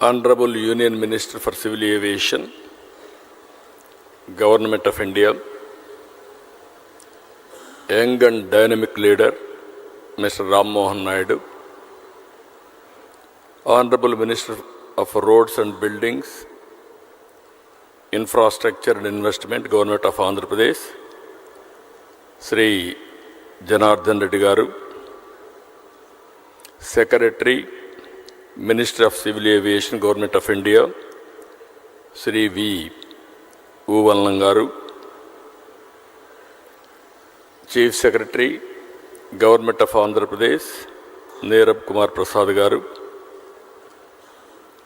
Honorable Union Minister for Civil Aviation, Government of India, young and dynamic leader, Mr. Mohan Naidu, Honorable Minister of Roads and Buildings, Infrastructure and Investment, Government of Andhra Pradesh, Sri Janardhan Reddy Garu, Secretary, Minister of Civil Aviation, Government of India, Sri V. Uvallan Garu, Chief Secretary, Government of Andhra Pradesh, Nirab Kumar Prasad Garu,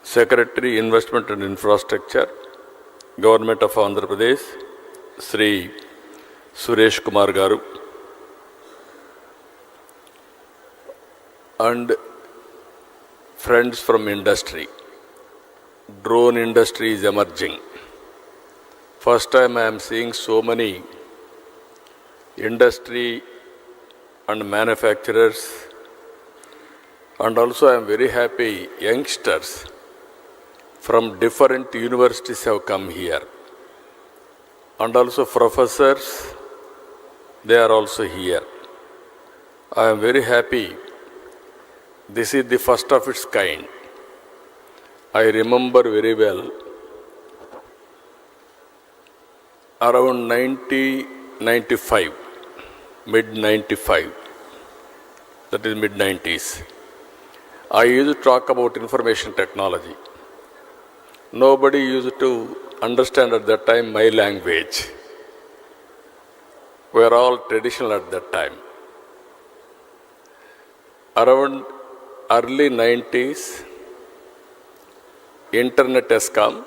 Secretary, Investment and Infrastructure, Government of Andhra Pradesh, Sri Suresh Kumar Garu, and friends from industry. Drone industry is emerging. First time I am seeing so many industry and manufacturers, and also I am very happy youngsters from different universities have come here, and also professors, they are also here. I am very happy. This is the first of its kind. I remember very well, around 1995, mid-95, that is mid-90s, I used to talk about information technology. Nobody used to understand at that time my language. We were all traditional at that time. Around early 90s, internet has come.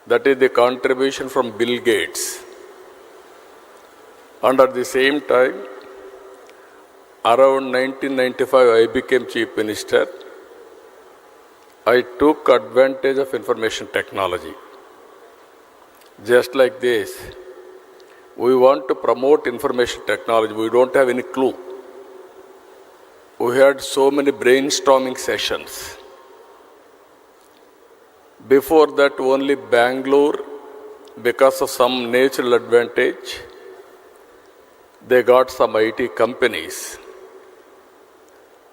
That is the contribution from Bill Gates. And at the same time, around 1995, I became Chief Minister. I took advantage of information technology. Just like this, we want to promote information technology. We don't have any clue. We had so many brainstorming sessions. Before that, only Bangalore, because of some natural advantage, they got some IT companies.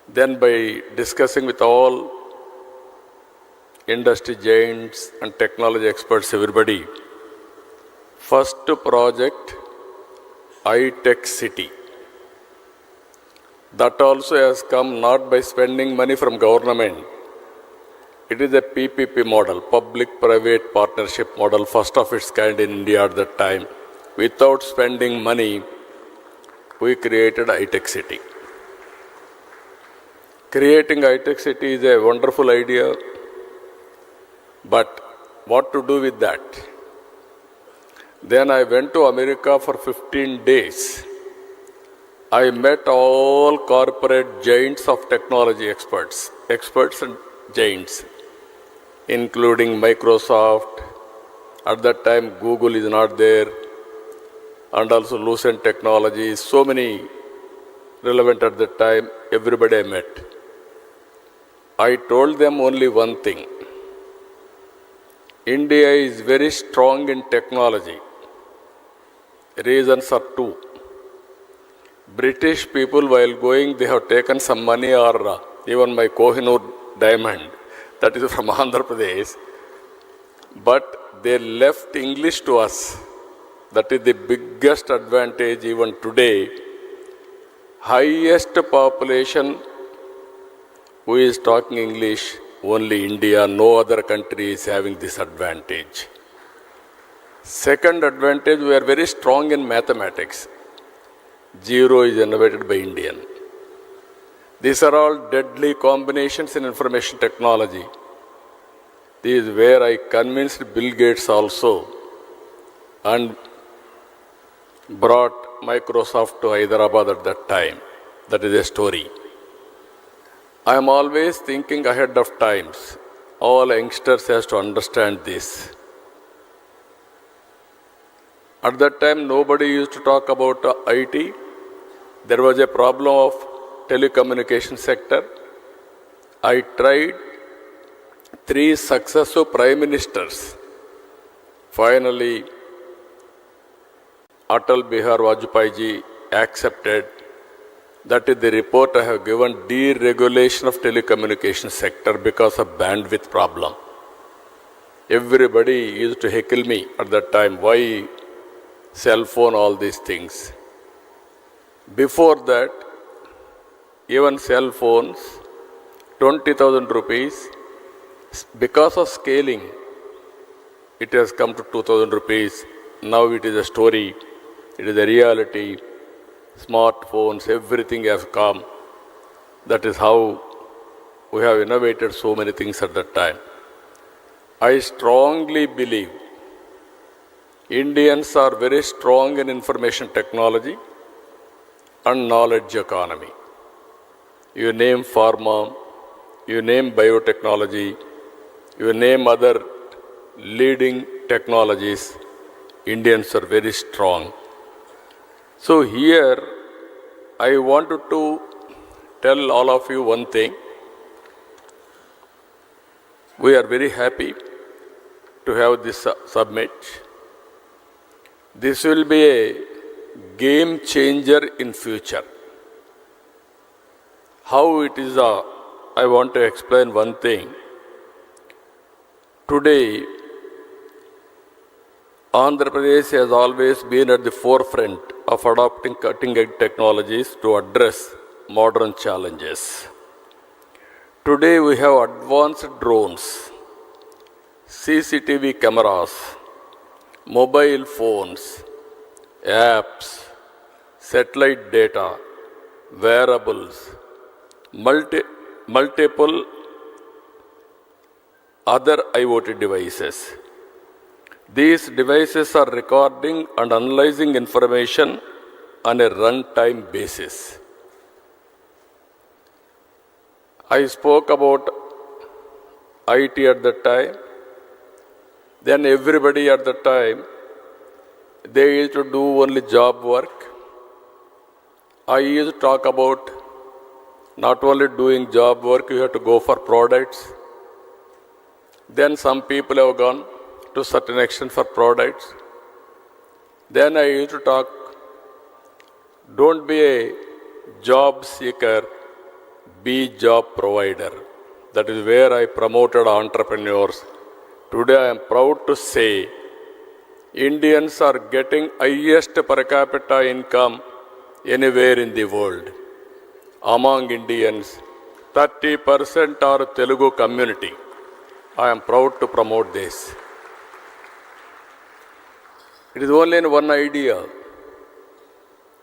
Then by discussing with all industry giants and technology experts, everybody, first project, iTech City. That also has come not by spending money from government. It is a PPP model, public-private partnership model, first of its kind in India at that time. Without spending money, we created iTech City. Creating iTech City is a wonderful idea, but what to do with that? Then I went to America for 15 days. I met all corporate giants of technology experts and giants, including Microsoft. At that time, Google is not there, and also Lucent Technologies, so many relevant at that time, everybody I met. I told them only one thing. India is very strong in technology. Reasons are two. British people, while going, they have taken some money, or even my Kohinoor diamond, that is from Andhra Pradesh, but they left English to us. That is the biggest advantage even today. Highest population who is talking English, only India, no other country is having this advantage. Second advantage, we are very strong in mathematics. Zero is innovated by Indian. These are all deadly combinations in information technology. This is where I convinced Bill Gates also and brought Microsoft to Hyderabad at that time. That is a story. I am always thinking ahead of times. All youngsters has to understand this. At that time, nobody used to talk about IT. There was a problem of telecommunication sector. I tried 3 successive prime ministers. Finally, Atal Bihar Vajpayee ji accepted. That is the report I have given, deregulation of telecommunication sector because of bandwidth problem. Everybody used to heckle me at that time, why cell phone, all these things. Before that, even cell phones, 20,000 rupees, because of scaling, it has come to 2,000 rupees. Now it is a story, it is a reality. Smartphones, everything has come. That is how we have innovated so many things at that time. I strongly believe Indians are very strong in information technology and knowledge economy. You name pharma, you name biotechnology, you name other leading technologies, Indians are very strong. So here, I wanted to tell all of you one thing. We are very happy to have this summit. This will be a game changer in future. How it is, I want to explain one thing. Today, Andhra Pradesh has always been at the forefront of adopting cutting-edge technologies to address modern challenges. Today we have advanced drones, CCTV cameras, mobile phones, apps, satellite data, wearables, multiple other IoT devices. These devices are recording and analyzing information on a runtime basis. I spoke about IT at that time. Then everybody at that time, they used to do only job work. I used to talk about not only doing job work, you have to go for products. Then some people have gone to certain extent for products. Then I used to talk, don't be a job seeker, be job provider. That is where I promoted entrepreneurs. Today I am proud to say, Indians are getting highest per capita income anywhere in the world. Among Indians, 30% are Telugu community. I am proud to promote this. It is only in one idea.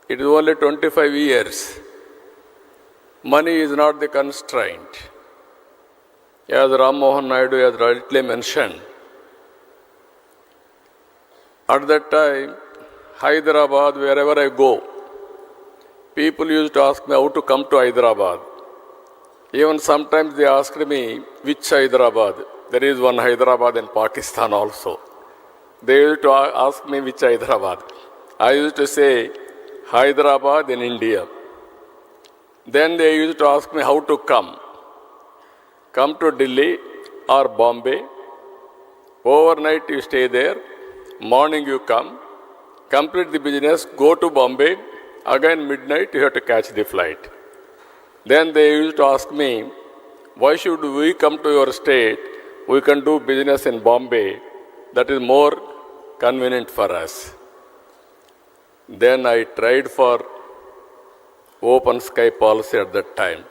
It is only 25 years. Money is not the constraint. As Mohan Naidu has rightly mentioned, at that time, Hyderabad, wherever I go, people used to ask me how to come to Hyderabad. Even sometimes they asked me, which Hyderabad? There is one Hyderabad in Pakistan also. They used to ask me which Hyderabad. I used to say, Hyderabad in India. Then they used to ask me how to come. Come to Delhi or Bombay. Overnight you stay there. Morning you come. Complete the business. Go to Bombay. Again midnight you have to catch the flight. Then they used to ask me, why should we come to your state? We can do business in Bombay. That is more convenient for us. Then I tried for open sky policy at that time.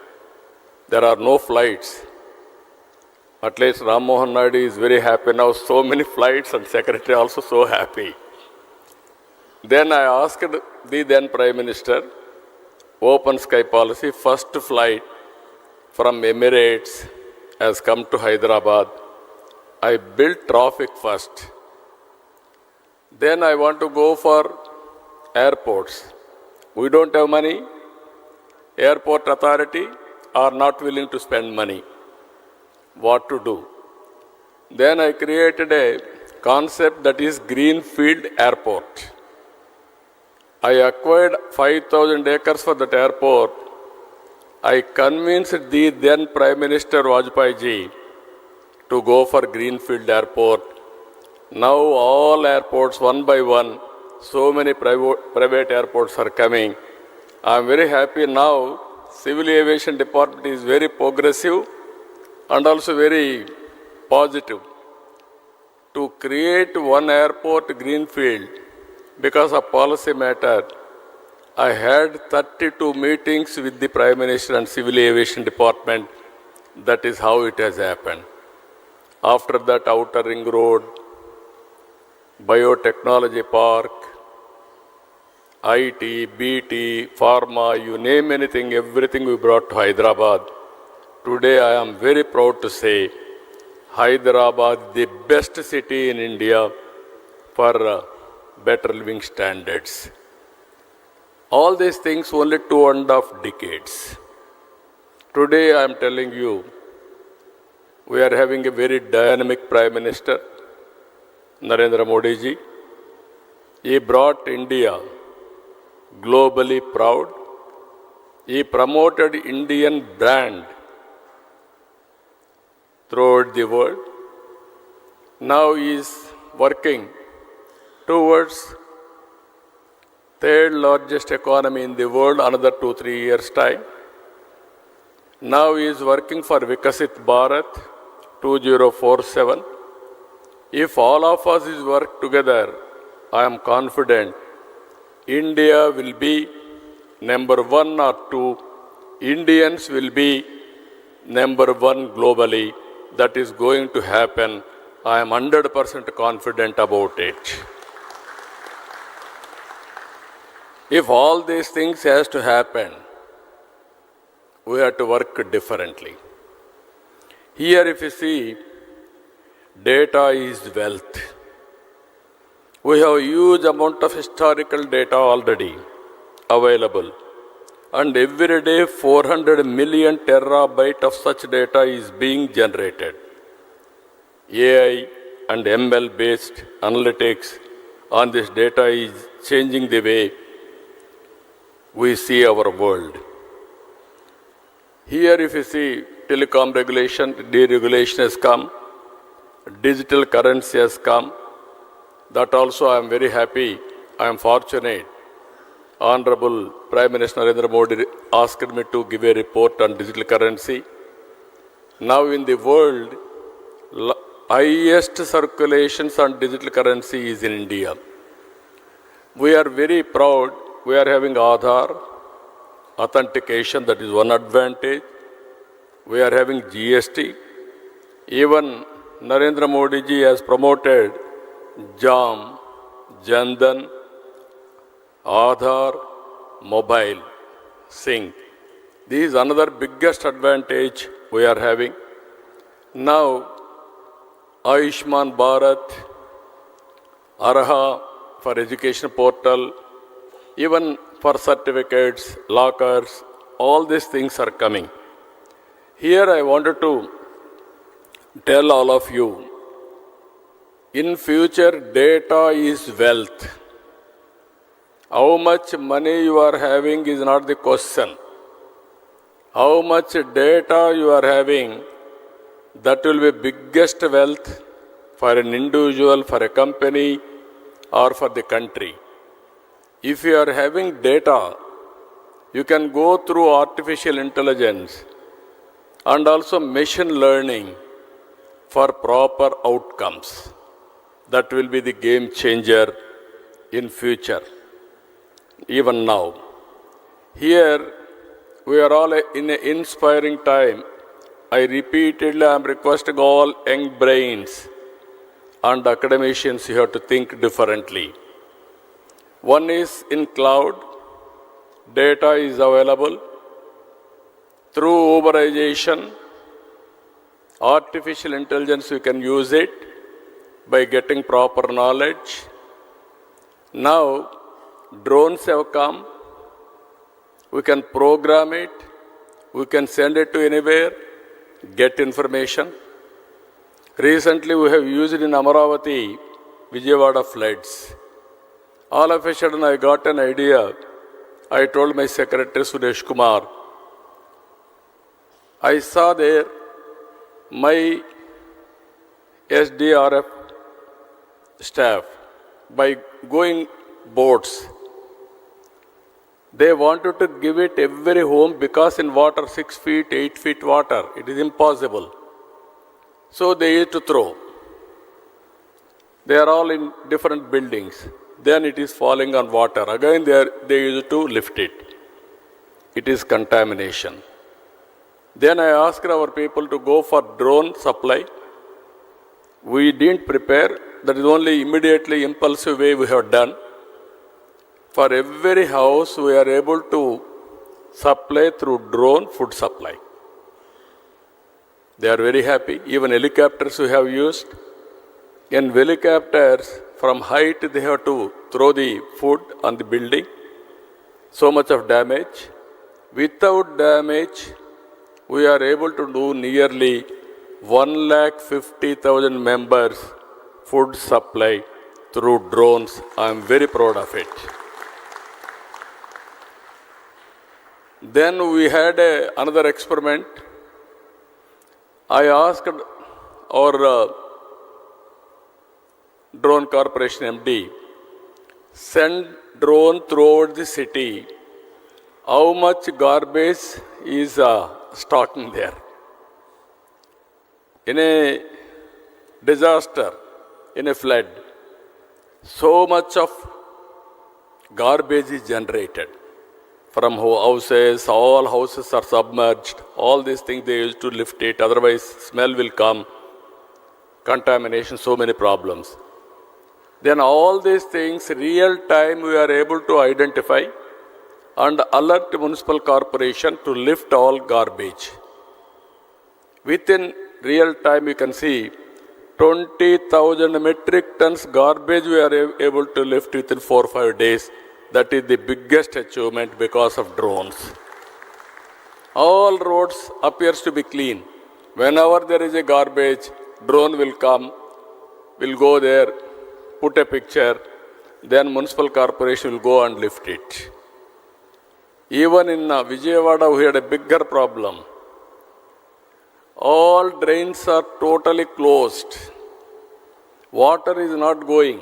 There are no flights. At least Ram Mohan Naidu is very happy now. So many flights and secretary also so happy. Then I asked the then Prime Minister, open sky policy, first flight from Emirates has come to Hyderabad. I built traffic first. Then I want to go for airports. We don't have money. Airport authority are not willing to spend money. What to do? Then I created a concept that is Greenfield Airport. I acquired 5,000 acres for that airport. I convinced the then Prime Minister Vajpayee ji to go for Greenfield Airport. Now all airports, one by one, so many private airports are coming. I am very happy now. Civil Aviation Department is very progressive and also very positive to create one airport greenfield because of policy matter. I had 32 meetings with the Prime Minister and Civil Aviation Department. That is how it has happened. After that, Outer Ring Road, Biotechnology Park, IT, BT, Pharma, you name anything, everything we brought to Hyderabad. Today I am very proud to say Hyderabad, the best city in India for better living standards. All these things only 2.5 decades. Today I am telling you, we are having a very dynamic Prime Minister, Narendra Modi ji. He brought India globally proud. He promoted Indian brand throughout the world. Now he is working towards third largest economy in the world, another 2-3 years time. Now he is working for Vikasit Bharat 2047. If all of us is work together, I am confident India will be number 1 or 2. Indians will be number 1 globally. That is going to happen. I am 100% confident about it. If all these things has to happen, we have to work differently. Here if you see, data is wealth. We have a huge amount of historical data already available. And every day 400 million terabyte of such data is being generated. AI and ML based analytics on this data is changing the way we see our world. Here if you see, telecom regulation, deregulation has come, digital currency has come. That also I am very happy, I am fortunate. Honorable Prime Minister Narendra Modi asked me to give a report on digital currency. Now in the world, highest circulations on digital currency is in India. We are very proud, we are having Aadhaar, authentication, that is one advantage. We are having GST. Even Narendra Modi ji has promoted JAM, Jandan, Aadhaar, mobile, sync. This is another biggest advantage we are having. Now, Ayushman Bharat, Arha for education portal, even for certificates, lockers, all these things are coming. Here I wanted to tell all of you, in future data is wealth. How much money you are having is not the question. How much data you are having, that will be biggest wealth for an individual, for a company, or for the country. If you are having data, you can go through artificial intelligence and also machine learning for proper outcomes. That will be the game changer in future. Even now. Here, we are all in an inspiring time. I repeatedly am requesting all young brains and academicians, you have to think differently. One is in cloud, data is available. Through Uberization, artificial intelligence, we can use it by getting proper knowledge. Now, drones have come, we can program it, we can send it to anywhere, get information. Recently we have used it in Amaravati, Vijayawada floods. All of a sudden I got an idea. I told my secretary Suresh Kumar, I saw there my SDRF staff by going boats. They wanted to give it every home because in water 6 feet, 8 feet water, it is impossible. So they used to throw. They are all in different buildings. Then it is falling on water. Again they used to lift it. It is contamination. Then I asked our people to go for drone supply. We didn't prepare. That is only immediately impulsive way we have done. For every house, we are able to supply through drone food supply. They are very happy. Even helicopters we have used. In helicopters, from height they have to throw the food on the building. So much of damage. Without damage, we are able to do nearly 150,000 members food supply through drones. I am very proud of it. Then we had another experiment. I asked our drone corporation MD, send drone throughout the city. How much garbage is stocking there? In a disaster, in a flood, so much of garbage is generated. From houses, all houses are submerged. All these things they used to lift it, otherwise smell will come, contamination, so many problems. Then all these things, real time we are able to identify and alert municipal corporation to lift all garbage. Within real time you can see 20,000 metric tons garbage we are able to lift within 4 or 5 days. That is the biggest achievement because of drones. All roads appears to be clean. Whenever there is a garbage, drone will come, will go there, put a picture, then municipal corporation will go and lift it. Even in Vijayawada we had a bigger problem. All drains are totally closed. Water is not going.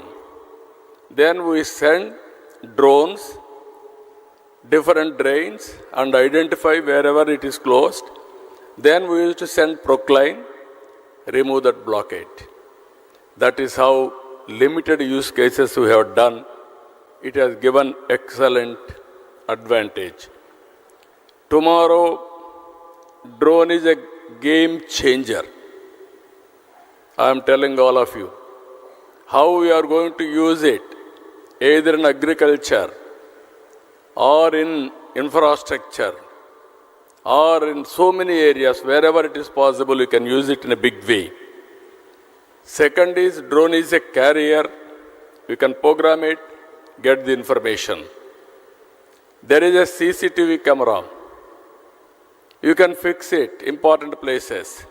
Then we send drones, different drains, and identify wherever it is closed. Then we used to send Procline, remove that blockade. That is how limited use cases we have done. It has given excellent advantage. Tomorrow, drone is a game changer. I am telling all of you how we are going to use it, either in agriculture or in infrastructure or in so many areas. Wherever it is possible, you can use it in a big way. Second is, drone is a carrier. You can program it, get the information. There is a CCTV camera. You can fix it, important places.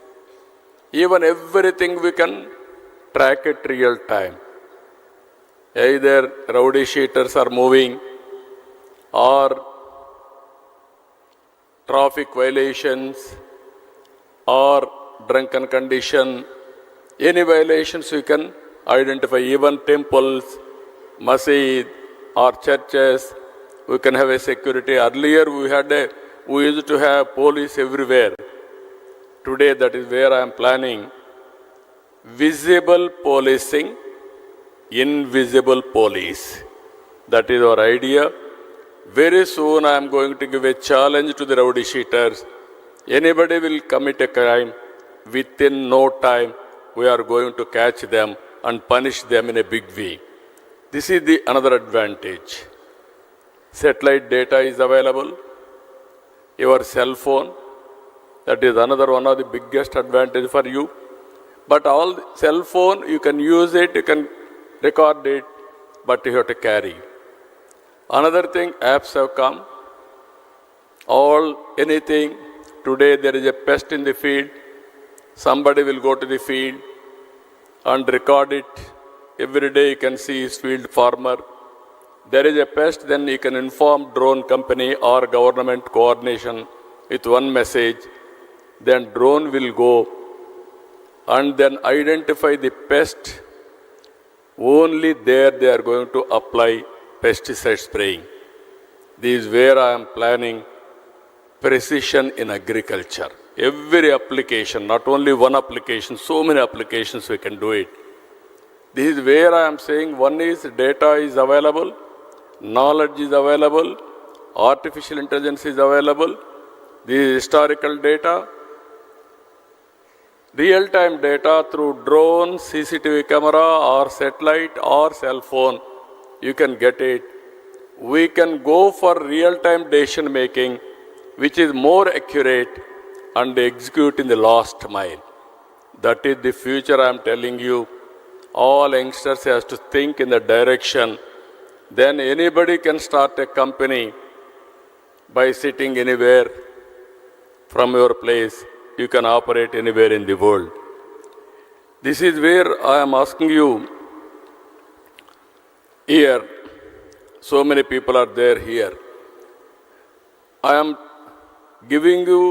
Even everything we can track it real time. Either rowdy sheeters are moving or traffic violations or drunken condition. Any violations we can identify. Even temples, masjid or churches, we can have a security. Earlier we used to have police everywhere. Today that is where I am planning. Visible policing, invisible police. That is our idea. Very soon I am going to give a challenge to the rowdy sheeters. Anybody will commit a crime, within no time we are going to catch them and punish them in a big way. This is the another advantage. Satellite data is available. Your cell phone, that is another one of the biggest advantage for you. But all cell phone, you can use it, you can record it, but you have to carry. Another thing, apps have come. Anything. Today there is a pest in the field. Somebody will go to the field and record it. Every day you can see his field farmer. There is a pest, then you can inform drone company or government coordination with one message. Then drone will go and then identify the pest. Only there they are going to apply pesticide spraying. This is where I am planning precision in agriculture. Every application, not only one application, so many applications we can do it. This is where I am saying one is data is available, knowledge is available, artificial intelligence is available, this is historical data, real-time data through drone, CCTV camera or satellite or cell phone, you can get it. We can go for real-time decision making, which is more accurate and execute in the last mile. That is the future I am telling you. All youngsters has to think in the direction. Then anybody can start a company by sitting anywhere from your place. You can operate anywhere in the world. This is where I am asking you here. So many people are there here. I am giving you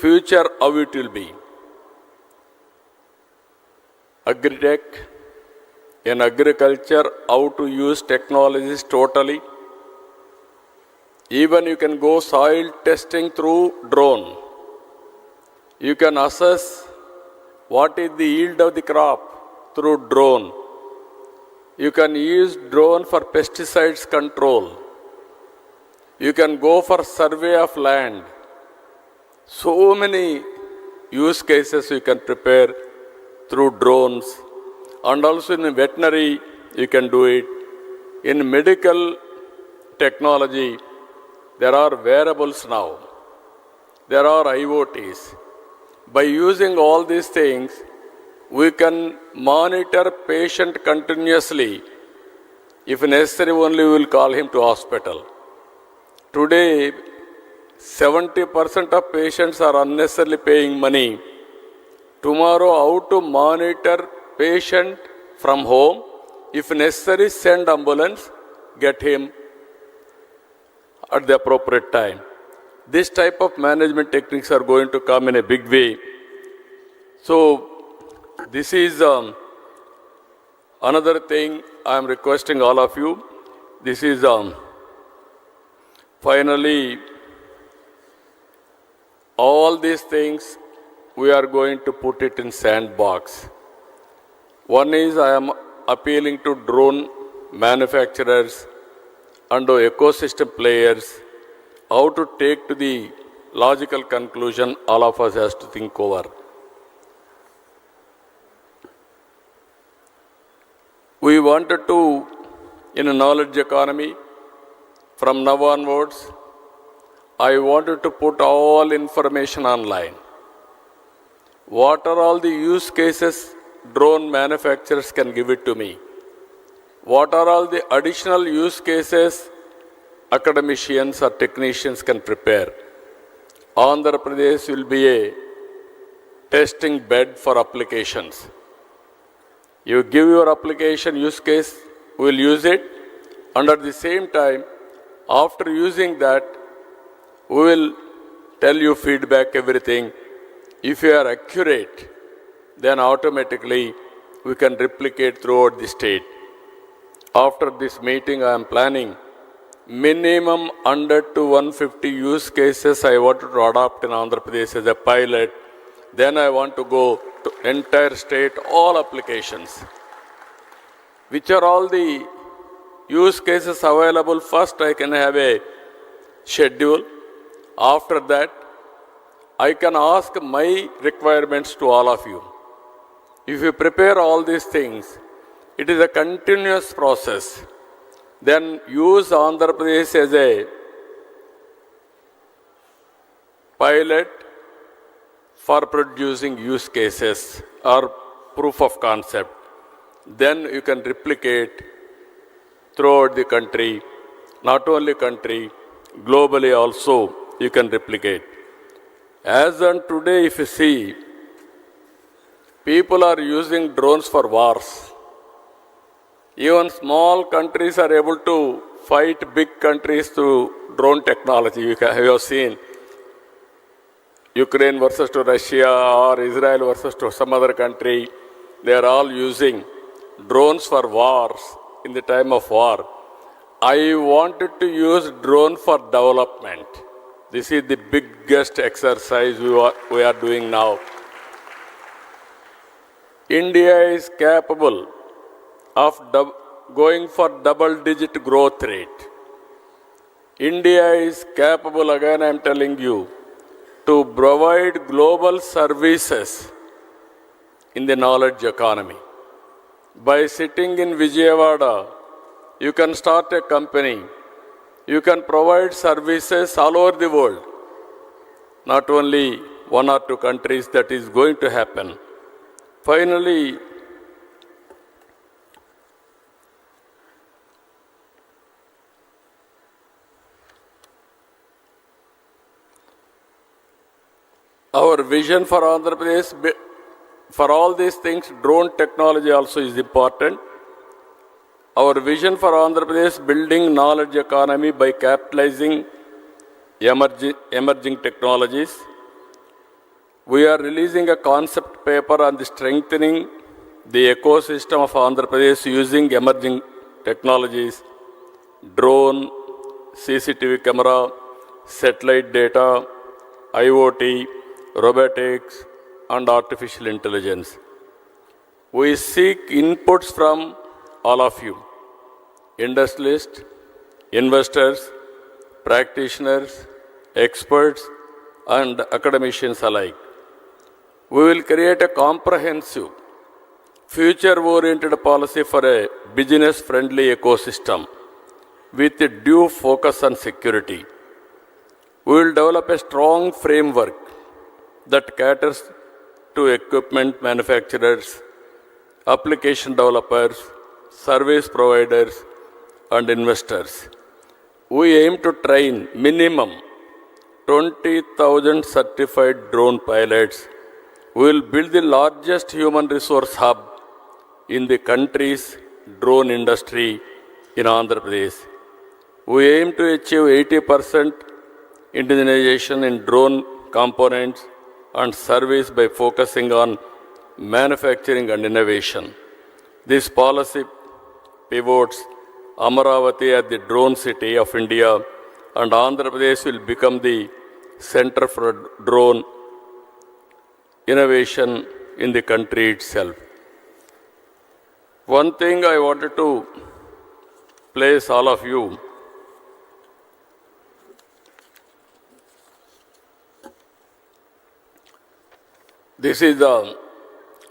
future how it will be. Agri-tech, in agriculture, how to use technologies totally. Even you can go soil testing through drone. You can assess what is the yield of the crop through drone. You can use drone for pesticides control. You can go for survey of land. So many use cases you can prepare through drones. And also in veterinary, you can do it. In medical technology, there are wearables now. There are IoTs. By using all these things, we can monitor patient continuously. If necessary, only we will call him to hospital. Today, 70% of patients are unnecessarily paying money. Tomorrow, how to monitor patient from home? If necessary, send ambulance, get him at the appropriate time. This type of management techniques are going to come in a big way. So, this is another thing I am requesting all of you. This is finally all these things we are going to put it in sandbox. One is I am appealing to drone manufacturers and ecosystem players how to take to the logical conclusion all of us has to think over. We wanted to, in a knowledge economy, from now onwards, I wanted to put all information online. What are all the use cases drone manufacturers can give it to me? What are all the additional use cases academicians or technicians can prepare? Andhra Pradesh will be a testing bed for applications. You give your application use case, we will use it, and at the same time, after using that, we will tell you feedback, everything. If you are accurate, then automatically we can replicate throughout the state. After this meeting, I am planning minimum 100 to 150 use cases I wanted to adopt in Andhra Pradesh as a pilot. Then I want to go to entire state, all applications. Which are all the use cases available? First, I can have a schedule. After that, I can ask my requirements to all of you. If you prepare all these things, it is a continuous process. Then use Andhra Pradesh as a pilot for producing use cases or proof of concept. Then you can replicate throughout the country, not only country, globally also you can replicate. As on today, if you see, people are using drones for wars. Even small countries are able to fight big countries through drone technology. You have seen Ukraine versus to Russia or Israel versus to some other country, they are all using drones for wars in the time of war. I wanted to use drone for development. This is the biggest exercise we are doing now. India is capable of going for double-digit growth rate. India is capable, again I am telling you, to provide global services in the knowledge economy. By sitting in Vijayawada, you can start a company. You can provide services all over the world. Not only one or two countries, that is going to happen. Finally, our vision for Andhra Pradesh, for all these things, drone technology also is important. Our vision for Andhra Pradesh, building knowledge economy by capitalizing emerging technologies. We are releasing a concept paper on the strengthening the ecosystem of Andhra Pradesh using emerging technologies, drone, CCTV camera, satellite data, IoT, robotics, and artificial intelligence. We seek inputs from all of you, industrialists, investors, practitioners, experts, and academicians alike. We will create a comprehensive, future-oriented policy for a business-friendly ecosystem with a due focus on security. We will develop a strong framework that caters to equipment manufacturers, application developers, service providers, and investors. We aim to train minimum 20,000 certified drone pilots. We will build the largest human resource hub in the country's drone industry in Andhra Pradesh. We aim to achieve 80% indigenization in drone components and service by focusing on manufacturing and innovation. This policy pivots Amaravati as the drone city of India, and Andhra Pradesh will become the center for drone innovation in the country itself. One thing I wanted to place all of you, this is the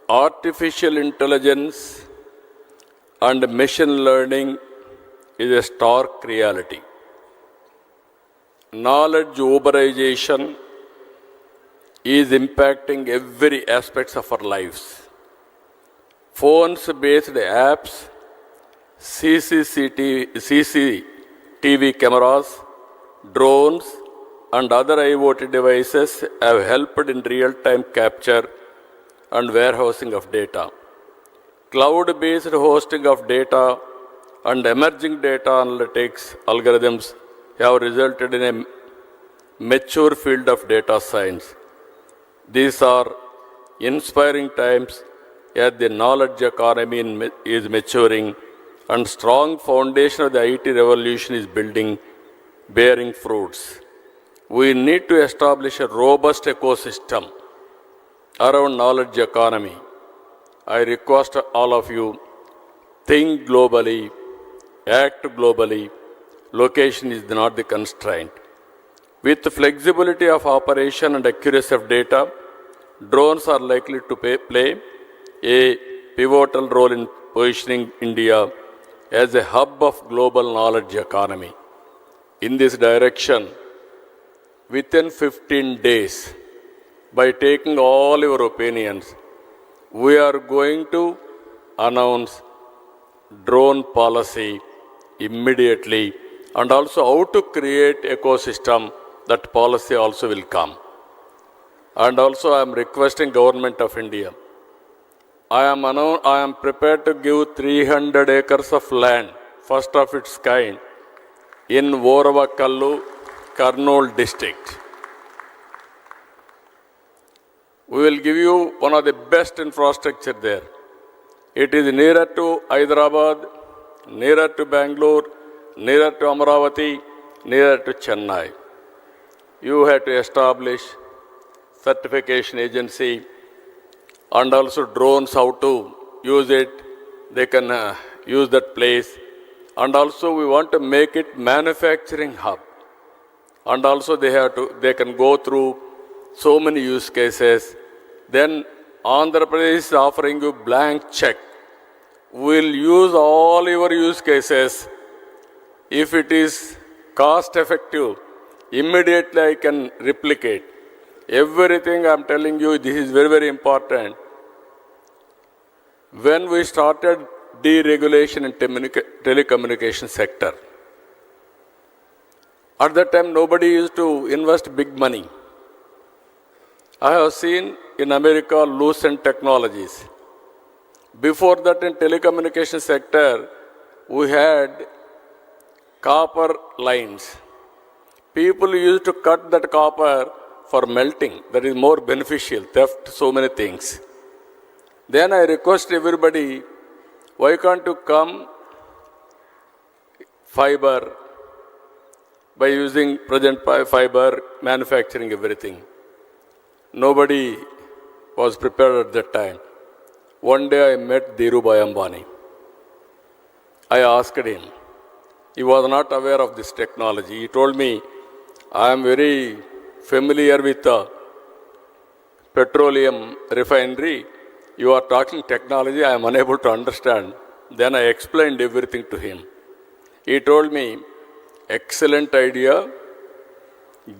artificial intelligence and machine learning is a stark reality. Knowledge uberization is impacting every aspect of our lives. Phones-based apps, CCTV cameras, drones, and other IoT devices have helped in real-time capture and warehousing of data. Cloud-based hosting of data and emerging data analytics algorithms have resulted in a mature field of data science. These are inspiring times as the knowledge economy is maturing and strong foundation of the IT revolution is bearing fruits. We need to establish a robust ecosystem around knowledge economy. I request all of you, think globally, act globally. Location is not the constraint. With the flexibility of operation and accuracy of data, drones are likely to play a pivotal role in positioning India as a hub of global knowledge economy. In this direction, within 15 days, by taking all your opinions, we are going to announce drone policy immediately, and also how to create ecosystem. That policy also will come. And also I am requesting Government of India. I am prepared to give 300 acres of land, first of its kind, in Voravakallu, Kurnool district. We will give you one of the best infrastructure there. It is nearer to Hyderabad, nearer to Bangalore, nearer to Amaravati, nearer to Chennai. You have to establish certification agency and also drones, how to use it. They can use that place. And also we want to make it manufacturing hub. And also they can go through so many use cases. Then Andhra Pradesh is offering you blank check. We'll use all your use cases. If it is cost effective, immediately I can replicate. Everything I'm telling you, this is very, very important. When we started deregulation in telecommunication sector, at that time nobody used to invest big money. I have seen in America lucent technologies. Before that in telecommunication sector, we had copper lines. People used to cut that copper for melting. That is more beneficial, theft, so many things. Then I request everybody, why can't you come fiber by using present fiber, manufacturing everything. Nobody was prepared at that time. One day I met Dhirubhai Ambani. I asked him. He was not aware of this technology. He told me, I am very familiar with the petroleum refinery. You are talking technology, I am unable to understand. Then I explained everything to him. He told me, excellent idea.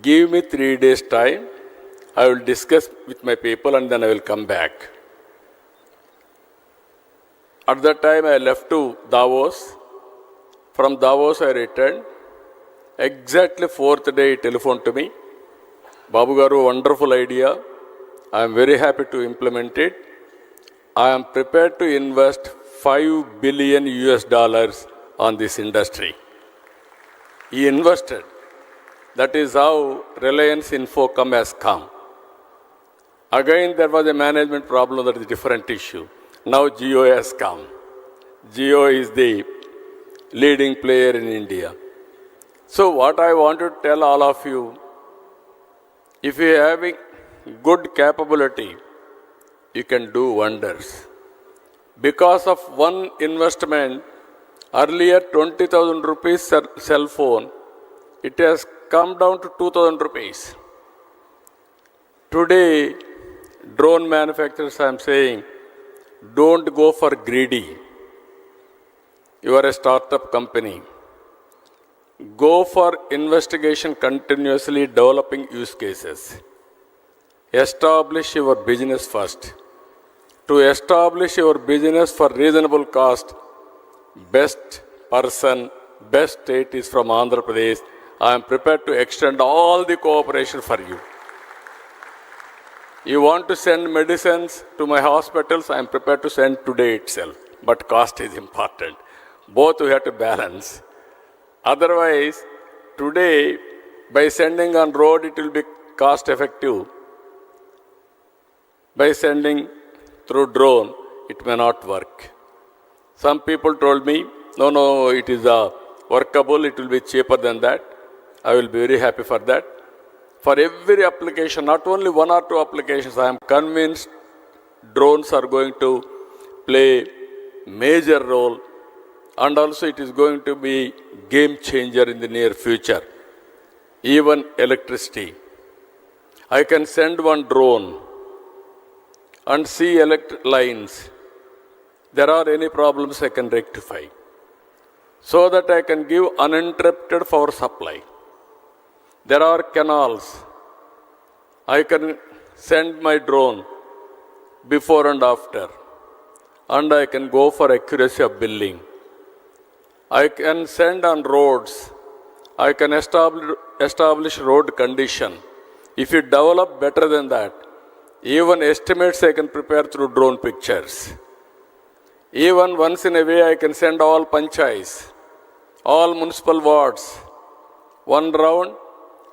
Give me 3 days time. I will discuss with my people and then I will come back. At that time I left to Davos. From Davos I returned. Exactly 4th day he telephoned to me. Babu Garu, wonderful idea. I am very happy to implement it. I am prepared to invest $5 billion on this industry. He invested. That is how Reliance Infocom has come. Again, there was a management problem, that is a different issue. Now Jio has come. Jio is the leading player in India. So what I want to tell all of you, if you are having good capability, you can do wonders. Because of one investment, earlier 20,000 rupees cell phone, it has come down to 2,000 rupees. Today, drone manufacturers, I am saying, don't go for greedy. You are a startup company. Go for investigation, continuously developing use cases. Establish your business first. To establish your business for reasonable cost, best person, best state is from Andhra Pradesh. I am prepared to extend all the cooperation for you. You want to send medicines to my hospitals, I am prepared to send today itself. But cost is important. Both we have to balance. Otherwise, today, by sending on road, it will be cost effective. By sending through drone, it may not work. Some people told me, no, it is workable, it will be cheaper than that. I will be very happy for that. For every application, not only one or two applications, I am convinced drones are going to play major role, and also it is going to be game changer in the near future. Even electricity. I can send one drone and see electric lines. There are any problems I can rectify, so that I can give uninterrupted power supply. There are canals. I can send my drone before and after, and I can go for accuracy of billing. I can send on roads. I can establish road condition. If you develop better than that, even estimates I can prepare through drone pictures. Even once in a way I can send all panchayats, all municipal wards, one round,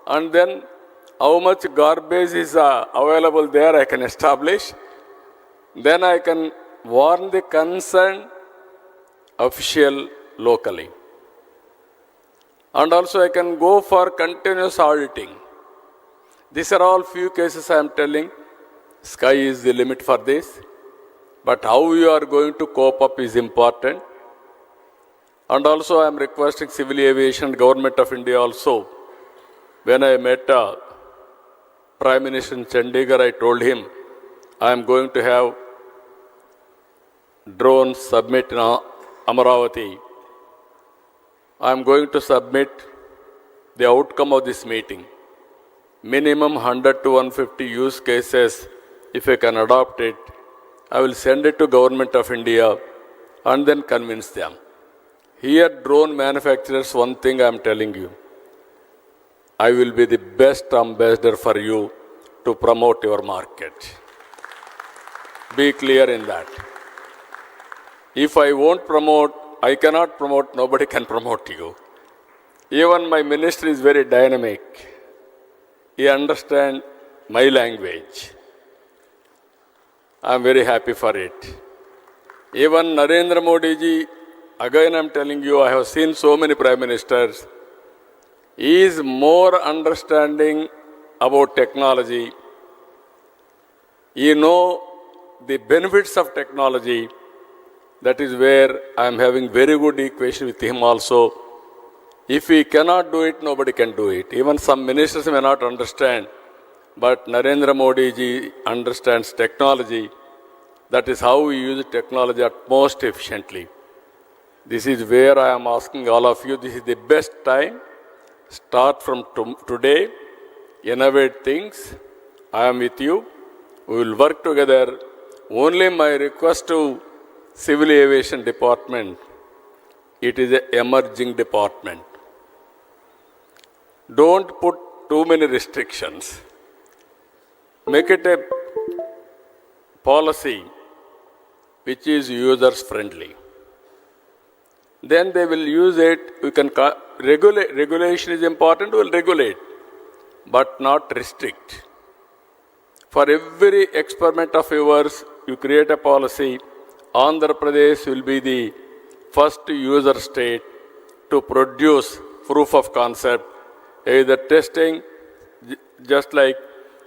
and then how much garbage is available there, I can establish. Then I can warn the concerned official locally. And also I can go for continuous auditing. These are all few cases I am telling. Sky is the limit for this. But how you are going to cope up is important. And also I am requesting Civil Aviation, Government of India also. When I met Prime Minister in Chandigarh, I told him I am going to have drone submit in Amaravati. I am going to submit the outcome of this meeting. Minimum 100 to 150 use cases, if I can adopt it, I will send it to Government of India and then convince them. Here, drone manufacturers, one thing I am telling you, I will be the best ambassador for you to promote your market. Be clear in that. If I won't promote, I cannot promote, nobody can promote you. Even my minister is very dynamic. He understands my language. I am very happy for it. Even Narendra Modi ji, again I am telling you, I have seen so many prime ministers. He is more understanding about technology. He knows the benefits of technology. That is where I am having very good equation with him also. If he cannot do it, nobody can do it. Even some ministers may not understand, but Narendra Modi ji understands technology. That is how we use technology at most efficiently. This is where I am asking all of you, this is the best time. Start from today, innovate things. I am with you. We will work together. Only my request to Civil Aviation Department, it is an emerging department. Don't put too many restrictions. Make it a policy which is users friendly. Then they will use it. We can regulate. Regulation is important, we will regulate, but not restrict. For every experiment of yours, you create a policy. Andhra Pradesh will be the first user state to produce proof of concept, either testing, just like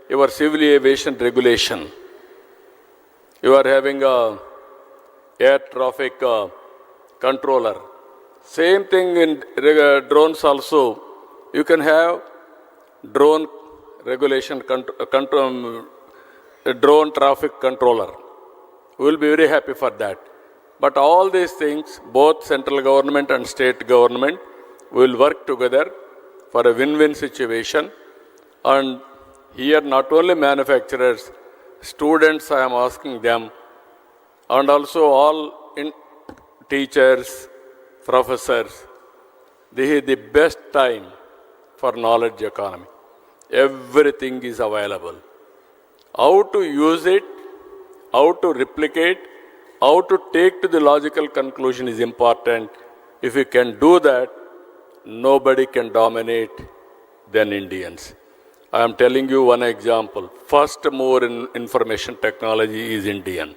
your civil aviation regulation. You are having a air traffic controller. Same thing in drones also. You can have drone regulation, drone traffic controller. We will be very happy for that. But all these things, both central government and state government will work together for a win-win situation. And here not only manufacturers, students I am asking them, and also all teachers, professors, this is the best time for knowledge economy. Everything is available. How to use it, how to replicate, how to take to the logical conclusion is important. If we can do that, nobody can dominate than Indians. I am telling you one example. First mover in information technology is Indian.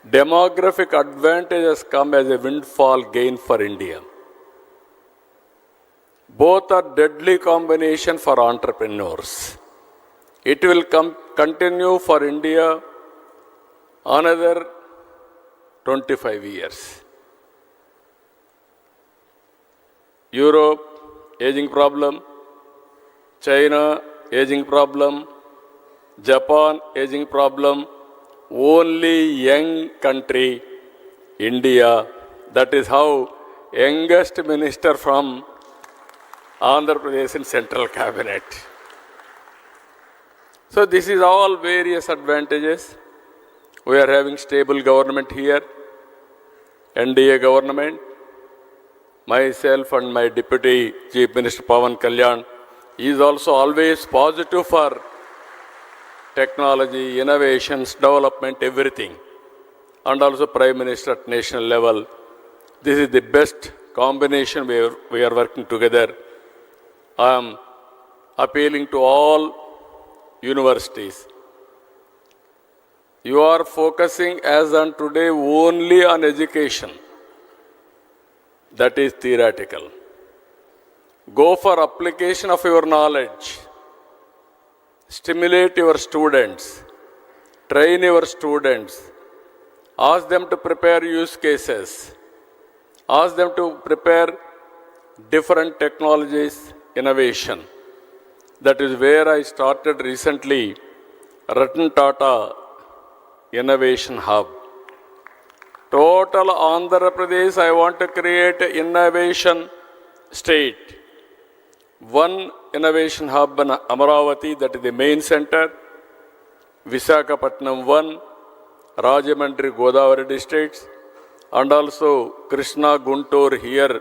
Demographic advantage has come as a windfall gain for India. Both are deadly combination for entrepreneurs. It will continue for India another 25 years. Europe, aging problem. China, aging problem. Japan, aging problem. Only young country, India. That is how youngest minister from Andhra Pradesh in central cabinet. So this is all various advantages. We are having stable government here, NDA government. Myself and my Deputy Chief Minister Pawan Kalyan is also always positive for technology, innovations, development, everything. And also Prime Minister at national level. This is the best combination we are working together. I am appealing to all universities. You are focusing as on today only on education. That is theoretical. Go for application of your knowledge. Stimulate your students. Train your students. Ask them to prepare use cases. Ask them to prepare different technologies, innovation. That is where I started recently, Ratan Tata Innovation Hub. Total Andhra Pradesh, I want to create an innovation state. One innovation hub in Amaravati, that is the main center. Visakhapatnam 1, Rajamandri, Godavari districts, and also Krishna, Guntur here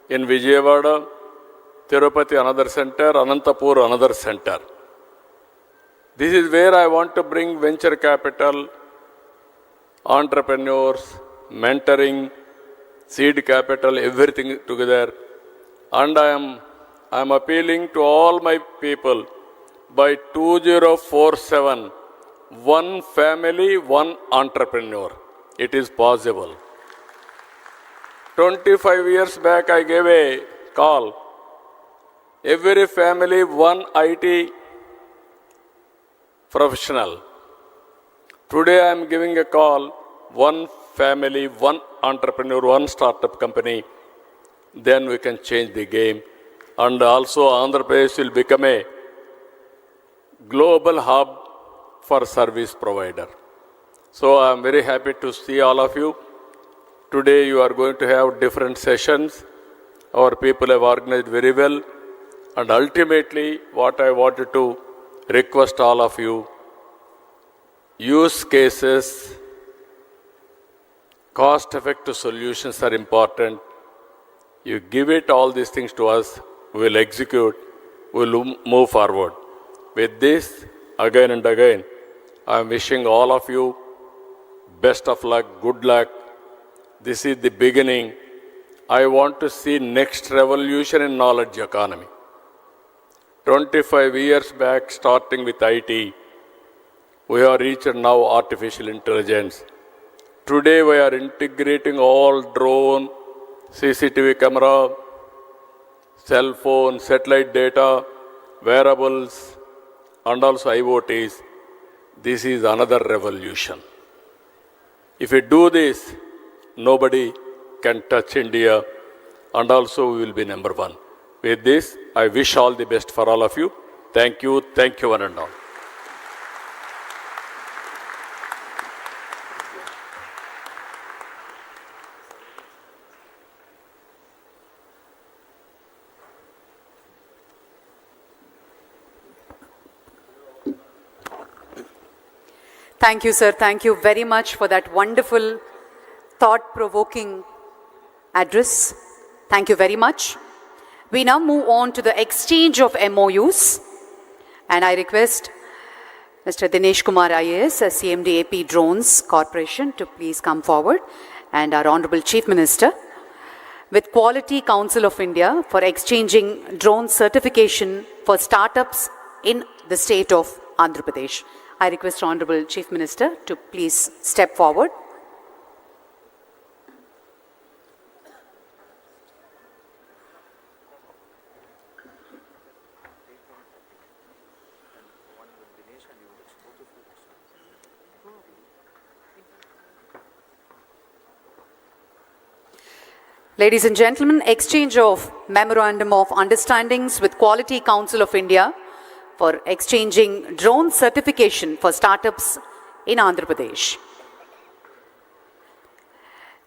in Vijayawada, Tirupati another center, Anantapur another center. This is where I want to bring venture capital, entrepreneurs, mentoring, seed capital, everything together. And I am appealing to all my people, by 2047, one family, one entrepreneur. It is possible. 25 years back, I gave a call. Every family, one IT professional. Today, I am giving a call. One family, one entrepreneur, one startup company. Then we can change the game. And also, Andhra Pradesh will become a global hub for service provider. So I am very happy to see all of you. Today you are going to have different sessions. Our people have organized very well. And ultimately, what I wanted to request all of you, use cases, cost-effective solutions are important. You give it all these things to us, we will execute, we will move forward. With this, again and again, I am wishing all of you best of luck, good luck. This is the beginning. I want to see next revolution in knowledge economy. 25 years back, starting with IT, we have reached now artificial intelligence. Today we are integrating all drone, CCTV camera, cell phone, satellite data, wearables, and also IoTs. This is another revolution. If we do this, nobody can touch India, and also we will be number one. With this, I wish all the best for all of you. Thank you one and all. Thank you, sir. Thank you very much for that wonderful, thought-provoking address. Thank you very much. We now move on to the exchange of MOUs. And I request Mr. Dinesh Kumar IAS, CMD AP Drones Corporation, to please come forward, and our Honorable Chief Minister, with Quality Council of India for exchanging drone certification for startups in the state of Andhra Pradesh. I request Honorable Chief Minister to please step forward. Ladies and gentlemen, exchange of Memorandum of Understandings with Quality Council of India for exchanging drone certification for startups in Andhra Pradesh.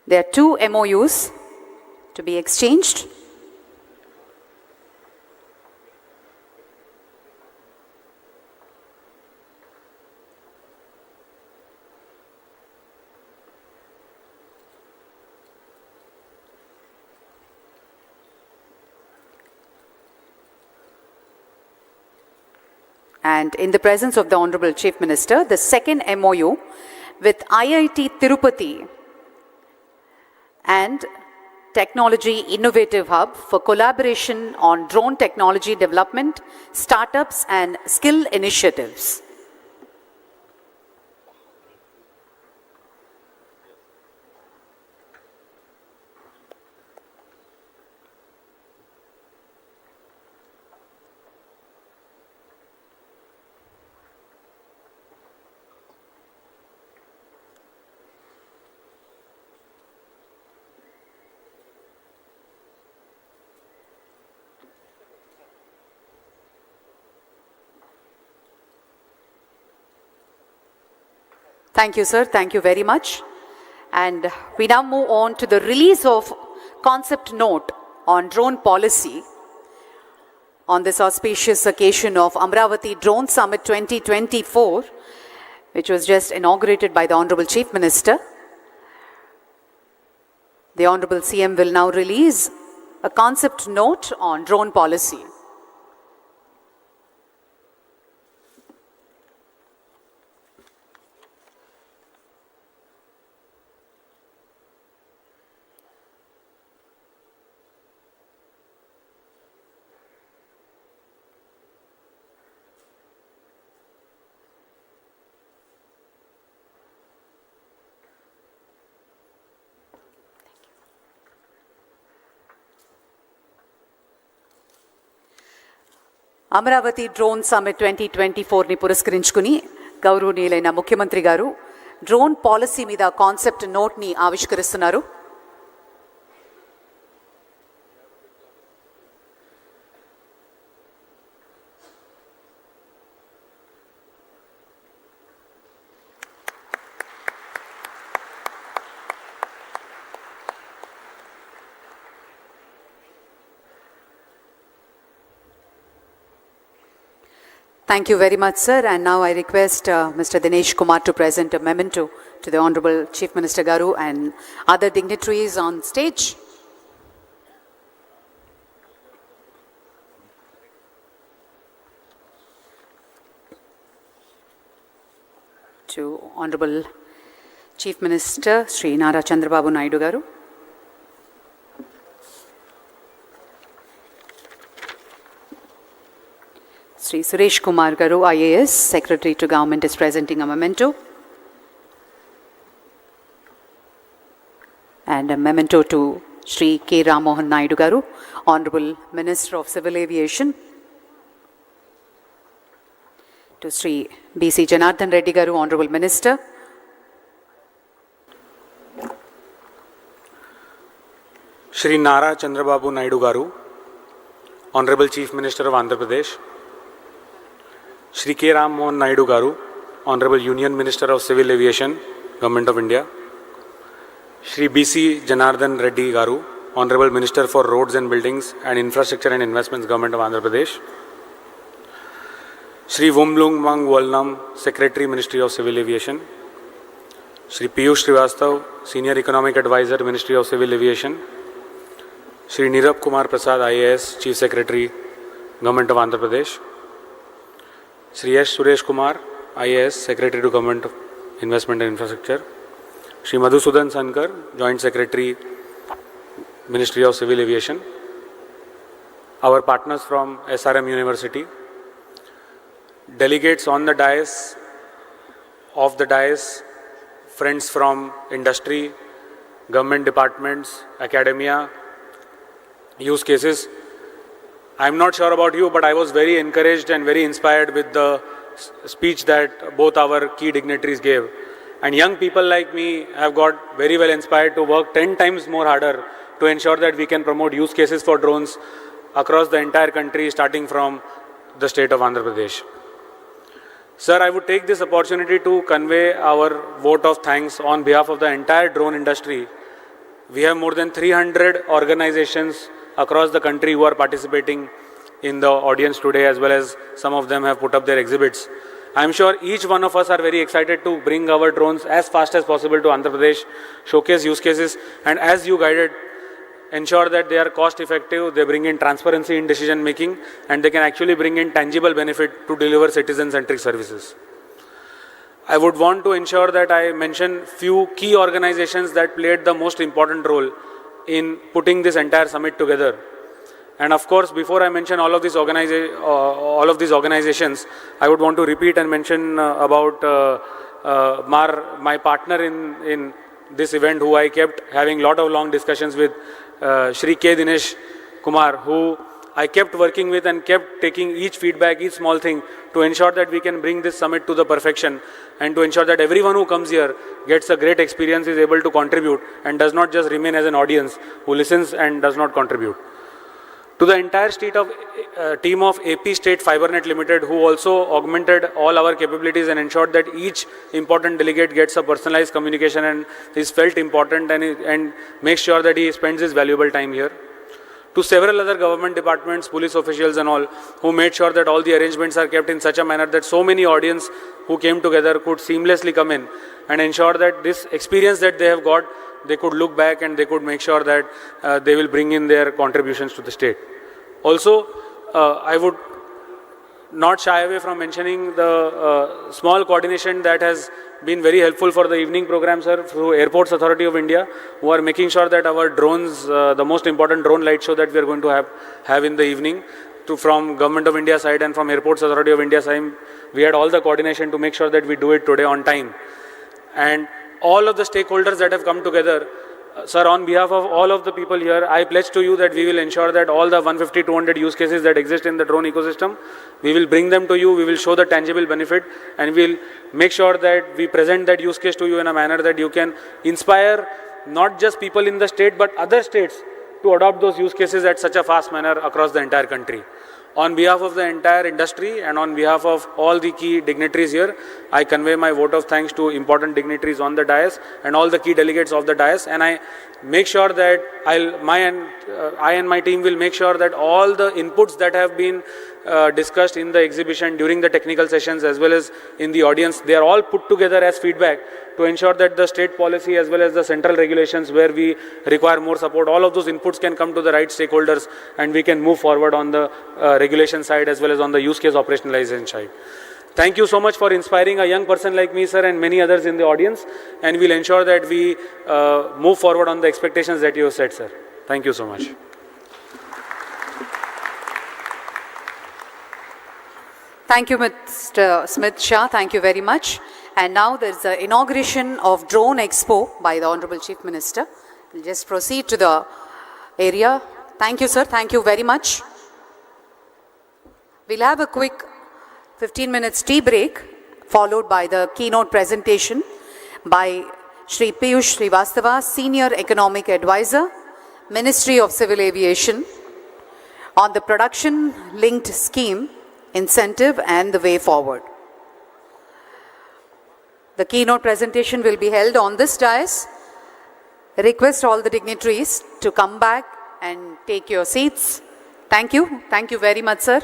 There are 2 MOUs to be exchanged. And in the presence of the Honorable Chief Minister, the second MOU with IIT Tirupati and Technology Innovative Hub for collaboration on drone technology development, startups and skill initiatives. Thank you, sir. Thank you very much. And we now move on to the release of concept note on drone policy on this auspicious occasion of Amaravati Drone Summit 2024, which was just inaugurated by the Honorable Chief Minister. The Honorable CM will now release a concept note on drone policy. Amaravati drone summit 2024ని పురస్కరించుకుని గౌరవనీయులైన ముఖ్యమంత్రి గారు drone policy మీద concept నోట్ని ఆవిష్కరిస్తున్నారు. Thank you very much, sir. And now I request Mr. Dinesh Kumar to present a memento to the Honorable Chief Minister Garu and other dignitaries on stage. To Honorable Chief Minister Sri Nara Chandrababu Naidu Garu. Sri Suresh Kumar Garu, IAS, Secretary to Government, is presenting a memento. And a memento to Sri K. Mohan Naidu Garu, Honorable Minister of Civil Aviation. To Sri B.C. Janardhan Reddy Garu, Honorable Minister. Sri Nara Chandrababu Naidu Garu, Honorable Chief Minister of Andhra Pradesh. Shri K. Mohan Naidu Garu, Honorable Union Minister of Civil Aviation, Government of India. Shri B.C. Janardhan Reddy Garu, Honorable Minister for Roads and Buildings and Infrastructure and Investments, Government of Andhra Pradesh. Shri Wumlung Mang Walnam, Secretary, Ministry of Civil Aviation. Shri Piyush Srivastav, Senior Economic Advisor, Ministry of Civil Aviation. Shri Nirab Kumar Prasad, IAS, Chief Secretary, Government of Andhra Pradesh. Shri S. Suresh Kumar, IAS, Secretary to Government of Investment and Infrastructure. Shri Madhusudan Sankar, Joint Secretary, Ministry of Civil Aviation. Our partners from SRM University. Delegates on the dais, off the dais, friends from industry, government departments, academia, use cases. I'm not sure about you, but I was very encouraged and very inspired with the speech that both our key dignitaries gave. And young people like me have got very well inspired to work 10 times more harder to ensure that we can promote use cases for drones across the entire country, starting from the state of Andhra Pradesh. Sir, I would take this opportunity to convey our vote of thanks on behalf of the entire drone industry. We have more than 300 organizations across the country who are participating in the audience today, as well as some of them have put up their exhibits. I'm sure each one of us are very excited to bring our drones as fast as possible to Andhra Pradesh, showcase use cases, and as you guided, ensure that they are cost effective, they bring in transparency in decision making, and they can actually bring in tangible benefit to deliver citizen-centric services. I would want to ensure that I mention few key organizations that played the most important role in putting this entire summit together. And of course, before I mention all of these organizations, I would want to repeat and mention about my partner in this event, who I kept having lot of long discussions with, Shri K. Dinesh Kumar, who I kept working with and kept taking each feedback, each small thing, to ensure that we can bring this summit to the perfection, and to ensure that everyone who comes here gets a great experience, is able to contribute, and does not just remain as an audience who listens and does not contribute. To the entire team of AP State FiberNet Limited, who also augmented all our capabilities and ensured that each important delegate gets a personalized communication and is felt important, and makes sure that he spends his valuable time here. To several other government departments, police officials and all, who made sure that all the arrangements are kept in such a manner that so many audience who came together could seamlessly come in and ensure that this experience that they have got, they could look back and they could make sure that they will bring in their contributions to the state. Also, I would not shy away from mentioning the small coordination that has been very helpful for the evening program, sir, through Airports Authority of India, who are making sure that our drones, the most important drone light show that we are going to have in the evening, from Government of India side and from Airports Authority of India side, we had all the coordination to make sure that we do it today on time. And all of the stakeholders that have come together, sir, on behalf of all of the people here, I pledge to you that we will ensure that all the 150, 200 use cases that exist in the drone ecosystem, we will bring them to you, we will show the tangible benefit, and we will make sure that we present that use case to you in a manner that you can inspire not just people in the state, but other states to adopt those use cases at such a fast manner across the entire country. On behalf of the entire industry and on behalf of all the key dignitaries here, I convey my vote of thanks to important dignitaries on the dais and all the key delegates of the dais, and I make sure that I and my team will make sure that all the inputs that have been discussed in the exhibition during the technical sessions as well as in the audience, they are all put together as feedback to ensure that the state policy as well as the central regulations where we require more support, all of those inputs can come to the right stakeholders and we can move forward on the regulation side as well as on the use case operationalization side. Thank you so much for inspiring a young person like me, sir, and many others in the audience, and we'll ensure that we move forward on the expectations that you have set, sir. Thank you so much. Thank you, Mr. Smith Shah. Thank you very much. And now there is the inauguration of Drone Expo by the Honorable Chief Minister. We'll just proceed to the area. Thank you, sir. Thank you very much. We'll have a quick 15 minutes tea break, followed by the keynote presentation by Shri Piyush Srivastava, Senior Economic Advisor, Ministry of Civil Aviation, on the production-linked scheme, incentive and the way forward. The keynote presentation will be held on this dais. I request all the dignitaries to come back and take your seats. Thank you. Thank you very much, sir.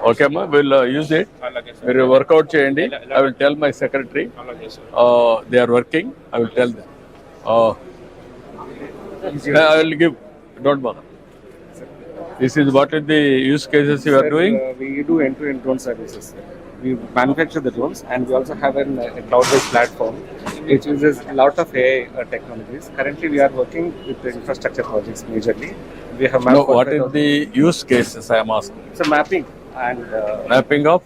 Okay అమ్మా will use it. మీరు workout చేయండి. I will tell my secretary they are working. I will tell them. I will give. Don't bother. This is what is the use cases you are doing? We do end-to-end drone services. We manufacture the drones, and we also have a cloud-based platform which uses a lot of AI technologies. Currently, we are working with the infrastructure projects majorly. We have No, what is the use cases I am asking? So mapping and Mapping of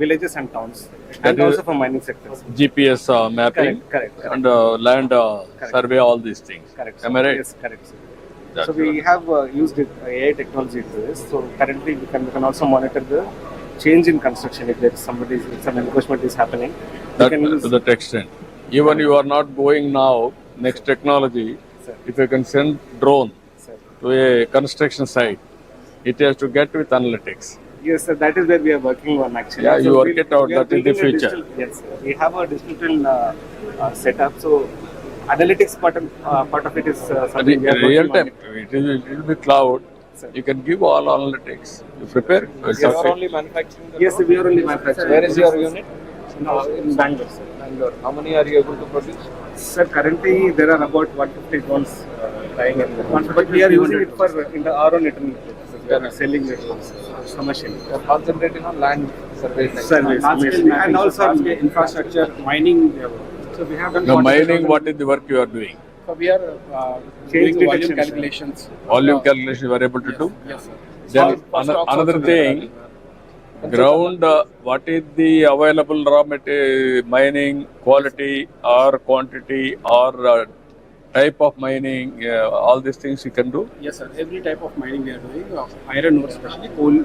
villages and towns, That and is- also for mining sectors. GPS mapping Correct. and land survey, all these things. Correct. Am I right? Yes, correct. Sir. That's So we have used AI technology into this. So currently we can also monitor the change in construction if there is some encroachment is happening. We That can use to that extent. Even you are not going now, next technology, Sir. if you can send drone Sir. to a construction site, it has to get with analytics. Yes, sir. That is where we are working on actually. Yeah, you work we- it out. we are That is the building a future. Yes, sir. We have a digital setup. So analytics part of it is something we are Real working on. time, it will be cloud. Sir. You can give all analytics. You prepare. We'll Yes, talk sir. to you. manufacturing. Yes, sir, we are only manufacturing. Where is your unit? In Bangalore, sir. Bangalore. How many are you able to produce? Sir, currently there are about 150 drones flying in the but we are using it for in the our own internal purposes. We are selling the drones commercially. You are concentrating on land surveys. Service, and also infrastructure, mining. So we have done Now, mining, what is the work you are doing? So we are Change doing volume detection, sir. calculations. Volume calculation you are able to do? Yes, sir. Then For stocks another also thing, ground, what is the available raw material, mining quality or quantity or type of mining, all these things you can do? Yes, sir. Every type of mining we are doing. Iron ore, especially coal.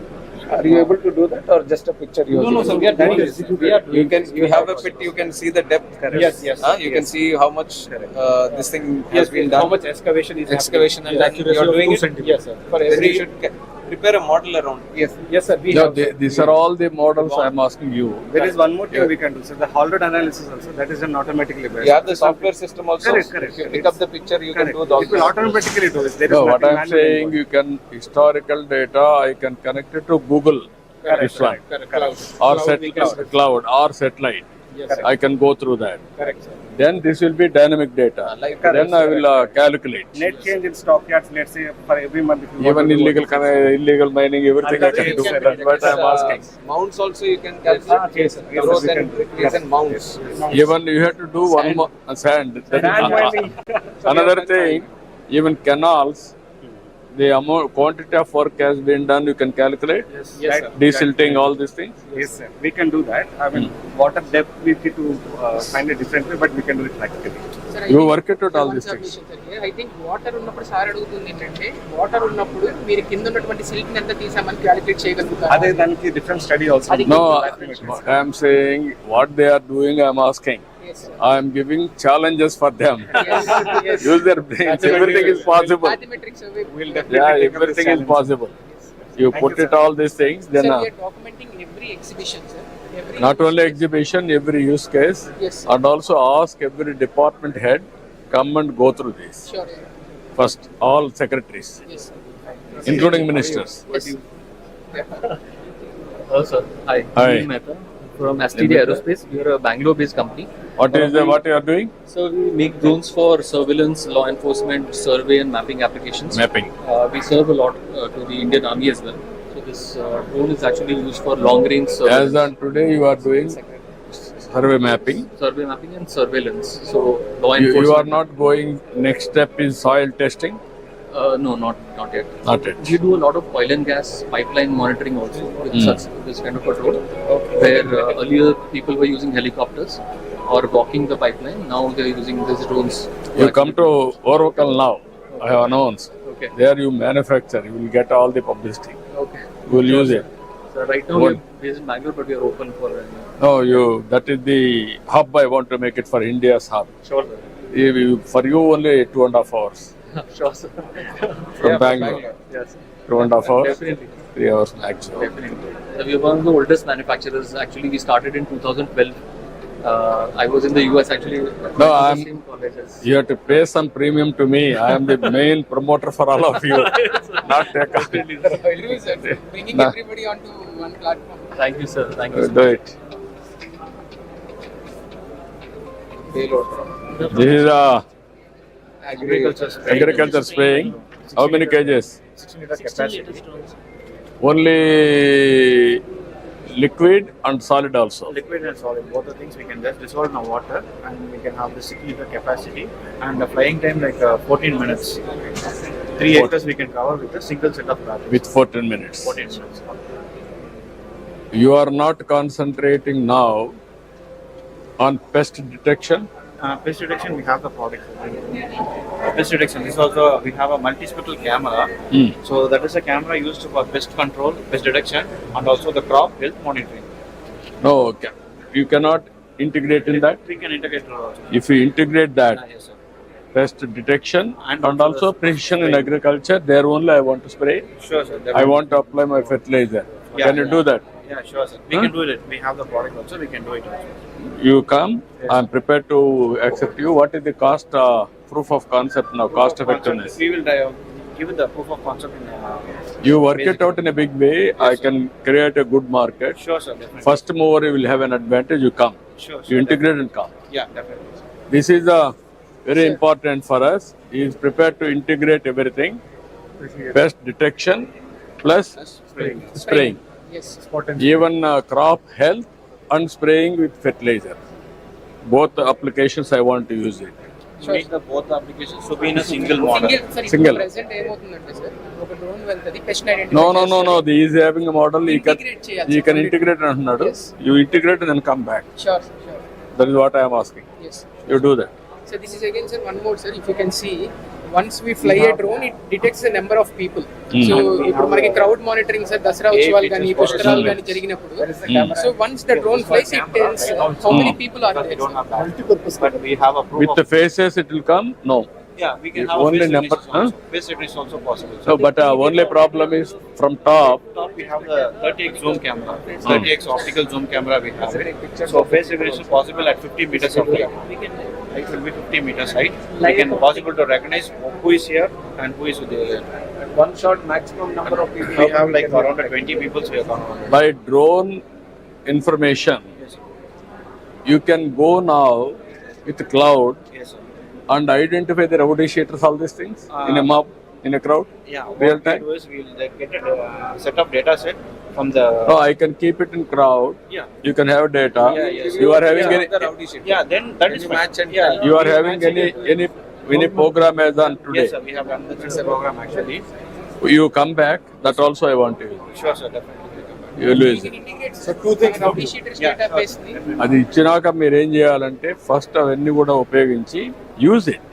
Are you able to do that or just a picture? You No, sir. We are doing this. We are doing You can. You have a pit. You can see the depth. Yes, yes. You can see how much this thing has Yes, been done. how much excavation is Excavation happening. and then you are doing it. Yes, sir. For Then every. you should prepare a model around. Yes, yes, sir. We No, have. these are all the models I am asking you. There is one more thing we can do. So the haul road analysis also that is done automatically. You have the software system also. Correct. If you pick up the picture, you can Correct. do the. It will automatically do this. There is No, what nothing I am manual saying, involved. you can historical data, I can connect it to Google, this one, Cloud. or We can- cloud or satellite. Yes, I can go through that. correct, sir. Then this will be dynamic data. Like Then I will calculate. Net change in stockyards, let's say for every month. If you want Even to do illegal mining, everything I can do. That's what I am asking. Mounts also you can calculate. yes, sir. Yes, sir, Growth we and can do. decrease and mounts. Even you have to do one more sand. That Sand is- mining. Another thing, even canals, the amount quantity of work has been done. You can calculate. Yes, sir. Desilting, all these things. Yes, sir. We can do that. I mean, water depth we need to find a different way, but we can do it practically. You work it out all these things. I think water ఉన్నప్పుడు sir అడుగుతుంది ఏంటంటే water ఉన్నప్పుడు మీరు కింద ఉన్నటువంటి silk ఎంత తీసామని calculate చేయగలుగుతారు అదే దానికి different study also. అది No, I am saying what they are doing. I am asking. I am giving challenges for them. Use their brains. Everything is possible. Mathematics survey We'll definitely Yeah, take up this everything is challenge. possible. You put you, it all these things, then sir we are documenting every exhibition sir every not only exhibition, every use case, Yes, sir. and also ask every department head come and go through this. Sure First, all secretaries, yes including ministers. yes Hello, sir. Hi. Hi. Naveen Mehta from STD Aerospace. We are a Bangalore-based company. What you are doing? So we make drones for surveillance, law enforcement, survey, and mapping applications. Mapping. We serve a lot to the Indian Army as well. So this drone is actually used for long-range As surveillance, on today, you are doing survey mapping. survey mapping, and surveillance. So law You enforcement. are not going. Next step is soil testing. No, not yet. Not yet. We do a lot of oil and gas pipeline monitoring also with Hmm. such this kind of a drone. Where earlier people were using helicopters or walking the pipeline. Now they are using these drones. You come to Oracle now. I have announced. Okay. There you manufacture. You will get all the publicity. Okay. You will use it. So right now What? we are based in Bangalore, but we are open for. No, that is the hub. I want to make it for India's hub. Sure, sir. For you, only 2.5 hours Sure, sir. from Bangalore. Yes, 2.5 hours, definitely. 3 hours maximum. Definitely. We are one of the oldest manufacturers. Actually, we started in 2012 I was in the US actually. No, I I'm. You have to pay some premium to me. I am the main promoter for all of you. Not take up. True, sir. Bringing Nah. everybody onto one platform. Thank you, sir. Thank you. So Do it. This is agriculture spraying. How many kgs? 16 liter capacity. Only liquid and solid also. Liquid and solid, both the things we can just dissolve in the water and we can have the 6 liter capacity and the flying time like 14 minutes. 3 acres we can cover with a single set of batteries. With 14 minutes. 14 minutes. You are not concentrating now on pest detection. Pest detection, we have the product. Pest detection, this also, we have a multispectral camera. So that is a camera used for pest control, pest detection and also the crop health monitoring. No, okay. You cannot integrate in that. We can integrate it also. If you integrate that, Yes, sir. pest detection And and also also precision in agriculture, there only I want to spray. Sure, sir. I want to apply my fertilizer. Yeah, Can you do that? Yeah, sure, sir. We can do it. We have the product also. We can do it also. You come, I'm prepared to accept you. What is the cost, proof of concept now, cost effectiveness? We will give it the proof of concept in. You work it out in a big way, I can create a good market. Sure, sir. Definitely. First mover, you will have an advantage, you come. Sure, sir. You integrate and come. Yeah, definitely. This is very important for us. He is prepared to integrate everything, pest detection plus spraying. Yes. Even crop health and spraying with fertilizer. Both applications I want to use it. Make the both applications to be in a single model. Single. Present ఏమవుతుందంటే sir ఒక drone వెళ్తది pest identify No. He is having a model. Integrate చేయాలి. He can integrate అంటున్నాడు. You integrate and then come back. Sure. That is what I am asking. Yes. You do that. So this is again, sir, one more, sir. If you can see, once we fly a drone, it detects the number of people. So ఇప్పుడు మనకి crowd monitoring, sir, Dasara ఉత్సవాలు కానీ పుష్కరాలు కానీ జరిగినప్పుడు, so once the drone flies, it tells how many people are there. But we have a proof With the faces it will come? No. Yeah, we can have Only a face number, recognition also. Face recognition is also possible. No, but only problem is from top. Top we have the 30x zoom camera, 30x optical zoom camera we have it. So face recognition is possible at 50 meters of height. It will be 50 meters height. We can possible to recognize who is here and who is there. One shot maximum number of people. We have like around 20 people here. By drone information, you can go now with cloud Yes, sir. and identify the rowdy shooters, all these things in a mob, in a crowd. Yeah, Real what time? we do is we will get a set of data set from the. No, I can keep it in crowd. Yeah. You can have data. Yeah, yes. You are having Yeah, any. The rowdy shit. Yeah, then that is you fine. match and Yeah, You are we having match it. any program as on today. Yes, sir. We have done this program actually. You come back. That also I want to use. Sure, sir. Definitely. You will use We it. can integrate, So two things. rowdy shooters database ni. అది ఇచ్చినాక మీరు ఏం చేయాలంటే first అవన్నీ కూడా ఉపయోగించి use it.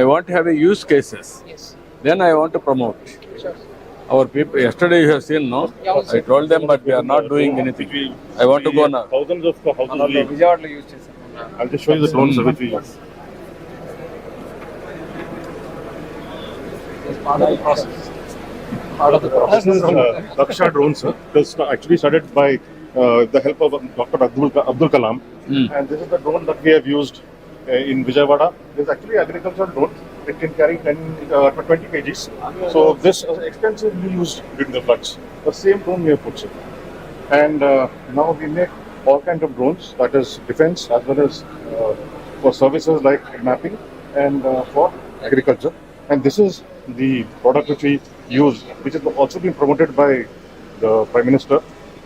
I want to have a use cases. Yes. Then I want to promote. Sure. Our people, yesterday you have seen, no? I told them, but we are not doing anything. I want to go now. Thousands of houses we విజయవాడలో use చేశాను. I'll just show you the drones which we use. This is Raksha drones, sir. This actually started by the help of Dr. Abdul Kalam. And this is the drone that we have used in Vijayawada. This is actually agricultural drone. It can carry 20 kgs. So this is extensively used during the floods. The same drone we have put, sir. And now we make all kinds of drones, that is defense as well as for services like mapping and for agriculture. And this is the product which we use, which has also been promoted by the Prime Minister.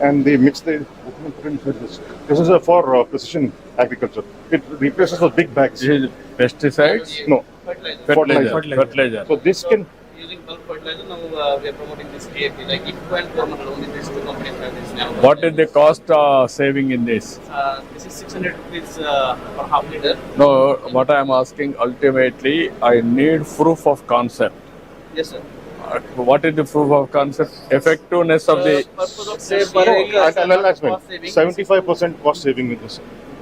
And they mix the this is for precision agriculture. It replaces those big bags. This is pesticides, No, fertilizer. so this can Using bulk fertilizer, now we are promoting this TDP. Like IFCO and Coromandel, only these two companies have this now. What is the cost saving in this? This is 600 rupees per half liter. No, what I am asking ultimately, I need proof of concept. Yes, sir. What is the proof of concept? Effectiveness of the. Purpose of say per acre, I'll explain. cost saving. 75% cost saving with this,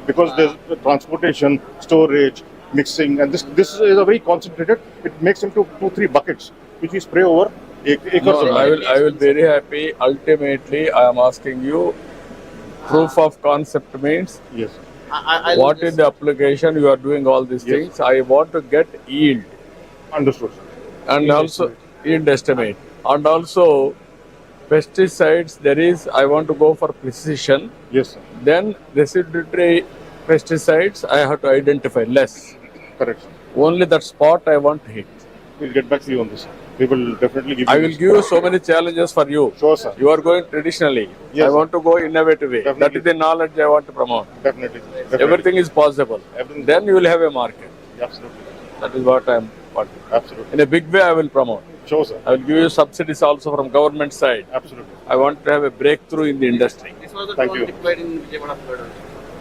because there's the transportation, storage, mixing, and this is a very concentrated. It makes into 2-3 buckets, which we spray over acres. No, of land. I will very happy. Ultimately, I am asking you, proof of concept means Yes. What is the application? You are doing all these things. I want to get yield Understood, sir. and also yield estimate. And also pesticides, I want to go for precision. Yes, sir. Then residuary pesticides, I have to identify less. Correct, sir. Only that spot I want to hit. We'll get back to you on this. We will definitely give you. I will give you so many challenges for you. Sure, sir. You are going traditionally. Yes. I want to go innovative way. That Definitely. is the knowledge I want to promote. Definitely. Everything is possible. Everything- Then you will have a market. Absolutely. That is what I am wanting. Absolutely. In a big way, I will promote. Sure, sir. I will give you subsidies also from government side. Absolutely. I want to have a breakthrough in the industry. This was the Thank drone you. deployed in Vijayawada flood.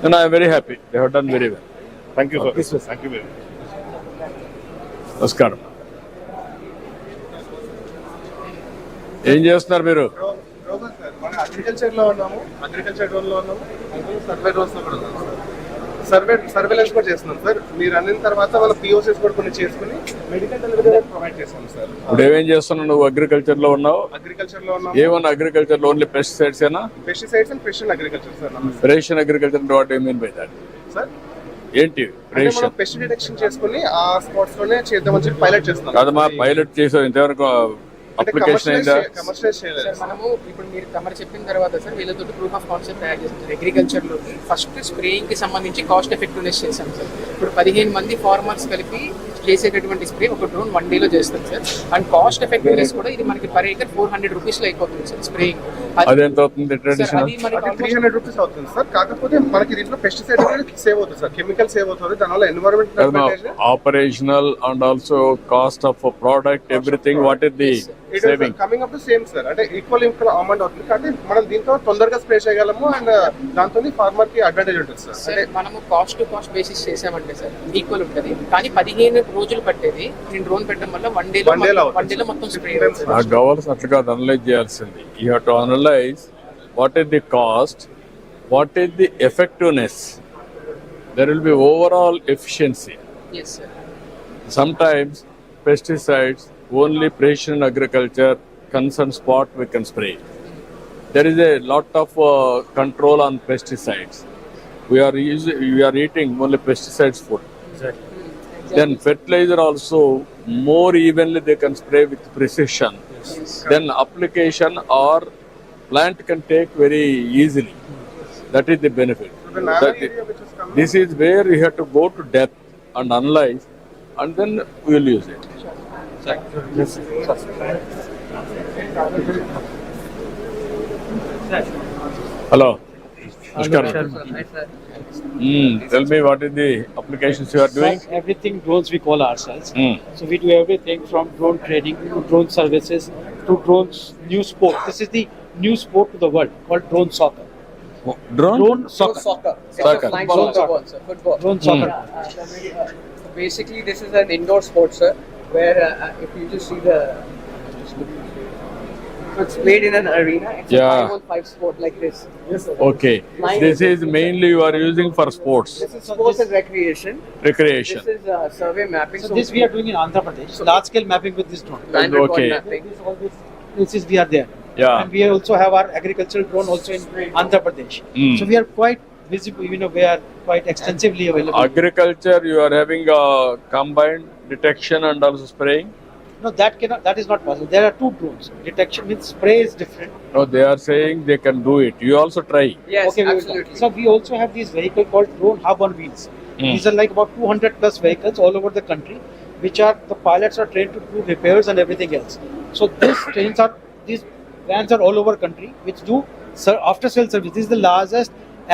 And I am very happy. They have done very well. Thank you, sir. Thank you very much. నమస్కారం. ఏం చేస్తున్నారు మీరు? Rogan sir, మన agriculture లో ఉన్నాము, agriculture drone లో ఉన్నాము, survey drones లో కూడా ఉన్నాము సార్. సర్వేలెన్స్ కూడా చేస్తున్నాం సార్. మీరు అన్న తర్వాత వాళ్ళ పిఓసిస్ కూడా కొన్ని చేసుకుని మెడికల్ డెలివరీ ప్రొవైడ్ చేస్తాం సార్. ఇప్పుడు ఏమేం చేస్తున్నావు? నువ్వు అగ్రికల్చర్ లో ఉన్నావు. అగ్రికల్చర్ లో ఉన్నాము. ఏమన్నా అగ్రికల్చర్ లో ఓన్లీ పెస్టిసైడ్స్ ఏనా? Pesticides and precision agriculture sir. Precision agriculture అంటే what you mean by that? Sir ఏంటి అంటే ప్రెసిషన్? మనం పెస్ట్ డిటెక్షన్ చేసుకుని ఆ స్పాట్స్ లోనే చేద్దామని చెప్పి పైలట్ చేస్తున్నాం. కాదమ్మా, పైలట్ చేసావు ఇంతవరకు అప్లికేషన్ అయిందా? కమర్షియలైజ్ చేయలేదు సార్. మనము ఇప్పుడు మీరు తమరు చెప్పిన తర్వాత సార్ వీళ్ళతో ప్రూఫ్ ఆఫ్ కాన్సెప్ట్ తయారు చేస్తాం. అగ్రికల్చర్ లో ఫస్ట్ స్ప్రేయింగ్ కి సంబంధించి కాస్ట్ ఎఫెక్టివ్నెస్ చేశాం సార్. ఇప్పుడు 15 మంది ఫార్మర్స్ కలిపి చేసేటటువంటి స్ప్రే ఒక డ్రోన్ 1 డేలో చేస్తాం సార్. అండ్ కాస్ట్ ఎఫెక్టివ్నెస్ కూడా ఇది మనకి పర్ ఏకర్ 400 రూపీస్ లో అయిపోతుంది సార్ స్ప్రేయింగ్. అది ఎంత అవుతుంది ట్రెడిషనల్? అది మనకి 300 రూపీస్ అవుతుంది సార్. కాకపోతే మనకి దీంట్లో పెస్టిసైడ్ అనేది సేవ్ అవుతుంది సార్, కెమికల్ సేవ్ అవుతుంది, దానివల్ల environment operational and also cost of product everything what is the saving? Coming up to same sir. అంటే ఈక్వల్ అమౌంట్ అవుతుంది కాబట్టి మనం దీంతో తొందరగా స్ప్రే చేయగలము అండ్ దాంతో ఫార్మర్ కి అడ్వాంటేజ్ ఉంటుంది సార్. అంటే మనము కాస్ట్ టు కాస్ట్ బేసిస్ చేసామంటే సార్ ఈక్వల్ ఉంటుంది. కానీ 15 రోజులు పట్టేది నేను డ్రోన్ పెట్టడం వల్ల వన్ డేలో మొత్తం స్ప్రే అవుతుంది. ఆ గవర్నర్స్ అట్లా కాదు అనలైజ్ చేయాల్సింది. You have to analyse what is the cost, what is the effectiveness. There will be overall efficiency. Yes sir. Sometimes pesticides only precision agriculture concern spot we can spray. There is a lot of control on pesticides. We are eating only pesticides food. Exactly. Then fertilizer also more evenly they can spray with precision. Yes. Then application or plant can take very easily. That is the benefit. This is where you have to go to depth and analyze, and then we will use it. Hello. Namaskaram. Tell me what is the applications you are doing? Everything drones we call ourselves. Mm. So we do everything from drone training to drone services to drones new sport. This is the new sport to the world called drone soccer. Drone? Drone soccer. Soccer. It's Soccer. a flying Drone football, sir. Football. Drone soccer. Basically, this is an indoor sport, sir, where if you just see the, so it's played in an arena. It's Yeah. a 5-on-5 sport like this. Yes, sir. Okay. This is mainly you are using for sports, This is sports and recreation. recreation. This is survey mapping. So this we are doing in Andhra Pradesh. Large scale mapping with this drone. landed ball Okay. mapping. All these places we are there. Yeah. And we also have our agricultural drone also in Andhra Pradesh. Mm. So we are quite visible. We are quite extensively available. Agriculture, you are having combined detection and also spraying. No, that is not possible. There are two drones. Detection means spray is different. No, they are saying they can do it. You also try. Yes, Okay, we will absolutely. try. So we also have this vehicle called drone hub on wheels. These are like about 200 plus vehicles all over the country, which are the pilots are trained to do repairs and everything else. So these vans are all over country, which do after sale service. This is the largest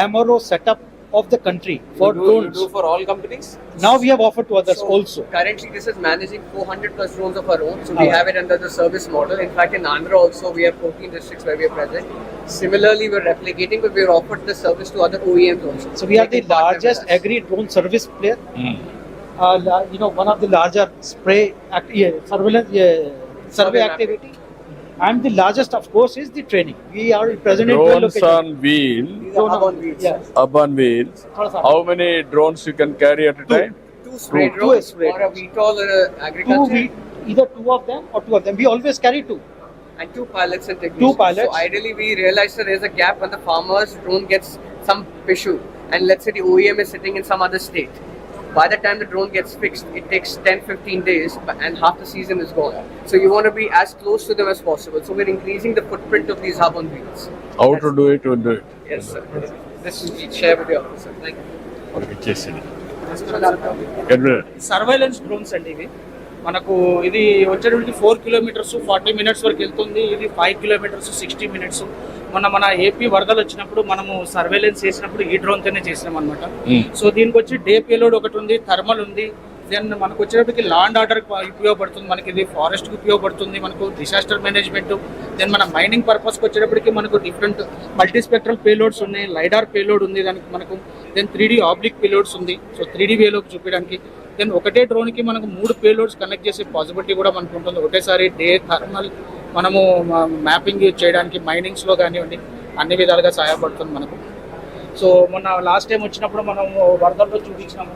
MRO setup of the country for You drones. do for all companies? Now we have offered to others So, also. Currently, this is managing 400 plus drones of our own. So we have it under the service model. In fact, in Andhra also, we have 14 districts where we are present. Similarly, we're replicating, but we're offered the service to other OEMs also. So we are They the can partner largest with us. agri drone service player. One of the larger survey activity. And the largest, of course, is the training. We are present in 12 Drones locations. on wheel, These are hub on wheels. Yes. up on wheels. How many drones you can carry at a time? Two spray Two drones spray or a drones. VTOL agriculture. Either two of them or two of them. We always carry two. And two pilots and technicians. Two pilots. So ideally, we realize that there's a gap when the farmer's drone gets some issue and let's say the OEM is sitting in some other state. By the time the drone gets fixed, it takes 10-15 days and half the season is gone. So you want to be as close to them as possible. So we're increasing the footprint of these hub on wheels. How to do it, we'll do it. Yes, sir. This we share with the officer. Thank you. Okay, చేసేది. Edward. Surveillance drones అండి ఇవి మనకు ఇది వచ్చేటప్పటికి 4 kilometres 40 minutes వరకు వెళ్తుంది. ఇది 5 kilometres 60 minutes. మన ఏపీ వరదలు వచ్చినప్పుడు మనము సర్వేలెన్స్ చేసినప్పుడు ఈ డ్రోన్ తోనే చేసినాం అనమాట. సో దీనికి వచ్చి డే పేలోడ్ ఒకటి ఉంది, థర్మల్ ఉంది. దెన్ మనకు వచ్చేటప్పటికి లా అండ్ ఆర్డర్ ఉపయోగపడుతుంది, మనకి ఇది ఫారెస్ట్కి ఉపయోగపడుతుంది, మనకు డిసాస్టర్ మేనేజ్మెంట్. దెన్ మన మైనింగ్ పర్పస్కి వచ్చేటప్పటికి మనకు డిఫరెంట్ మల్టీస్పెక్ట్రల్ పేలోడ్స్ ఉన్నాయి, లైడార్ పేలోడ్ ఉంది దానికి మనకు. దెన్ 3D ఆబ్లిక్ పేలోడ్స్ ఉంది, సో 3D వేలోకి చూపించడానికి. దెన్ ఒకటే డ్రోన్కి మనకు 3 పేలోడ్స్ కనెక్ట్ చేసే పాసిబిలిటీ కూడా మనకు ఉంటుంది. ఒకటేసారి డే థర్మల్ మనము మ్యాపింగ్ చేయడానికి మైనింగ్స్లో కానివ్వండి అన్ని విధాలుగా సహాయపడుతుంది మనకు. సో మొన్న లాస్ట్ టైం వచ్చినప్పుడు మనం వరదల్లో చూపించినాము.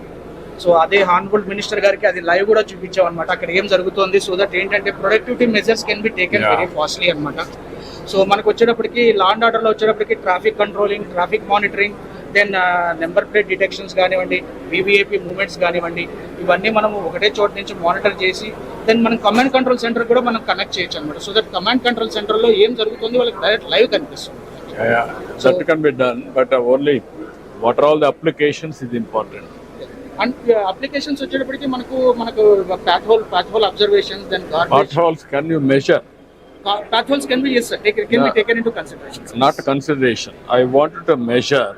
సో అదే హానరబుల్ మినిస్టర్ గారికి అది లైవ్ కూడా చూపించాం అనమాట, అక్కడ ఏం జరుగుతుంది. సో దట్ ఏంటంటే productivity measures can be taken very fastly అనమాట. సో మనకు వచ్చేటప్పటికి లా అండ్ ఆర్డర్లో వచ్చేటప్పటికి traffic controlling, traffic monitoring, then number plate detections కానివ్వండి, వివిఐపి మూవ్మెంట్స్ కానివ్వండి, ఇవన్నీ మనము ఒకటే చోట నుంచి మానిటర్ చేసి దెన్ మనం కమాండ్ కంట్రోల్ సెంటర్ కూడా మనం కనెక్ట్ చేయొచ్చు అనమాట. సో దట్ కమాండ్ కంట్రోల్ సెంటర్లో ఏం జరుగుతుంది వాళ్ళకి డైరెక్ట్ లైవ్ కనిపిస్తుంది. That can be done, but only what are all the applications is important. And applications వచ్చేటప్పటికి మనకు path hole observations, then garbage. Potholes can you measure? Path holes can be, yes sir, can be taken into consideration. Not consideration. I wanted to measure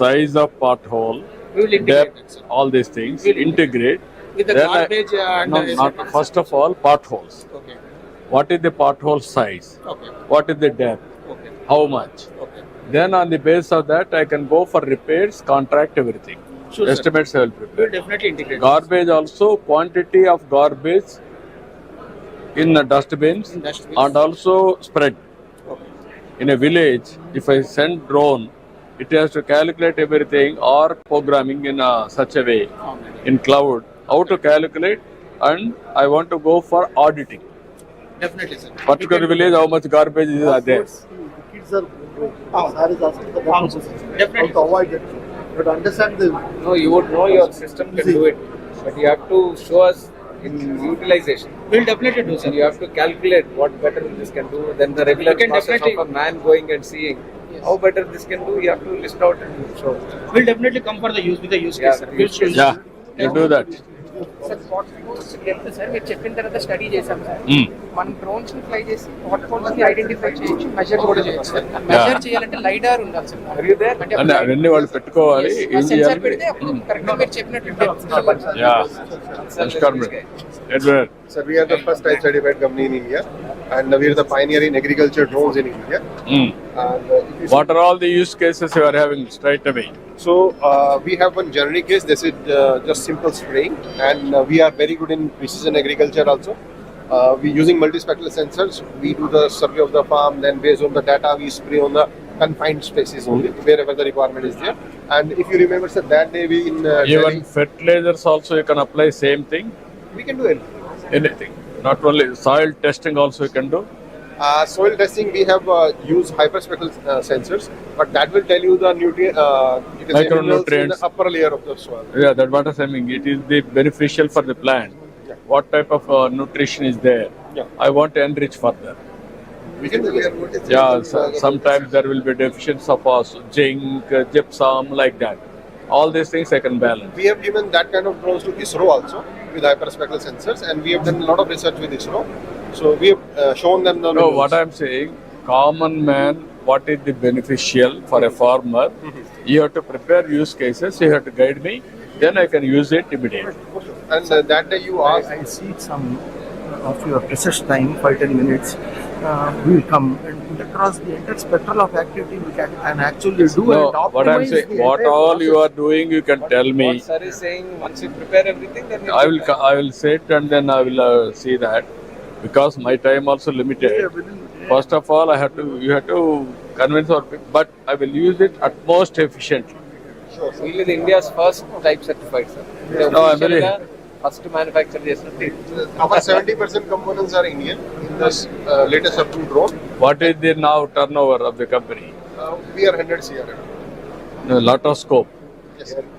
size of pothole, We will integrate depth, that, sir. all these things, integrate. With the Then garbage and not first of all potholes. Okay. What is the pothole size? Okay. What is the depth? Okay. How much? Okay. Then on the basis of that, I can go for repairs, contract everything. Sure, sir. Estimates I will We prepare. will definitely integrate. Garbage also, quantity of garbage in the dustbins In dustbins. and also spread. Okay. In a village, if I send drone, it has to calculate everything or programming in such a way in cloud, how to calculate, and I want to go for auditing. Definitely, sir. Particular village, how much garbage is there. Kids are Sir is asking for that. Definitely. How to avoid it. But understand the No, you would know your system can do it, but you have to show us in utilization. We will definitely do, sir. And you have to calculate what better this can do than the regular You can process definitely- of a man going and seeing. How better this can do, you have to list out and show. We will definitely come for the use with the use case, sir. We will show you. Yeah, you do that. Sir what holes depth sir మీరు చెప్పిన తర్వాత study చేశాం sir. మనం drones ని fly చేసి what holes ని identify చేయొచ్చు, measure కూడా చేయొచ్చు సార్. మెజర్ చేయాలంటే లైడార్ ఉండాలి సార్. అంటే And అవన్నీ వాళ్ళు పెట్టుకోవాలి. ఏం సెన్సార్ చేయాలి? పెడితే అప్పుడు కరెక్ట్ గా మీరు చెప్పినట్టు Yeah. Edward. Sir, we are the first type certified company in India, and we are the pioneer in agriculture drones in India. And, if you What are all the use cases you are having straight away? So we have one generic case. This is just simple spraying, and we are very good in precision agriculture also. We using multispectral sensors. We do the survey of the farm. Then based on the data, we spray on the confined spaces only wherever the requirement is there. And if you remember, sir, that day we in Even fertilizers also you can apply same thing. we can do anything. Anything. Not only soil testing also you can do. Soil testing, we have used hyperspectral sensors, but that will tell you the nutrient, you can say minerals in the Micronutrients. upper layer of the soil. Yeah, that's what I'm saying. It is the beneficial for the plant. What type of nutrition is there? Yeah. I want to enrich further. We can do that. Yeah, sometimes there will be deficiency of zinc, gypsum, like that. All these things I can balance. We have given that kind of drones to ISRO also with hyperspectral sensors, and we have done a lot of research with ISRO. So we have shown them the. No, what I'm saying, common man, what is the beneficial for a farmer? You have to prepare use cases. You have to guide me. Then I can use it immediately. And that day you asked. I see some of your research time, 5-10 minutes. We will come and across the entire spectrum of activity we can and actually do No, and optimize what I'm saying, the what entire all you are process. doing, you can tell me. What sir is saying, once you prepare everything, then you I will sit and then I will see that, because my time also limited. First of all, you have to convince our people, but I will use it at most efficiently. We are India's first type certified, sir. No, I'm very- first manufacturer చేసినట్టు. Our 70% components are Indian in this latest approved drone. What is the now turnover of the company? We are 100 CR. lot of scope.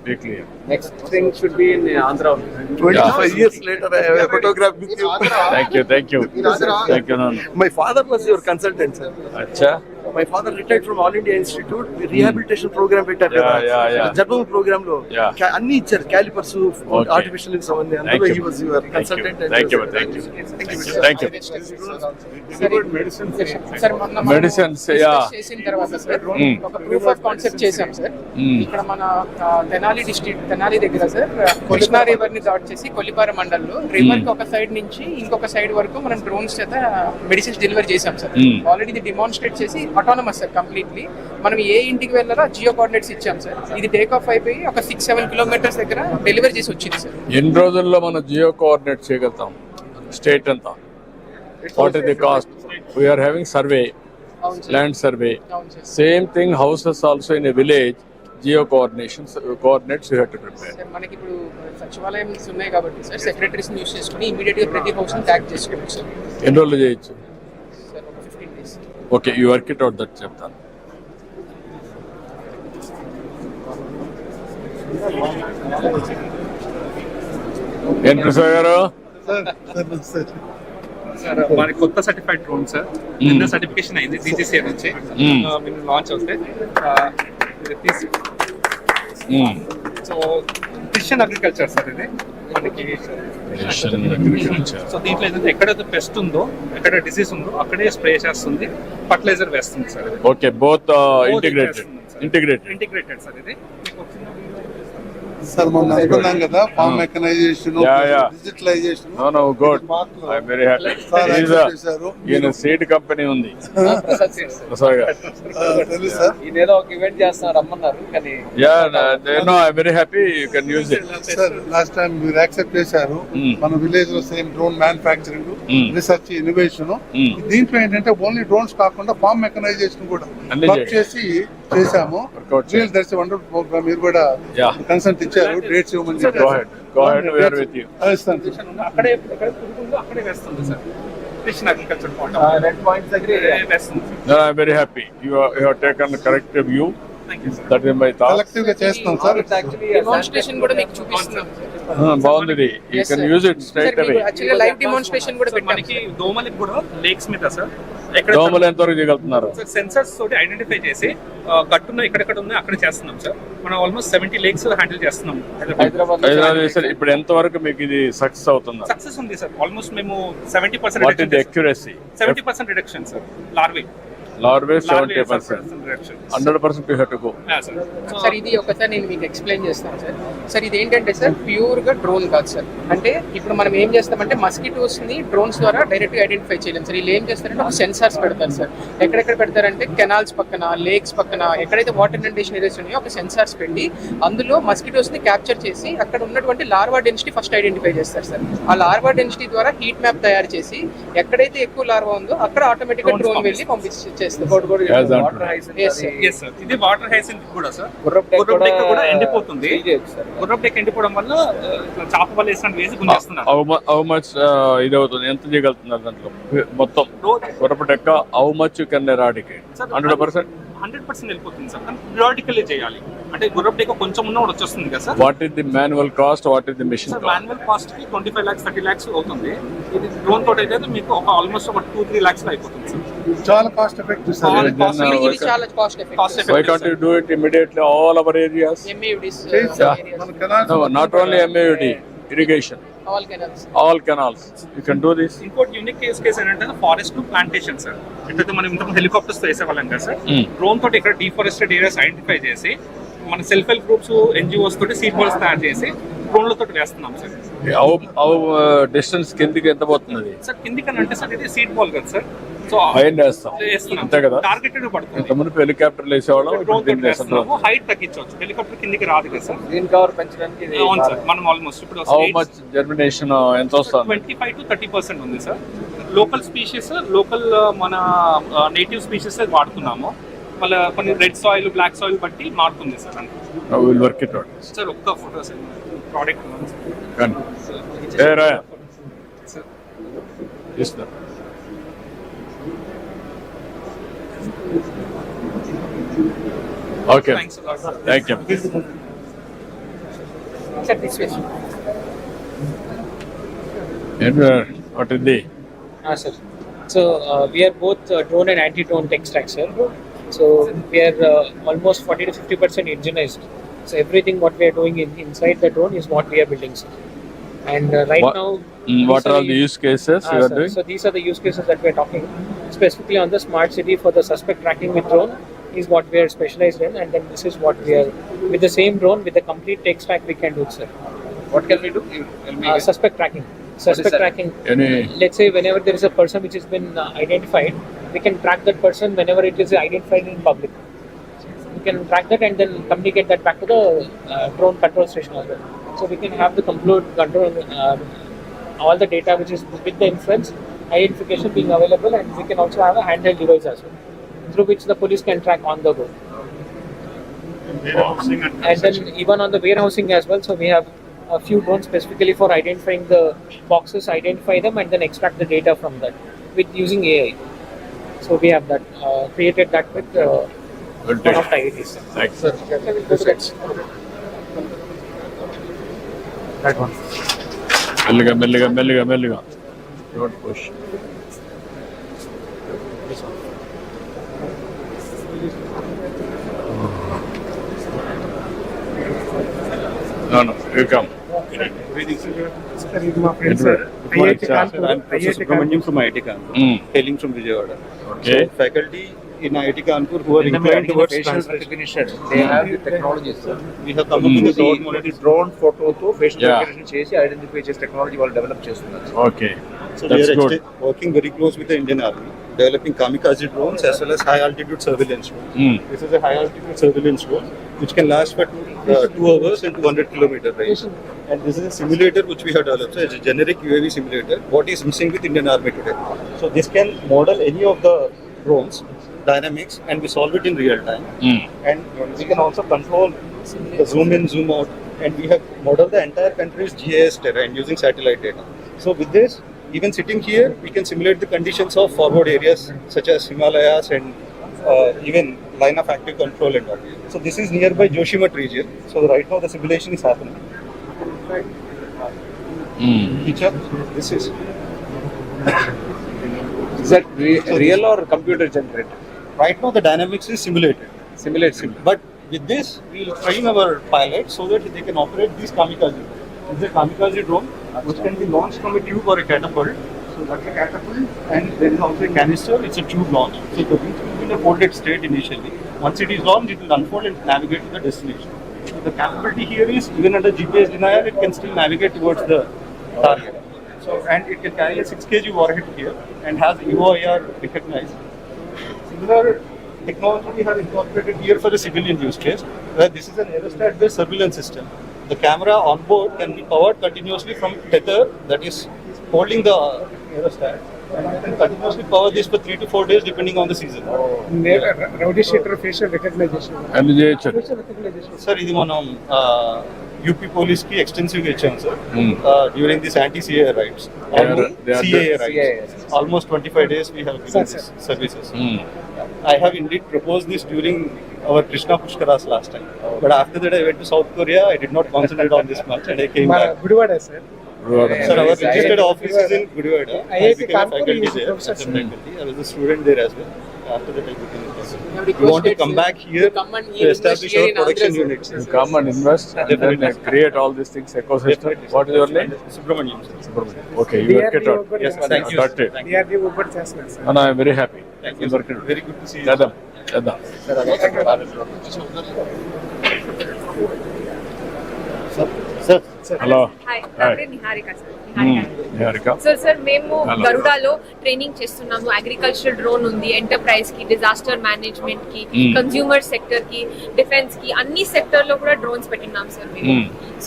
Be clear. Next thing should be in Andhra. 25 years later, I have a photograph with you. Thank you. Thank you. Thank you. No. My father was your consultant, sir. Acha. My father retired from All India Institute. Rehabilitation program పెట్టారు కదా. General programme లో అన్ని ఇచ్చారు, callipers, artificial ఇన్స్ అవన్నీ. అందులో he was your consultant. Thank you. Thank you. Thank you. Sir మొన్న medicines చేసిన తర్వాత సార్ ఒక ప్రూఫ్ ఆఫ్ కాన్సెప్ట్ చేశాం సార్. ఇక్కడ మన తెనాలి డిస్ట్రిక్ట్, తెనాలి దగ్గర సార్ కృష్ణా రివర్ ని దాట్ చేసి కొల్లిపార మండలంలో రివర్ కి ఒక సైడ్ నుంచి ఇంకొక సైడ్ వరకు మనం డ్రోన్స్ చేత మెడిసిన్స్ డెలివరీ చేశాం సార్. ఆల్రెడీ ఇది డిమాన్స్ట్రేట్ చేసి ఆటోనమస్ సార్ కంప్లీట్లీ. మనం ఏ ఇంటికి వెళ్ళాలో జియో కోఆర్డినేట్స్ ఇచ్చాం సార్. ఇది టేక్ ఆఫ్ అయిపోయి ఒక 6-7 కిలోమీటర్స్ దగ్గర డెలివరీ చేసి వచ్చింది సార్. ఎన్ని రోజుల్లో మనం జియో కోఆర్డినేట్ చేయగలుగుతాం స్టేట్ అంతా? What is the cost? We are having survey, land survey. Same thing houses also in a village. Geo coordinates you have to prepare. మనకి ఇప్పుడు సచివాలయం ఉన్నాయి కాబట్టి సార్ సెక్రటరీస్ యూస్ చేసుకుని ఇమీడియట్ గా ప్రతి హౌస్ ని ట్యాగ్ చేసుకోవచ్చు సార్. ఎన్ని రోజులు చేయొచ్చు? Sir 15 days. Okay, you work it out, that చెప్తాను. ఏం ప్రసాద్ గారు? సార్ మన కొత్త సర్టిఫైడ్ డ్రోన్ సార్, నిన్న సర్టిఫికేషన్ అయింది DGCA నుంచి. మేము లాంచ్ అవుతే సో ప్రిసిషన్ అగ్రికల్చర్ సార్ ఇది మనకి. సో దీంట్లో ఏంటంటే ఎక్కడైతే పెస్ట్ ఉందో, ఎక్కడ డిసీజ్ ఉందో అక్కడే స్ప్రే చేస్తుంది, ఫర్టిలైజర్ వేస్తుంది sir. Okay, both integrated sir ఇది. సార్ మనం అనుకున్నాం కదా farm mechanisation, digitalisation. No good, I am very happy. ఈయన సీడ్ కంపెనీ ఉంది ప్రసాద్ గారు, తెలుసు సార్. ఈయన ఒక ఈవెంట్ చేస్తున్నారు రమ్మన్నారు కానీ I am very happy, you can use it. Sir last time మీరు యాక్సెప్ట్ చేశారు మన విలేజ్ లో same drone manufacturing, research, innovation. దీంట్లో ఏంటంటే ఓన్లీ డ్రోన్స్ కాకుండా ఫార్మ్ మెకనైజేషన్ కూడా వర్క్ చేసి చేశాము. That's a wonderful programme. మీరు కూడా కన్సెంట్ ఇచ్చారు, డేట్స్ ఇవ్వమని చెప్పారు. అక్కడే అక్కడే వేస్తుంది sir. Precision agriculture red points దగ్గర వేస్తుంది. I am very happy, you have taken corrective view. That is my thought. Collective గా చేస్తున్నాం సార్. డెమోన్స్ట్రేషన్ కూడా మీకు చూపిస్తున్నాం. బాగుంది, you can use it straight away. Actually live demonstration కూడా పెట్టాం. మనకి దోమలకి కూడా లేక్స్ మీద సార్ దోమలు ఎంతవరకు చేయగలుగుతున్నారు? సెన్సర్స్ తోటి ఐడెంటిఫై చేసి కట్టున్న ఎక్కడెక్కడ ఉన్నాయి అక్కడ చేస్తున్నాం సార్. మనం ఆల్మోస్ట్ 70 లేక్స్ హ్యాండిల్ చేస్తున్నాం హైదరాబాద్. ఇప్పుడు ఎంత వరకు మీకు ఇది సక్సెస్ అవుతుందా? సక్సెస్ ఉంది సార్. ఆల్మోస్ట్ మేము 70% what is the accuracy? 70% reduction sir. Larvae 70%. 100% you have to go. Sir ఇది ఒకసారి నేను మీకు ఎక్స్ప్లెయిన్ చేస్తాను సార్. సార్ ఇది ఏంటంటే సార్ ప్యూర్ గా డ్రోన్ కాదు సార్. అంటే ఇప్పుడు మనం ఏం చేస్తామంటే మస్కిటోస్ ని డ్రోన్స్ ద్వారా డైరెక్ట్ గా ఐడెంటిఫై చేయలేం సార్. వీళ్ళు ఏం చేస్తారంటే ఒక సెన్సార్స్ పెడతారు సార్. ఎక్కడెక్కడ పెడతారంటే కెనాల్స్ పక్కన, లేక్స్ పక్కన, ఎక్కడైతే వాటర్ ఇండేషన్ ఏరియాస్ ఉన్నాయో ఒక సెన్సార్స్ పెట్టి అందులో మస్కిటోస్ ని క్యాప్చర్ చేసి అక్కడ ఉన్నటువంటి లార్వా డెన్సిటీ ఫస్ట్ ఐడెంటిఫై చేస్తారు సార్. ఆ లార్వా డెన్సిటీ ద్వారా హీట్ మ్యాప్ తయారు చేసి ఎక్కడైతే ఎక్కువ లార్వా ఉందో అక్కడ ఆటోమేటిక్ గా డ్రోన్ వెళ్ళి పంపించేస్తారు. ఇది వాటర్ హైసింత్ కూడా సార్. గుర్రపు డెక్క కూడా ఎండిపోతుంది. గుర్రపు డెక్క ఎండిపోవడం వల్ల చాప వల్ల వేసినట్టు వేసి గుంజేస్తున్నారు. హౌ మచ్ ఇది అవుతుంది, ఎంత చేయగలుగుతున్నారు దాంట్లో మొత్తం గుర్రపు డెక్క? How much you can eradicate? 100% వెళ్ళిపోతుంది సార్. కానీ పిరియాడికల్లీ చేయాలి. అంటే గుర్రపు డెక్క కొంచెం ఉన్న కూడా వచ్చేస్తుంది కదా sir. What is the manual cost, what is the machine cost? Manual cost కి 25 lakhs 30 lakhs అవుతుంది. ఇది డ్రోన్ తోటి అయితే మీకు ఒక ఆల్మోస్ట్ ఒక 2-3 lakhs అయిపోతుంది సార్. చాలా కాస్ట్ ఎఫెక్టివ్ సార్. ఇది చాలా cost effective. Why can't you do it immediately all our areas? MAUDs. No, not only MAUD, irrigation. All canals. You can do this. ఇంకోటి యూనిక్ కేస్ ఏంటంటే forest plantation sir. ఎట్లయితే మనం ఇంతకు helicopters తో వేసేవాళ్ళం కదా sir. Drone తోటి ఇక్కడ డిఫారెస్టెడ్ areas identify చేసి మన సెల్ఫ్ హెల్ప్ గ్రూప్స్, NGOs తోటి సీడ్ బాల్స్ తయారు చేసి డ్రోన్లతో వేస్తున్నాం సార్. డిస్టెన్స్ కిందికి ఎంత పోతుంది సార్? కిందికి అంటే సార్ ఇది సీడ్ బాల్ కదా సార్. సో హైట్ వేస్తాం అంతే కదా. టార్గెటెడ్ పడుతుంది. ఇంత ముందు హెలికాప్టర్లు వేసేవాళ్ళం, హైట్ తగ్గించవచ్చు. హెలికాప్టర్ కిందికి రాదు కదా సార్. గ్రీన్ కవర్ పెంచడానికి అవును సార్. మనం ఆల్మోస్ట్ ఇప్పుడు హౌ మచ్ జర్మినేషన్ ఎంత వస్తుంది? 25 to 30% ఉంది సార్. లోకల్ స్పీషీస్, లోకల్ మన నేటివ్ స్పీషీస్ వాడుతున్నాము. మళ్ళీ కొన్ని రెడ్ సాయిల్, బ్లాక్ సాయిల్ బట్టి మారుతుంది sir. I will work it out. Sir ఒక్క ఫోటో సార్ ప్రోడక్ట్ కానీ ఏ రాయ్ సార్ ఇస్తా. Okay. Thanks a lot, sir. Thank you. Sir, this way. Edward, what is the? Sir. So we are both drone and anti-drone tech stack, sir. So we are almost 40 to 50% indigenized. So everything what we are doing inside the drone is what we are building, sir. And right now, What are all the use cases you are sir, doing? so these are the use cases that we are talking specifically on the smart city for the suspect tracking with drone is what we are specialized in, and then this is what we are with the same drone with the complete tech stack we can do, sir. What can we do? Suspect tracking. Suspect tracking. Let's say whenever there is a person which has been identified, we can track that person whenever it is identified in public. We can track that and then communicate that back to the drone control station as well. So we can have the complete control, all the data which is with the inference, identification being available, and we can also have a handheld device as well, through which the police can track on the go. And then even on the warehousing as well, so we have a few drones specifically for identifying the boxes, identify them, and then extract the data from that with using AI. So we have that created that with one of the IITs. Thanks. That one. Melliga. Don't push. No, you come. I'm Professor Subramaniam from IIT Kanpur, hailing from Vijayawada. Okay. So faculty in IIT Kanpur who are inclined towards facial recognition, they have the technologies. We have come up with the drone photo to facial recognition చేసి identify చేసే technology వాళ్ళు develop చేస్తున్నారు. Okay. So we are working very close with the Indian Army, developing kamikaze drones as well as high altitude surveillance drone. This is a high altitude surveillance drone which can last for 2 hours and 200 kilometer range. And this is a simulator which we have developed. So it's a generic UAV simulator. What is missing with Indian Army today? So this can model any of the drones dynamics and we solve it in real time. And we can also control the zoom in, zoom out, and we have modeled the entire country's GIS terrain using satellite data. So with this, even sitting here, we can simulate the conditions of forward areas such as Himalayas and even line of active control and all. So this is nearby Joshimath region. So right now the simulation is happening. Picture, this is. Is that real or computer generated? Right now the dynamics is simulated. But with this, we will train our pilots so that they can operate these kamikaze. It's a kamikaze drone which can be launched from a tube or a catapult. So that's a catapult, and there is also a canister. It's a tube launch. So the wings will be in a folded state initially. Once it is launched, it will unfold and navigate to the destination. So the capability here is even under GPS denial, it can still navigate towards the target. So and it can carry a 6 kg warhead here and has EOIR recognized. Similar technology we have incorporated here for the civilian use case, where this is an aerostat-based surveillance system. The camera on board can be powered continuously from tether that is holding the aerostat, and you can continuously power this for 3 to 4 days depending on the season. Rowdy Sheeter facial recognition. Sir, ఇది మనం UP police కి extensive గా ఇచ్చాం sir during this anti CA rights CAA rights almost 25 days we have given this services. I have indeed proposed this during our Krishna Pushkaras last time, but after that I went to South Korea. I did not concentrate on this much and I came back. Gudivada, sir. Sir, our registered office is in Gudivada. I became a faculty there. I was a student there as well. After that, I became a professor. We want to come back here to establish our production units. You come and invest and then create all these things, ecosystem. What is your name? Subramaniam. Okay, you work it out. Yes, thank you. Got it. And I am very happy. Thank you. Very good to see you. Chadam. Sir. Hello. Hi. Hi. Niharika, sir. Niharika. Sir, మేము గరుడాలో training చేస్తున్నాము. Agricultural drone ఉంది, enterprise కి, disaster management కి, consumer sector కి, defence కి, అన్ని sector లో కూడా డ్రోన్స్ పెట్టినాం సార్ మేము.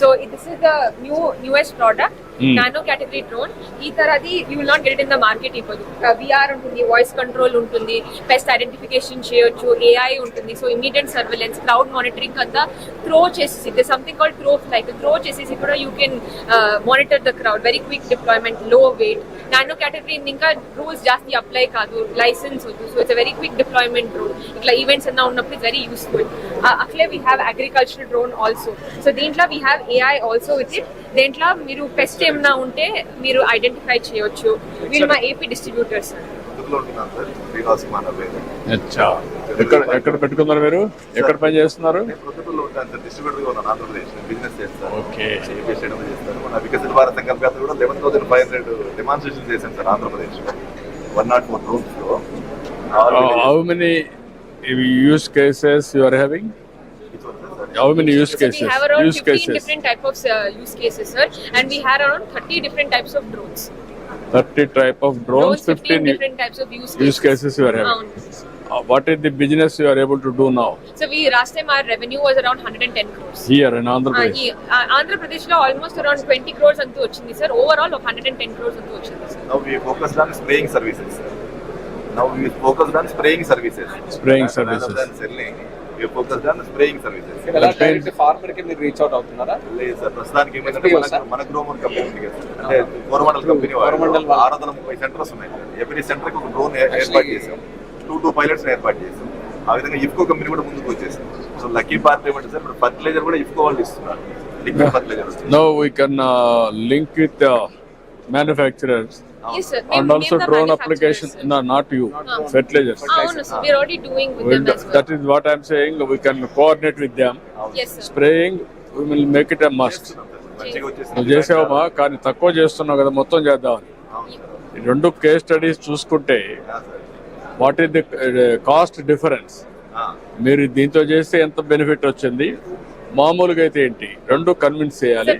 So this is the newest product. Nano category drone ఈ తరది you will not get in the market. ఇప్పుడు VR ఉంటుంది, వాయిస్ కంట్రోల్ ఉంటుంది, పెస్ట్ ఐడెంటిఫికేషన్ చేయొచ్చు, AI ఉంటుంది. So immediate surveillance, crowd monitoring అంతా త్రో చేసేసి they something called throw flight, throw చేసేసి కూడా you can monitor the crowd. Very quick deployment, low weight. Nano category ఇంకా రూల్స్ జాస్తి అప్లై కాదు, లైసెన్స్ వద్దు. So it's very quick deployment drone. ఇట్లా events అన్నా ఉన్నప్పుడు ఇట్స్ వెరీ యూస్ఫుల్. అట్లే we have agricultural drone also. So దీంట్లో we have AI also with it. దేంట్లో మీరు పెస్ట్ ఏమన్నా ఉంటే మీరు ఐడెంటిఫై చేయొచ్చు. వీళ్ళు మా AP డిస్ట్రిబ్యూటర్స్. అచ్చా, ఎక్కడ పెట్టుకున్నారు మీరు? ఎక్కడ పని చేస్తున్నారు? ఓకే. వికసిత భారత్ సంకల్ప యాత్ర కూడా 11,500 డెమాన్స్ట్రేషన్ చేశాను సార్ ఆంధ్రప్రదేశ్ 104 rooms లో. How many use cases you are having? How many use cases? So we have around use 15 cases. different types of use cases, sir, and we have around 30 different types of drones. 30 type of drones, 15 different types of use cases you are having. What is the business you are able to do now? So last time our revenue was around 110 crores. Here in Andhra Pradesh? Andhra Pradesh lo almost around 20 crores antu vachindi, sir. Overall 110 crores antu vachindi, sir. Now we focused on spraying services. Spraying services. Rather than selling, we focused on spraying services. Direct farmer కి మీరు reach out అవుతున్నారా? లేదు sir, ప్రస్తుతానికి ఏమైందంటే మన గ్రోమర్ company ఉంది కదా, అంటే కోరమండల్ కంపెనీ 630 సెంటర్స్ ఉన్నాయి. ఎవ్రీ సెంటర్ కి ఒక డ్రోన్ ఏర్పాటు చేసాం, 2 పైలట్స్ ఏర్పాటు చేసాం. ఆ విధంగా ఇఫ్కో కంపెనీ కూడా ముందుకు వచ్చేసింది. సో లక్కీ పార్ట్ ఏమంటే సార్, ఇప్పుడు ఫర్టిలైజర్ కూడా ఇఫ్కో వాళ్ళు ఇస్తున్నారు, liquid fertiliser. Now we can link with manufacturers. Yes, sir. And also drone application. No, not you. Fertilizers. No, sir. We are already doing with them as well. That is what I am saying. We can coordinate with them. Yes, sir. Spraying, we will make it a must. నువ్వు చేసావమ్మా, కానీ తక్కువ చేస్తున్నావు కదా, మొత్తం చేద్దామని. ఈ 2 case studies చూసుకుంటే what is the cost difference, మీరు దీంతో చేస్తే ఎంత బెనిఫిట్ వచ్చింది, మామూలుగా అయితే ఏంటి, 2 కన్విన్స్ చేయాలి.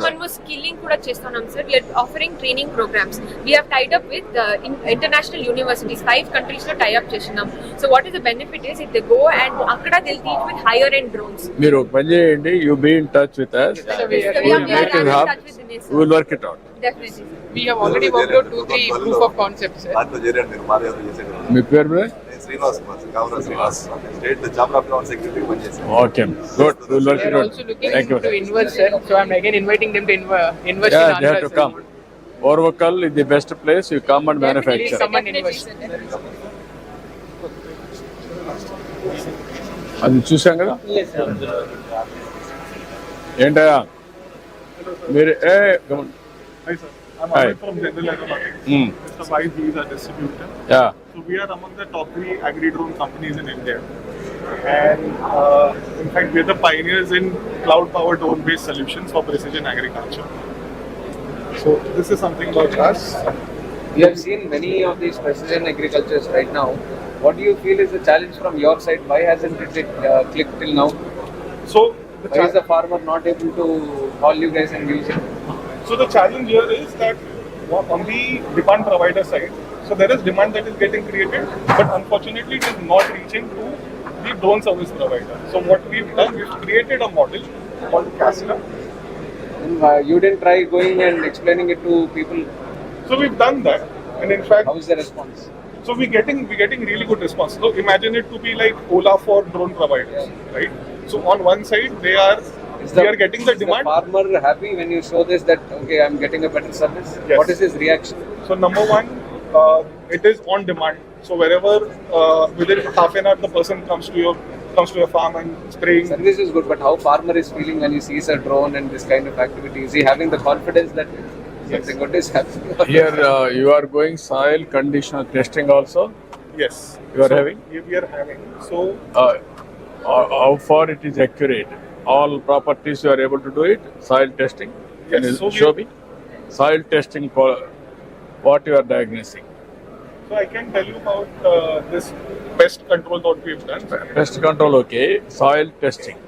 మనము స్కిల్లింగ్ కూడా చేస్తున్నాం sir. We are offering training programmes. We have tied up with international universities 5 countries లో టై అప్ చేస్తున్నాం. So what is the benefit is if they go and అక్కడ they will teach with higher end drones. మీరు పని చేయండి, you be in touch with us, we will work it out. Definitely. We have already worked out 2-3 proof of concepts, sir. దాంట్లో చేరండి మీరు, మారేదో చేసేది. మీ పేరు మీద Srinivas Kumar, Kamara Srinivas, state chamber of commerce secretary పనిచేశాను. Okay, good. We will work it They are out. also looking Thank you. to invest, sir. So I'm again inviting them to invest in Yeah, they have Andhra, to sir. come. Orvakal is the best place. You come and Definitely manufacture. someone invest. అది చూసాం కదా. ఏంటయ్యా మీరు Hi sir, I'm Hi. Amit from General Aeronautics. Mr. Vice, he is our distributor. Yeah. So we are among the top 3 agri-drone companies in India. And in fact, we are the pioneers in cloud-powered drone-based solutions for precision agriculture. So this is something about us. We have seen many of these precision agricultures right now. What do you feel is the challenge from your side? Why hasn't it clicked till now? So why is the farmer not able to call you guys and use it? So the challenge here is that on the demand provider side, so there is demand that is getting created, but unfortunately it is not reaching to the drone service provider. So what we've done, we've created a model called Casla. You didn't try going and explaining it to people? So we've done that, and in fact, how is the response? So we're getting really good response. So imagine it to be like Ola for drone providers, right? So on one side we are getting the demand. Is the farmer happy when you show this that okay, I'm getting a better service? Yes. What is his reaction? So number one, it is on demand. So wherever within half an hour the person comes to your farm and spraying. Service is good, but how farmer is feeling when he sees a drone and this kind of activity? Is he having the confidence that something good is happening? Here you are going soil conditional testing also? Yes. You are having? We are having. So how far it is accurate? All properties you are able to do it? Soil testing? Can Yes, you so show me? Soil testing, what you are diagnosing? So I can tell you about this pest control that we've done. Pest control, okay. Soil testing.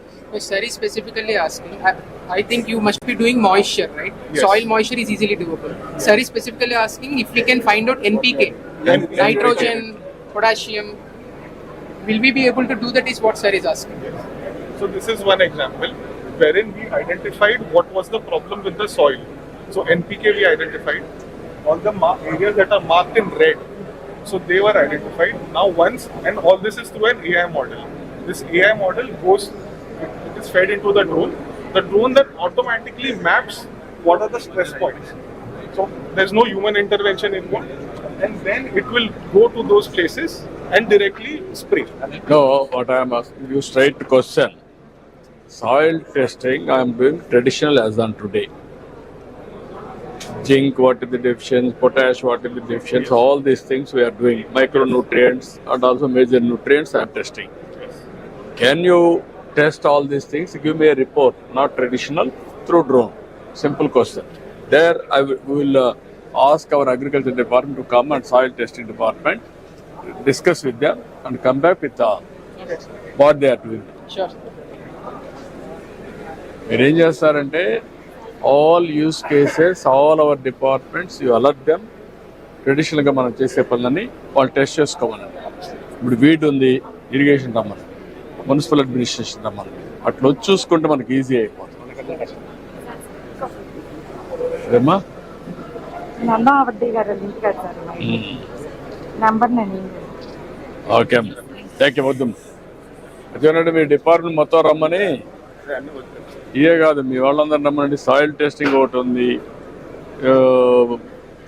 Sir is specifically asking, I think you must be doing moisture, right? Yes. Soil moisture is easily doable. Sir is specifically asking if we can find out NPK, nitrogen, potassium. Will we be able to do that is what sir is asking. Yes. So this is one example wherein we identified what was the problem with the soil. So NPK we identified. All the areas that are marked in red, so they were identified. Now once, and all this is through an AI model. This AI model goes, it is fed into the drone. The drone then automatically maps what are the stress points. So there's no human intervention involved, and then it will go to those places and directly spray. No, what I am asking you straight question. Soil testing I am doing traditional as on today. Zinc, what is the deficiency, potash, what is the deficiency, all these things we are doing, micronutrients and also major nutrients I am testing. Can you test all these things? Give me a report, not traditional, through drone. Simple question. There I will ask our agriculture department to come and soil testing department, discuss with them and come back with what they are doing. Sure. మీరు ఏం చేస్తారంటే all use cases all our departments you alert them ట్రెడిషనల్గా మనం చేసే పనులని వాళ్ళు test చేసుకోమనండి. ఇప్పుడు weed ఉంది, ఇరిగేషన్ రమ్మని, మున్సిపల్ అడ్మినిస్ట్రేషన్ రమ్మని, అట్లా వచ్చి చూసుకుంటే మనకి ఈజీ అయిపోతుంది. ఏమ్మా ఓకే అమ్మా, థ్యాంక్ యూ. వద్దు అదేనండి మీ డిపార్ట్మెంట్ మొత్తం రమ్మని, ఇవే కాదు మీ వాళ్ళందరూ రమ్మనండి. సాయిల్ టెస్టింగ్ ఒకటి ఉంది,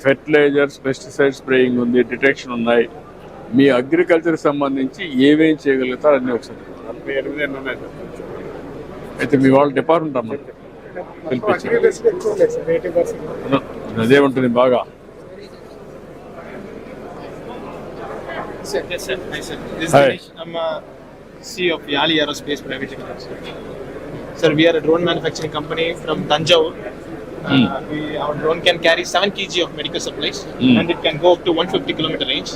ఫెర్టిలైజర్స్ పెస్టిసైడ్ స్ప్రేయింగ్ ఉంది, డిటెక్షన్ ఉన్నాయి. మీ అగ్రికల్చర్కి సంబంధించి ఏమేం చేయగలుగుతారు అన్నీ ఒకసారి అయితే మీ వాళ్ళ డిపార్ట్మెంట్ రమ్మని అదే ఉంటుంది బాగా. Yes, sir. Hi, sir. This is Ganesh. I'm CEO of Yali Aerospace Private Limited. Sir, we are a drone manufacturing company from Tanjore. Our drone can carry 7 kg of medical supplies and it can go up to 150 km range.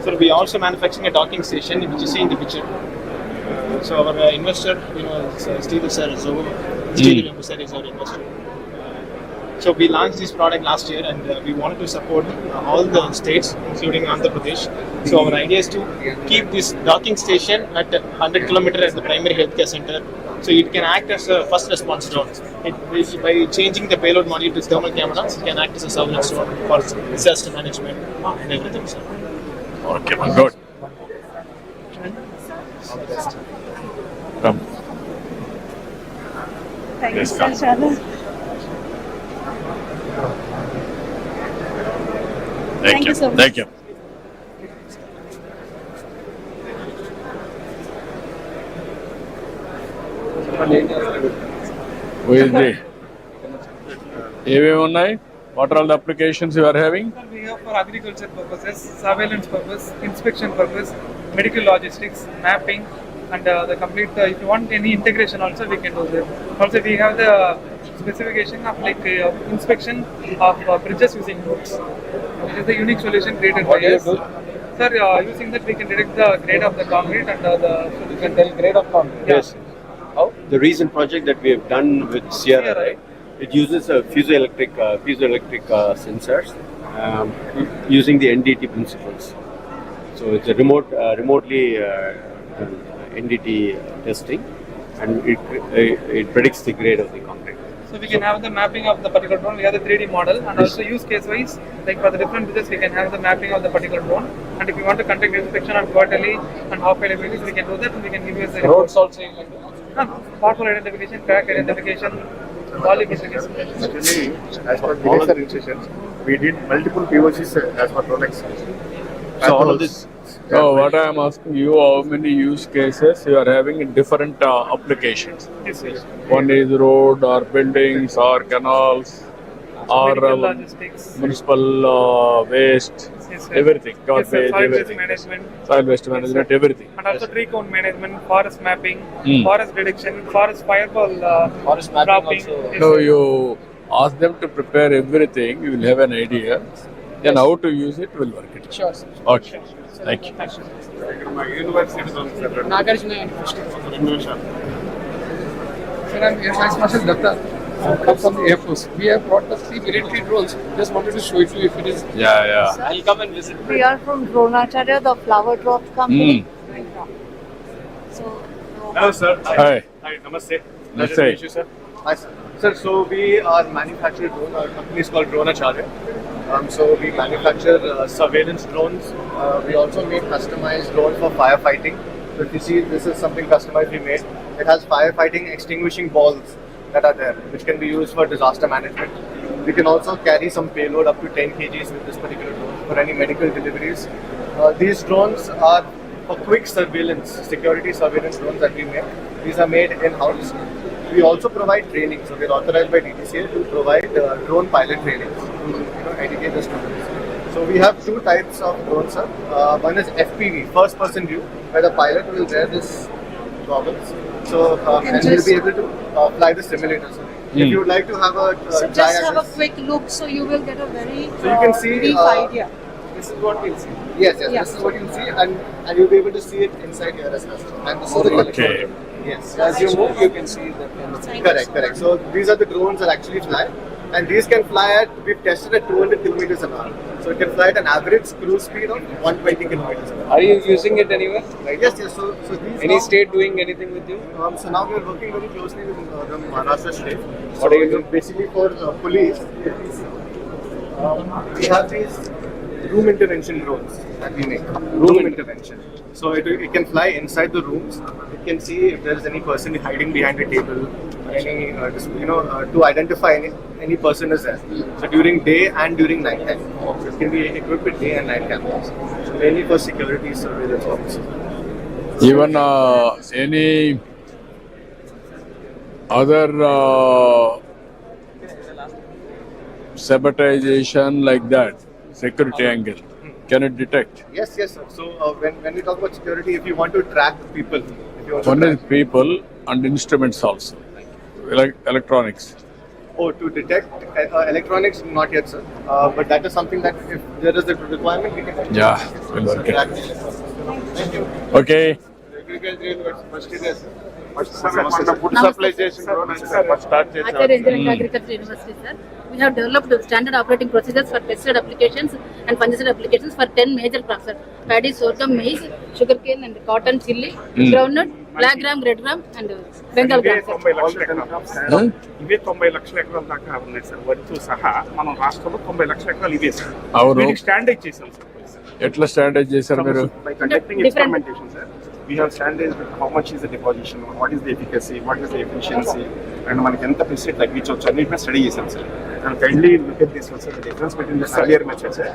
Sir, we are also manufacturing a docking station, which you see in the picture. So our investor, Steve sir, sir is our investor. So we launched this product last year and we wanted to support all the states, including Andhra Pradesh. So our idea is to keep this docking station at 100 km at the primary healthcare center. So it can act as a first response drone. By changing the payload module to thermal cameras, it can act as a surveillance drone for disaster management and everything. Sir. Okay, good. Come. Thank you, sir. Thank you so much. Thank you. Who is the? ఏమేమి ఉన్నాయి? What are all the applications you are having? We have for agriculture purposes, surveillance purpose, inspection purpose, medical logistics, mapping, and the complete. If you want any integration, also we can do that. Also, we have the specification of inspection of bridges using nodes. It is a unique solution created by us. Sir, using that we can detect the grade of the concrete and you can tell grade of concrete. Yeah. Yes. How? The recent project that we have done with Sierra, right? It uses piezoelectric sensors using the NDT principles. So it's a remotely NDT testing, and it predicts the grade of the concrete. So we can have the mapping of the particular drone. We have the 3D model, and also use case wise, like for the different bridges, we can have the mapping of the particular drone. And if you want to conduct inspection on quarterly and half abilities, we can do that, and we can give you a Roads also. pothole identification, crack identification, all investigation. Actually, as per all other institutions, we did multiple POCs as per Rolex. So all of this. So what I am asking you, how many use cases you are having in different applications? Yes, yes. One is road or buildings or canals or Medical logistics, municipal waste, yes, sir. everything, Yes, sir. garbage, Soil waste everything. management, Soil waste management, everything. and also tree count management, forest mapping, forest detection, forest fireball Forest mapping dropping. also. Yes, So sir. you ask them to prepare everything, you will have an idea. Then how to use it will work it. Sure, sir. Okay, thank you. My university is Nagarjuna University. innovation. Sir, I'm Air Vice Marshal Datta. Come from the Air Force. We have brought the 3 military drones. Just wanted to show it to you if it is. Yeah. I'll come and visit. We are from Dronacharya, the flower drop company. So, Hello, sir. Hi. Hi, namaste. Namaste. Nice to meet you, sir. Hi, sir. Sir, so we are manufacturing drone. Our company is called Dronacharya. So we manufacture surveillance drones. We also make customized drones for firefighting. So if you see, this is something customized we made. It has firefighting extinguishing balls that are there, which can be used for disaster management. We can also carry some payload up to 10 kgs with this particular drone for any medical deliveries. These drones are for quick surveillance, security surveillance drones that we make. These are made in-house. We also provide training, so we're authorized by DTCA to provide drone pilot training to educate the students. So we have two types of drones, sir. One is FPV, first person view, where the pilot will wear this goggles. So and he'll be able to fly the simulator. So if you would like to have a just have a quick look, so you will get a very so you can see brief idea. This is what we'll see. Yes, this is what you'll see, and you'll be able to see it inside here as well. And this is the helicopter. Yes, as you move, you can see the correct. So these are the drones that actually fly, and these can fly at, we've tested at 200 kilometers an hour. So it can fly at an average cruise speed of 120 kilometers an hour. Are you using it anywhere? Right. Yes. So these Any state doing anything with you? So now we are working very closely with the Maharashtra state. What are you doing? Basically for police, we have these room intervention drones that we make. Room intervention. So it can fly inside the rooms. It can see if there is any person hiding behind a table, or any to identify any person is there. So during day and during night time, it can be equipped with day and night cameras. So mainly for security surveillance purposes. Even any other sabotagation like that, security angle, can it detect? Yes, sir. So when we talk about security, if you want to track people, One is people and instruments also, like electronics. Oh, to detect electronics, not yet, sir. But that is something that if there is a requirement, we can. Yeah, we'll work it. Okay. Agriculture University, sir. We have developed standard operating procedures for pesticide applications and fungicide applications for 10 major crops, sir. Paddy, sorghum, maize, sugarcane and cotton, chili, groundnut, black gram, red gram and Bengal gram, sir. ఇవే 90 లక్షల ఎకరాల దాకా ఉన్నాయి sir. వరితో సహా మనం రాష్ట్రంలో 90 లక్షల ఎకరాలు ఇవే సార్. అవును. వీటికి స్టాండర్డైజ్ చేసాం సార్. ఎట్లా స్టాండర్డైజ్ చేశారు మీరు? By conducting experimentation, sir. We have standardized how much is the deposition, what is the efficacy, what is the efficiency, and మనకి ఎంత పెస్టిసైడ్ తగ్గించవచ్చు అన్నిటిని స్టడీ చేసాం sir. And kindly look at this also, the difference between the earlier methods, sir.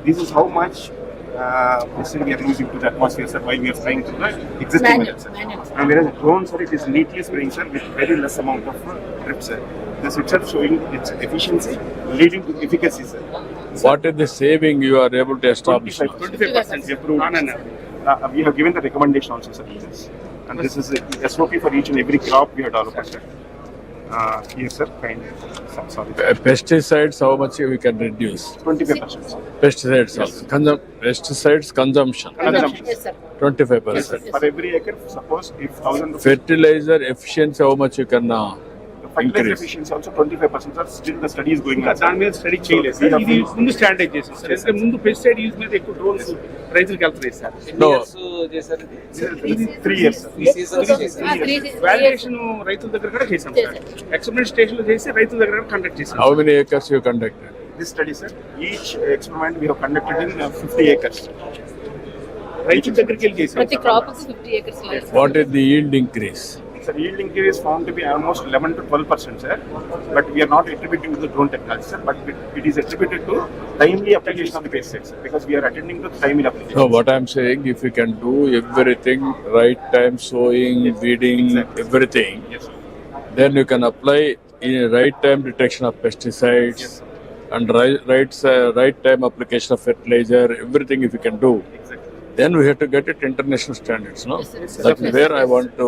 This is how much pesticide we are losing to the atmosphere, sir, while we are spraying to the existing methods, sir. And whereas drone, sir, it is neatly spraying, sir, with very less amount of drip, sir. This itself showing its efficiency, leading to efficacy, sir. What is the saving you are able to establish? 25% we have proved, and we have given the recommendation also, sir. And this is the SOP for each and every crop we have developed, sir. Yes, sir. Kindly. Sorry. Pesticides, how much we can reduce? 25%. Pesticides, pesticides consumption. Yes, sir. 25%. Yes, sir. For every acre, suppose if 1,000 rupees. Fertilizer efficiency, how much you can Fertilizer increase? efficiency also 25%, sir. Still the study is going on. దాని మీద study చేయలేదు sir. ఇది ముందు standardise చేసాం sir. ఎందుకంటే ముందు pesticide use మీద ఎక్కువ డ్రోన్స్ రైతులకు వెళ్తున్నాయి sir. No. 3 years, sir. Valuation రైతుల దగ్గర కూడా చేసాం సార్. ఎక్స్పెరిమెంట్ స్టేషన్ లో చేసి రైతుల దగ్గర కండక్ట్ చేసాం. How many acres you conducted? This study, sir, each experiment we have conducted in 50 acres. రైతుల దగ్గరికి వెళ్ళి చేసాం. ప్రతి crop 50 acres. What is the yield increase? Sir, yield increase is found to be almost 11 to 12%, sir. But we are not attributing to the drone technology, sir. But it is attributed to timely application of the pesticides, sir, because we are attending to timely application. No, what I'm saying, if you can do everything, right time sowing, weeding, everything, Yes, sir. then you can apply in right time detection of pesticides and right time application of fertilizer, everything if you can do. Then we have to get it international standards, no? That's where I want to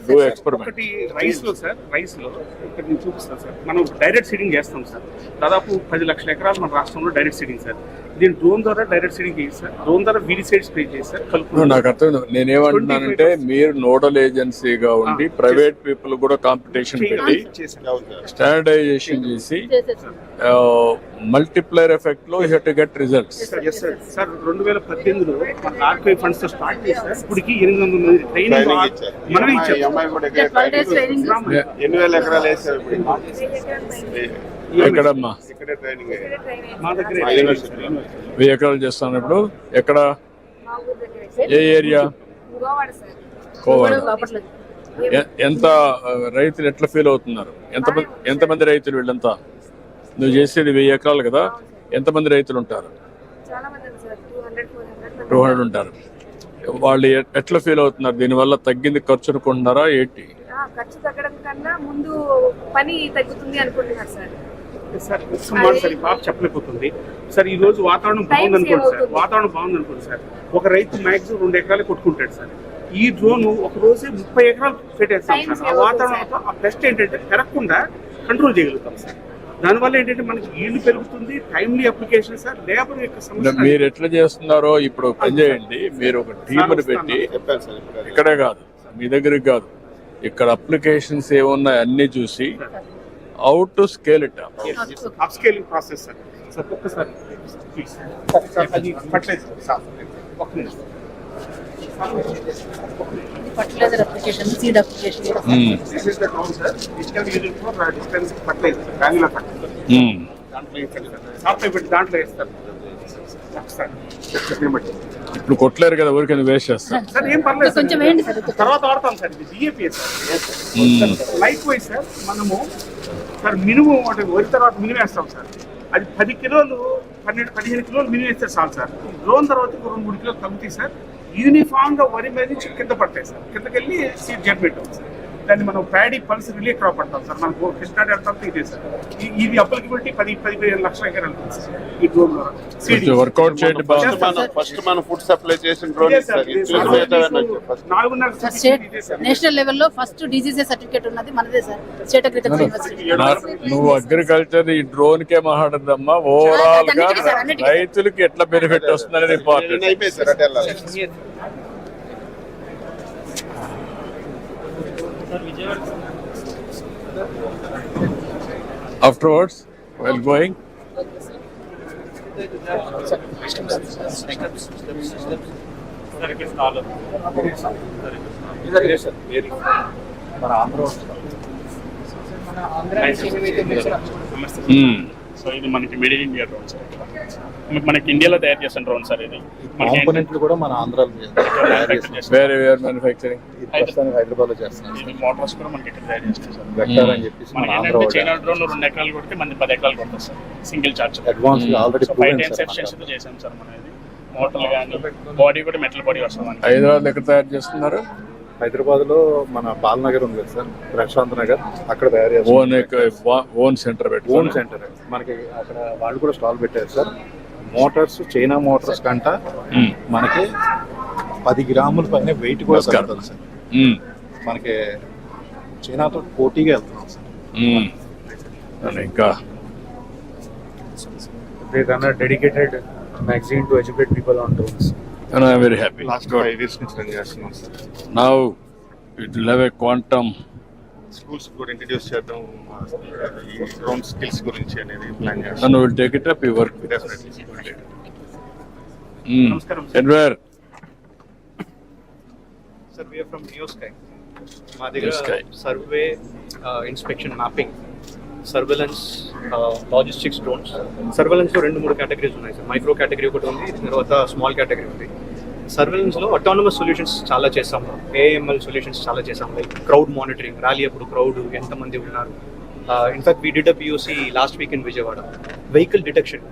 do experiment. ఒకటి rice లో sir, rice లో ఇక్కడ నేను చూపిస్తాను sir. మనం direct seeding చేస్తాం sir. దాదాపు 10 లక్షల ఎకరాలు మన రాష్ట్రంలో డైరెక్ట్ సీడింగ్ సార్. దీని డ్రోన్ ద్వారా డైరెక్ట్ సీడింగ్ చేసి సార్, డ్రోన్ ద్వారా వీడి సైడ్ స్ప్రే చేసి సార్ కలుపు. నాకు అర్థం. నేనేమంటున్నానంటే మీరు నోడల్ ఏజెన్సీగా ఉండి ప్రైవేట్ పీపుల్ కూడా కాంపిటీషన్ పెట్టి స్టాండర్డైజేషన్ చేసి మల్టిప్లైర్ ఎఫెక్ట్ లో you have to get results. Sir 2018లో మన ఆర్కైవ్ ఫండ్స్ తో స్టార్ట్ చేశారు. ఇప్పటికి 800 మంది ట్రైనింగ్ మనమే ఇచ్చారు. ఎన్ని వేల ఎకరాలు వేసారు ఎక్కడమ్మా? మా దగ్గర 1000 ఎకరాలు చేస్తాను ఇప్పుడు. ఎక్కడ? ఏ ఏరియా? కోవాడ. ఎంత రైతులు ఎట్లా ఫీల్ అవుతున్నారు? ఎంతమంది రైతులు వీళ్ళంతా? నువ్వు చేసేది 1000 ఎకరాలు కదా, ఎంతమంది రైతులు ఉంటారు? 200 ఉంటారు. వాళ్ళు ఎట్లా ఫీల్ అవుతున్నారు? దీనివల్ల తగ్గింది ఖర్చు అనుకుంటున్నారా ఏంటి? ఖర్చు తగ్గడం కన్నా ముందు పని తగ్గుతుంది అనుకుంటున్నారు సార్. సార్ సార్ ఈ పాప చెప్పలేకపోతుంది సార్. ఈ రోజు వాతావరణం బాగుంది అనుకోండి సార్, వాతావరణం బాగుంది అనుకోండి సార్, ఒక రైతు మ్యాక్సిమం 2 ఎకరాలు కొట్టుకుంటాడు సార్. ఈ డ్రోన్ ఒక రోజే 30 ఎకరాలు పెట్టేస్తాం సార్. ఆ వాతావరణంతో ఆ పెస్ట్ ఏంటంటే పెరగకుండా కంట్రోల్ చేయగలుగుతాం సార్. దానివల్ల ఏంటంటే మనకి ఈల్డ్ పెరుగుతుంది, టైమ్లీ అప్లికేషన్ సార్. లేబర్ యొక్క సమస్య మీరు ఎట్లా చేస్తున్నారో ఇప్పుడు పని చేయండి. మీరు ఒక టీంని పెట్టి, ఇక్కడే కాదు మీ దగ్గరికి కాదు, ఇక్కడ అప్లికేషన్స్ ఏమున్నాయి అన్ని చూసి how to scale it up scaling process sir. Sir ఒక్కసారి ప్లీజ్ సార్, అది ఫర్టిలైజర్ సార్. ఒక్క నిమిషం. fertilizer application, seed application. This is the drone sir, which can be used for dispensing fertilizer, granular fertilizer. దాంట్లో software పెట్టి దాంట్లో వేస్తారు sir. ఇప్పుడు కొట్టలేరు కదా, ఊరికే వేస్ట్ చేస్తారు సార్. ఏం పర్లేదు కొంచెం వేయండి సార్, తర్వాత వాడతాం సార్. ఇది DAP sir. Like wise sir మనము సార్ మినిమం వరి తర్వాత మినిమం వేస్తాం సార్. అది 10 కిలోలు 12-15 కిలోలు మినిమం వేస్తే చాలు సార్. డ్రోన్ తర్వాత 2-3 కిలోలు తగ్గుతాయి సార్. యూనిఫామ్ గా వరి మీద నుంచి కింద పడతాయి సార్. కిందకి వెళ్ళి సీడ్ జనరేట్ అవుతుంది సార్. దాన్ని మనం ప్యాడీ పల్స్ రిలే క్రాప్ అంటాం సార్. మనకు కృష్ణా డెల్టా ఇదే సార్. ఇది అప్లికబిలిటీ 10-15 లక్షల ఎకరాలు సార్ ఈ డ్రోన్ ద్వారా. వర్కౌట్ చేయండి. ఫస్ట్ మనం ఫుడ్ సప్లై చేసిన డ్రోన్ నేషనల్ లెవెల్లో ఫస్ట్ డిజిఎస్ సర్టిఫికేట్ ఉన్నది మనదే సార్, స్టేట్ అగ్రికల్చర్ యూనివర్సిటీ. నువ్వు అగ్రికల్చర్ ఈ డ్రోన్ కే మాట్లాడద్దమ్మా, ఓవరాల్ గా రైతులకి ఎట్లా బెనిఫిట్ వస్తుందనేది important. Afterwards, while going, so ఇది మనకి made in India drone sir. మనకి ఇండియాలో తయారు చేసిన డ్రోన్ సార్. ఇది కాంపోనెంట్లు కూడా మన ఆంధ్రాలో మ్యానుఫ్యాక్చరింగ్ హైదరాబాద్ లో చేస్తున్నాం. ఇది మోటార్స్ కూడా మనకి ఇక్కడ తయారు చేస్తాం సార్. వెక్టర్ అని చెప్పేసి మన ఆంధ్ర చైనా డ్రోన్ 2 ఎకరాలు కొడితే మన 10 ఎకరాలు కొడతాం sir single charge. Advance already 5 times ఎఫిషియన్సీతో చేసాం సార్. మన ఇది మోటార్లు కానీ బాడీ కూడా మెటల్ బాడీ వస్తుంది. హైదరాబాద్ ఎక్కడ తయారు చేస్తున్నారు? హైదరాబాద్ లో మన బాలనగర్ ఉంది కదా సార్, ప్రశాంత్ నగర్, అక్కడ తయారు చేస్తారు. ఓన్ సెంటర్ మనకి అక్కడ వాళ్ళు కూడా స్టాల్ పెట్టారు సార్. మోటార్స్ చైనా మోటార్స్ కంట మనకి 10 గ్రాముల పైన వెయిట్ కూడా కలుగుతుంది సార్. మనకి చైనాతో పోటీగా వెళ్తున్నాం సార్. ఇంకా dedicated magazine to educate people on drones. And I am very happy. Last 5 years నుంచి రన్ చేస్తున్నాం sir. Now it will have a quantum. Schools కూడా ఇంట్రడ్యూస్ చేద్దాం ఈ డ్రోన్ స్కిల్స్ గురించి అనేది ప్లాన్ చేస్తాం. And we will take it up, you work with Definitely. నమస్కారం and where? Sir, we are from NeoSky. మా దగ్గర survey, inspection, mapping, surveillance, logistics drones. సర్వేలెన్స్లో 2-3 కేటగిరీస్ ఉన్నాయి సార్. మైక్రో కేటగిరీ ఒకటి ఉంది, తర్వాత స్మాల్ కేటగిరీ ఉంది. సర్వేలెన్స్లో అటానమస్ సొల్యూషన్స్ చాలా చేసాము, ఏఎంఎల్ సొల్యూషన్స్ చాలా చేసాము. లైక్ క్రౌడ్ మానిటరింగ్, ర్యాలీ అప్పుడు క్రౌడ్ ఎంతమంది ఉన్నారు. In fact we did a POC last week in Vijayawada. Vehicle detection,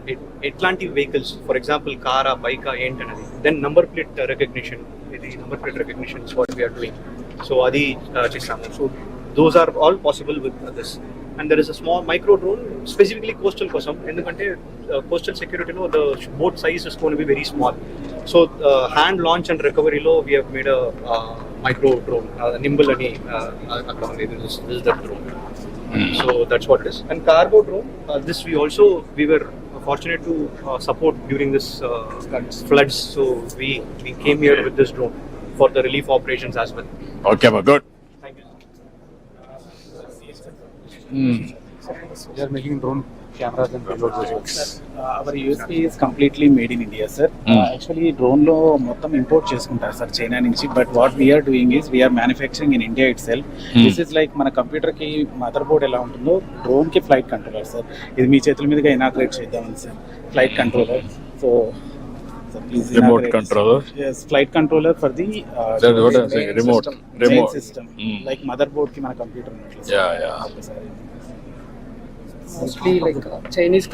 ఎట్లాంటి వెహికల్స్, ఫర్ ఎగ్జాంపుల్ కారా, బైకా ఏంటనేది. దెన్ నంబర్ ప్లేట్ రెకగ్నిషన్, ఇది number plate recognition is what we are doing. So అది చేసాము. So those are all possible with this. And there is a small micro drone specifically coastal kosam, endukante coastal security lo the boat size is going to be very small. So hand launch and recovery lo we have made a micro drone, nimble ani akkada undi. This is the drone. So that's what it is. And cargo drone, this we were fortunate to support during this floods. So we came here with this drone for the relief operations as well. Okay, good. Thank you. We are making drone cameras and payloads as well. Our USP is completely made in India, sir. Actually, drone lo mottam import cheskuntaru sir China nunchi. But what we are doing is we are manufacturing in India itself. This is like mana computer ki motherboard ela untundo drone ki flight controller sir. Idi mee chethula meedaga inaugurate cheddam sir. Flight controller. So please remote controller. Yes, flight controller for the what I'm saying, remote system. Like motherboard ki mana computer unnatlu. Yeah. Mostly like Chinese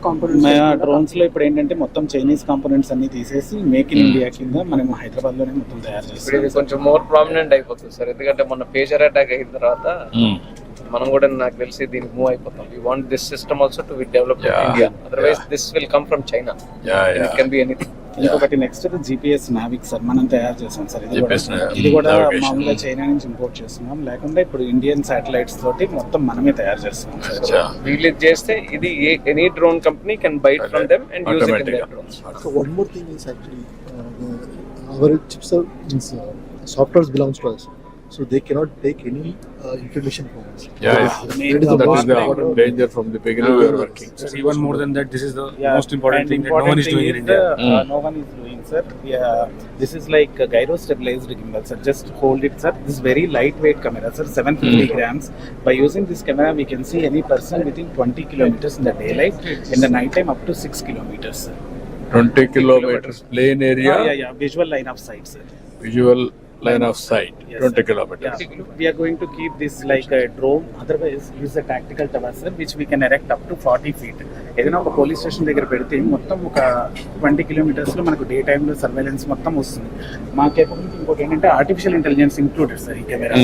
components drones లో ఇప్పుడు ఏంటంటే మొత్తం Chinese components అన్ని తీసేసి make in India కింద మనం హైదరాబాద్ లోనే మొత్తం తయారు చేస్తాం. ఇది కొంచెం మోర్ ప్రామినెంట్ అయిపోతుంది సార్, ఎందుకంటే మొన్న పేజర్ అటాక్ అయిన తర్వాత మనం కూడా నాకు తెలిసి దీనికి మూవ్ అయిపోతాం. We want this system also to be developed in India, otherwise this will come from China. It can be anything. ఇంకొకటి నెక్స్ట్ జిపిఎస్ నావిక్ సార్ మనం తయారు చేసాం సార్. ఇది కూడా మామూలుగా చైనా నుంచి ఇంపోర్ట్ చేస్తున్నాం, లేకుండా ఇప్పుడు ఇండియన్ శాటిలైట్స్ తోటి మొత్తం మనమే తయారు చేస్తున్నాం సార్. రిలీజ్ చేస్తే ఇది any drone company can buy it from them and use it in there drones. So one more thing is actually our chips are software belongs to us, so they cannot take any information from us. That is the danger from the beginning we are working. So even more than that, this is the most important thing that no one is doing in India. No one is doing, sir. This is like a gyro stabilized gimbal, sir. Just hold it, sir. This is very lightweight camera, sir. 750 grams. By using this camera, we can see any person within 20 kilometers in the daylight. In the night time, up to 6 kilometers, sir. 20 kilometers plain area. Visual line of sight, sir. Visual line of sight. Yes, 20 sir. kilometers. We are going to keep this like a drone. Otherwise, use a tactical tower, sir, which we can erect up to 40 feet. ఏదైనా ఒక police station దగ్గర పెడితే మొత్తం ఒక 20 కిలోమీటర్స్లో మనకు day టైంలో surveillance మొత్తం వస్తుంది. మా కేపబిలిటీ ఇంకోటి ఏంటంటే ఆర్టిఫిషియల్ ఇంటెలిజెన్స్ ఇంక్లూడెడ్ సార్ ఈ కెమెరా.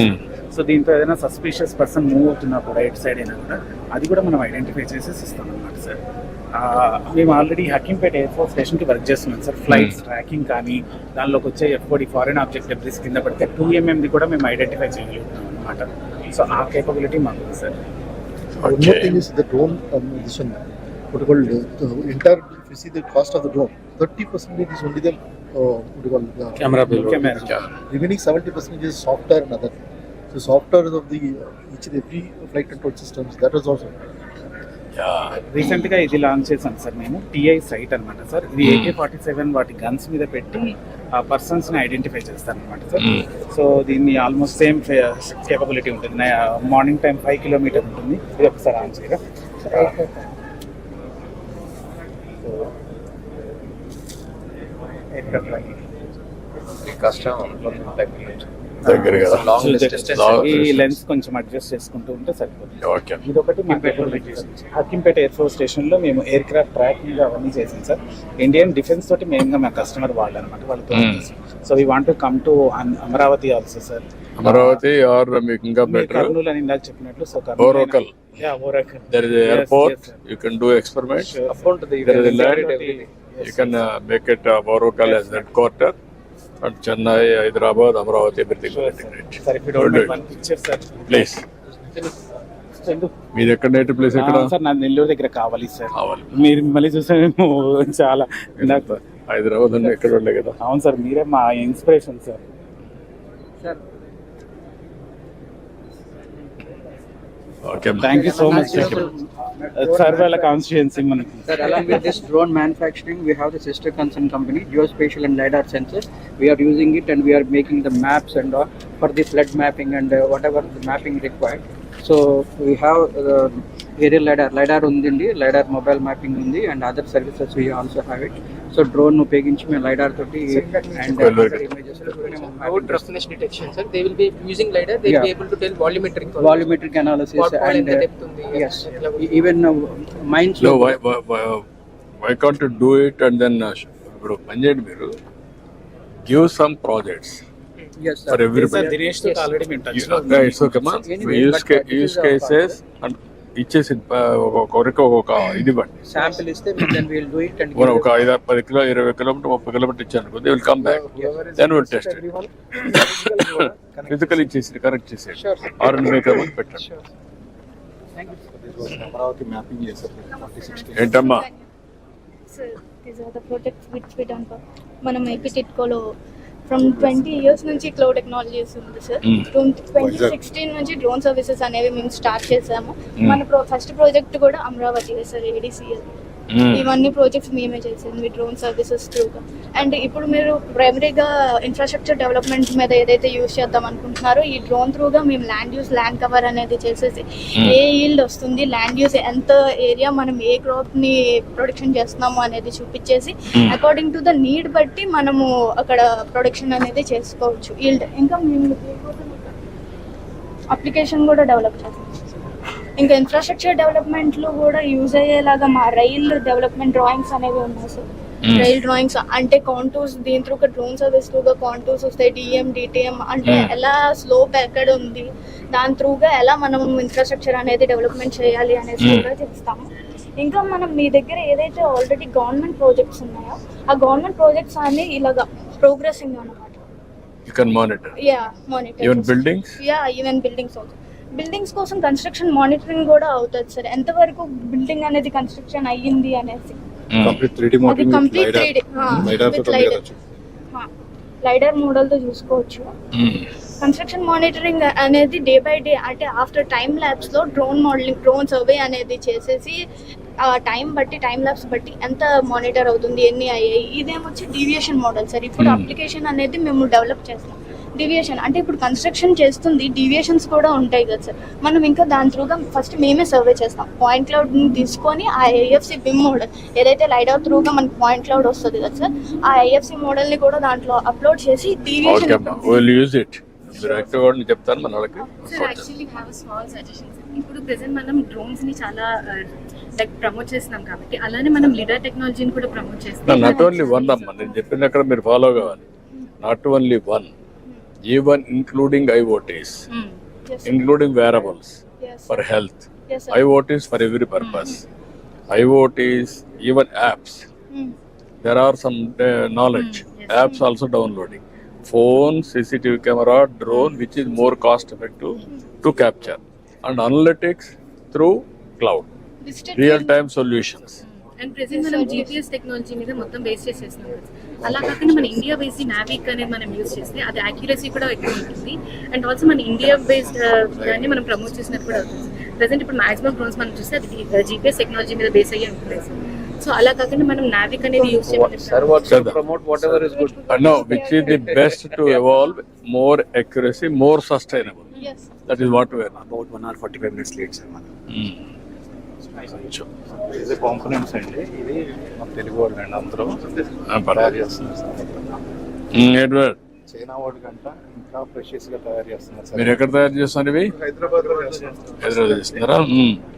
సో దీంతో ఏదైనా సస్పిషియస్ పర్సన్ మూవ్ అవుతున్నా కూడా ఎయిట్ సైడ్ అయినా కూడా అది కూడా మనం ఐడెంటిఫై చేసేసి ఇస్తాం అన్నమాట సార్. మేము ఆల్రెడీ హకీంపేట ఎయిర్ఫోర్స్ స్టేషన్కి వర్క్ చేస్తున్నాం సార్. ఫ్లైట్స్ ట్రాకింగ్ కానీ దానిలోకి వచ్చే F-40 ఫారెన్ ఆబ్జెక్ట్ డెబ్రిస్ కింద పడితే 2mm కూడా మేము ఐడెంటిఫై చేయగలుగుతున్నాం అనమాట. సో ఆ కేపబిలిటీ మాకు ఉంది sir. One more thing is the drone position. What you call entire, if you see the cost of the drone, 30% is only the what you call Camera. Remaining 70% is software and other. So software of the each and every flight control systems, that is also. రీసెంట్గా ఇది launch చేసాం sir మేము. TI site అనమాట sir. ఇది AK-47 వాటి guns మీద పెట్టి ఆ పర్సన్స్ని ఐడెంటిఫై చేస్తారనమాట సార్. సో దీన్ని ఆల్మోస్ట్ సేమ్ కేపబిలిటీ ఉంటుంది. మార్నింగ్ టైం 5 kilometers ఉంటుంది. ఇది ఒకసారి ఆన్ చేయగా కష్టం దగ్గర కదా. ఈ లెన్స్ కొంచెం అడ్జస్ట్ చేసుకుంటూ ఉంటే సరిపోతుంది. ఓకే. ఇదొకటి మా హకీంపేట ఎయిర్ఫోర్స్ స్టేషన్లో మేము ఎయిర్ క్రాఫ్ట్ ట్రాకింగ్ అవన్నీ చేసాం సార్. ఇండియన్ డిఫెన్స్ తోటి మెయిన్గా మా కస్టమర్ వాళ్ళు అనమాట, వాళ్ళతో. So we want to come to Amaravati also sir. Amaravati or మీకు ఇంకా బెటర్ కర్నూలు అని ఇందాక చెప్పినట్లు. So Oracle. There is an airport. You can do experiments. There is a land. You can make it Oracle as headquarter. And Chennai, Hyderabad, Amaravati, everything will integrate. Sir, if you don't mind one picture, sir. Please. మీరు ఎక్కడ native place ఎక్కడ? Sir నా నెల్లూరు దగ్గర కావాలి sir. మీరు మళ్ళీ చూస్తే మేము చాలా హైదరాబాద్ అంటే ఎక్కడ ఉండే కదా. అవును సార్, మీరే మా inspiration sir. Okay. Thank you so much, sir. Sarvala constituency manaki. Sir, along with this drone manufacturing, we have the sister concern company, geospatial and lidar sensors. We are using it and we are making the maps and all for the flood mapping and whatever the mapping required. So we have aerial lidar undi, lidar mobile mapping undi, and other services we also have it. So drone ఉపయోగించి మేము lidar తోటి and images road roughness detection, sir. They will be using lidar. They will be able to tell volumetric analysis and yes, even mines. No, why can't you do it and then ఇప్పుడు పని చేయండి మీరు, give some projects. Yes, sir. For everybody. Dinesh to already been touched. It's okay, man. Use cases and ఇచ్చేసి ఒక ఇది బట్టి sample ఇస్తే then we will do it and ఒక 5-10 కిలో 20 కిలోమీటర్ 30 కిలోమీటర్ ఇచ్చాను, they will come back, then will test it. Physical ఇచ్చేసి correct చేసేది or maker పెట్టండి. అమరావతి మ్యాపింగ్ చేశారు 46. ఏంటమ్మా So these are the projects which we done for మనం ఐపీటిట్కోలో from 20 years నుంచి cloud technologies ఉంది సార్. 2016 నుంచి డ్రోన్ సర్వీసెస్ అనేవి మేము స్టార్ట్ చేసాము. మన ఫస్ట్ ప్రాజెక్ట్ కూడా అమరావతి సార్, ADCL. ఇవన్నీ ప్రాజెక్ట్స్ మేమే చేసింది డ్రోన్ సర్వీసెస్ త్రూగా. అండ్ ఇప్పుడు మీరు ప్రైమరీగా ఇన్ఫ్రాస్ట్రక్చర్ డెవలప్మెంట్ మీద ఏదైతే యూజ్ చేద్దాం అనుకుంటున్నారో ఈ డ్రోన్ త్రూగా మేము ల్యాండ్ కవర్ అనేది చేసేసి ఏ ఈల్డ్ వస్తుంది, ల్యాండ్ యూస్ ఎంత ఏరియా మనం ఏ క్రాప్ని ప్రొడక్షన్ చేస్తున్నాము అనేది చూపించేసి అకార్డింగ్ టు ద నీడ్ బట్టి మనము అక్కడ ప్రొడక్షన్ అనేది చేసుకోవచ్చు ఈల్డ్. ఇంకా మేము అప్లికేషన్ కూడా డెవలప్ చేస్తాం. ఇంకా ఇన్ఫ్రాస్ట్రక్చర్ డెవలప్మెంట్లో కూడా యూజ్ అయ్యేలాగా మా రైల్ డెవలప్మెంట్ డ్రాయింగ్స్ అనేవి ఉన్నాయి సార్. రైల్ డ్రాయింగ్స్ అంటే కాంటూర్స్ దీని త్రూ డ్రోన్ సర్వీస్ త్రూగా కాంటూర్స్ వస్తాయి, DTM అంటే ఎలా స్లోప్ ఎక్కడ ఉంది, దాని త్రూగా ఎలా మనం ఇన్ఫ్రాస్ట్రక్చర్ అనేది డెవలప్మెంట్ చేయాలి అనేది కూడా చేస్తాము. ఇంకా మనం మీ దగ్గర ఏదైతే ఆల్రెడీ గవర్నమెంట్ ప్రాజెక్ట్స్ ఉన్నాయో ఆ గవర్నమెంట్ ప్రాజెక్ట్స్ అన్ని ఇలాగా ప్రోగ్రెసింగ్ అన్నమాట. You can monitor. Yeah, monitor. Even buildings? Yeah, even buildings also. Buildings కోసం కన్స్ట్రక్షన్ మానిటరింగ్ కూడా అవుతుంది సార్. ఎంతవరకు బిల్డింగ్ అనేది కన్స్ట్రక్షన్ అయ్యింది అనేసి complete 3D model complete 3D లైడర్ మోడల్తో చూసుకోవచ్చు. కన్స్ట్రక్షన్ మానిటరింగ్ అనేది డే బై డే అంటే ఆఫ్టర్ టైం ల్యాబ్స్లో డ్రోన్ సర్వే అనేది చేసేసి టైం ల్యాబ్స్ బట్టి ఎంత మానిటర్ అవుతుంది, ఎన్ని అయ్యాయి. ఇదేమొచ్చి డీవియేషన్ మోడల్ సార్. ఇప్పుడు అప్లికేషన్ అనేది మేము డెవలప్ చేస్తాం. డీవియేషన్ అంటే ఇప్పుడు కన్స్ట్రక్షన్ చేస్తుంది, డీవియేషన్స్ కూడా ఉంటాయి కదా సార్. మనం ఇంకా దాని త్రూగా ఫస్ట్ మేమే సర్వే చేస్తాం. పాయింట్ క్లౌడ్ని తీసుకొని ఆ IFC బిమ్ మోడల్ ఏదైతే లైడర్ త్రూగా మనకి పాయింట్ క్లౌడ్ వస్తుంది కదా సార్, ఆ IFC మోడల్ని కూడా దాంట్లో అప్లోడ్ చేసి డీవియేషన్ చెప్తాను మన వాళ్ళకి. ఇప్పుడు ప్రెసెంట్ మనం డ్రోన్స్ ని చాలా ప్రమోట్ చేస్తున్నాం కాబట్టి అలానే మనం లీడర్ టెక్నాలజీని కూడా ప్రమోట్ చేస్తాం. నాట్ ఓన్లీ వన్ అమ్మా, నేను చెప్పిన అక్కడ మీరు ఫాలో కావాలి. Not only one, even including IoTs, including wearables for health. IoTs for every purpose. IoTs, even apps. There are some knowledge. Apps also downloading. Phone, CCTV camera, drone, which is more cost effective to capture. And analytics through cloud. Real time solutions. And present మనం GPS technology మీద మొత్తం base చేసేస్తున్నాం కదా. అలా కాకుండా మన India based Navik అనేది మనం యూజ్ చేస్తే అది యాక్యురసీ కూడా ఎక్కువ ఉంటుంది. అండ్ ఆల్సో మన ఇండియా బేస్డ్ దాన్ని మనం ప్రమోట్ చేసినట్టు కూడా అవుతుంది. ప్రెసెంట్ ఇప్పుడు మాక్సిమం డ్రోన్స్ మనం చూస్తే అది GPS టెక్నాలజీ మీద బేస్ అయ్యి ఉంటుంది. సో అలా కాకుండా మనం నావిక్ అనేది యూజ్ చేయాలి. Promote whatever is good. No, which is the best to evolve, more accuracy, more sustainable. Yes. That is what we are. About 1 hour 45 minutes late, sir. ఇది components అండి. ఇది మన తెలుగు వాళ్ళు అండి, అందరూ తయారు చేస్తున్నారు. చైనా వాడి కంట ఇంకా ప్రెషియస్ గా తయారు చేస్తున్నారు సార్. మీరు ఎక్కడ తయారు చేస్తున్నారు ఇవి? హైదరాబాద్ లో చేస్తున్నాం. హైదరాబాద్ చేస్తున్నారా?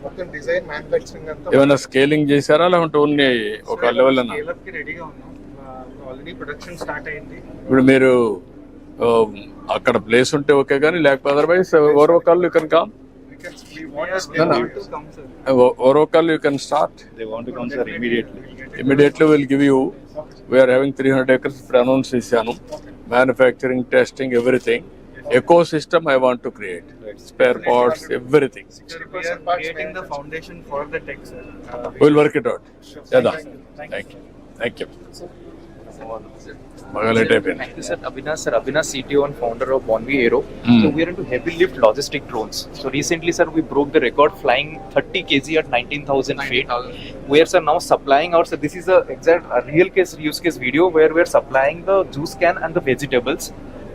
మొత్తం డిజైన్ మ్యానుఫ్యాక్చరింగ్ అంతా ఏమైనా స్కేలింగ్ చేశారా లేకుంటే ఓన్లీ ఒక లెవెల్ అన్నా? స్కేల్ అప్ కి రెడీగా ఉన్నాం. ఆల్రెడీ ప్రొడక్షన్ స్టార్ట్ అయింది. ఇప్పుడు మీరు అక్కడ ప్లేస్ ఉంటే ఓకే, కానీ లేకపోతే అదర్వైజ్ ఓవర్వకాల్ you can come. Oracle you can start. They want to come, sir, immediately. Immediately we'll give you. We are having 300 acres for announce chesanu. Manufacturing, testing, everything. Ecosystem I want to create. Spare parts, everything. We are creating the foundation for the tech, sir. We'll work it out. Yada. Thank you. Thank you. Thank you, sir. Avinash, CTO and founder of Bonvi Aero. So we are into heavy lift logistic drones. So recently, sir, we broke the record flying 30 kg at 19,000 feet. We are, sir, now supplying our. So this is a real case use case video where we are supplying the juice can and the vegetables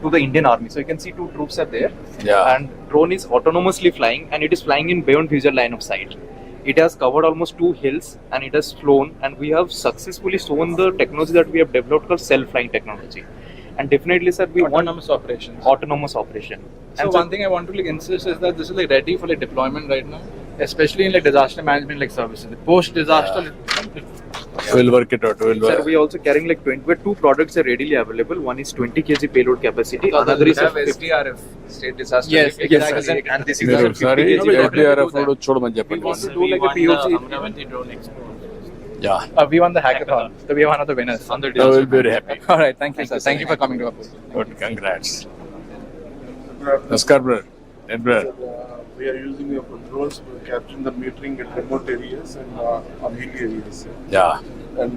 to the Indian Army. So you can see 2 troops are there. Yeah. And drone is autonomously flying, and it is flying in beyond visual line of sight. It has covered almost 2 hills and it has flown, and we have successfully shown the technology that we have developed called self-flying technology. And definitely, sir, we Autonomous operations. Autonomous operation. So one thing I want to insist is that this is ready for deployment right now, especially in disaster management services. Post disaster. We'll work it out. Sir, we are also carrying 2 products are readily available. One is 20 kg payload capacity. Another is SDRF, state disaster. Yes, exactly. And this is sorry, SDRF చూడమని చెప్పండి. We want to do like a POC. Amaravati drone expo. Yeah. We won the hackathon. So we are one of the winners. I will be very happy. All right, thank you, sir. Thank you for coming to our booth. Good, congrats. Namaskar, brother. Brother. We are using drones for capturing the metering at remote areas and on hilly areas. Yeah. and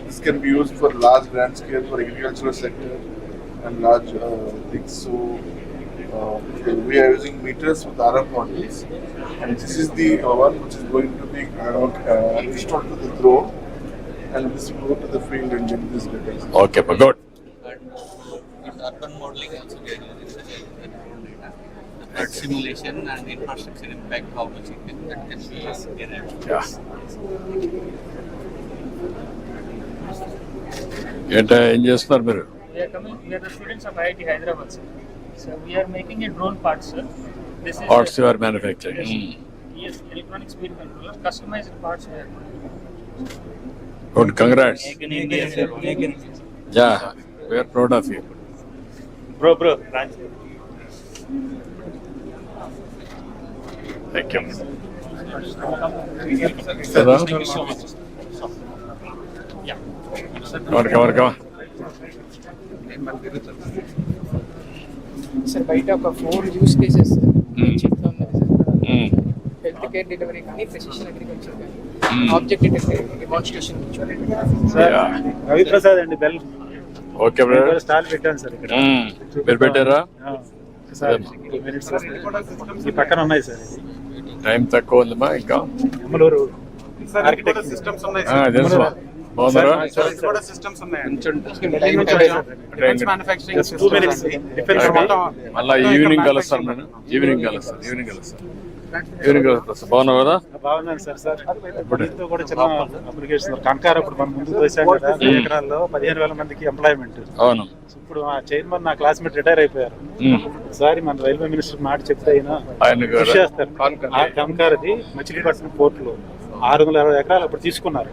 this can be used for large grand scale for agricultural sector and large things. So we are using meters with RF modules, and this is the one which is going to be installed to the drone, and this will go to the field and get this data. Okay, but good. And urban modeling also we are using such as the drone data. The flood simulation and infrastructure impact, how much it can, that can be derived. Yeah. ఏం చేస్తున్నారు మీరు? We are the students of IIT Hyderabad, sir. So we are making a drone part, sir. This is Parts you are manufacturing. Yes, electronic speed controller, customized parts we are Good, congrats. Make in India, sir. Make in India. Yeah, we are proud of you. Bro, Thank you. Thank you so much. Yeah. Come on. Sir బయట ఒక 4 use cases చెప్తా ఉన్నది sir. Health care delivery కానీ precision agriculture కానీ object demonstration sir Ravi Prasad అండి bell. Okay brother, stall పెట్టాను sir ఇక్కడ. మీరు పెట్టారా? సార్ 2 minutes ఈ పక్కన ఉన్నాయి సార్. టైం తక్కువ ఉందమ్మా ఇంకా. అమలూరు ఆర్కిటెక్ట్ సిస్టమ్స్ ఉన్నాయి సార్. తెలుసు బాగున్నారా? కూడా సిస్టమ్స్ ఉన్నాయండి. Defense manufacturing 2 minutes. Defense మళ్ళీ ఈవినింగ్ కలుస్తాను నేను. ఈవినింగ్ కలుస్తాను. బాగున్నావు కదా? బాగున్నాను సార్. సార్ ఇప్పుడు కూడా చిన్న అప్లికేషన్ కనకార ఇప్పుడు మనం ముందుకు వచ్చాం కదా, 2 ఎకరాల్లో 15,000 మందికి ఎంప్లాయ్మెంట్. అవును. ఇప్పుడు ఆ చైర్మన్ నా క్లాస్మేట్ రిటైర్ అయిపోయారు. ఒకసారి మన రైల్వే మినిస్టర్ మాట చెప్తే ఆయన కృషి చేస్తారు. కనకారది మచిలీపట్నం పోర్ట్ లో 660 ఎకరాలు అప్పుడు తీసుకున్నారు.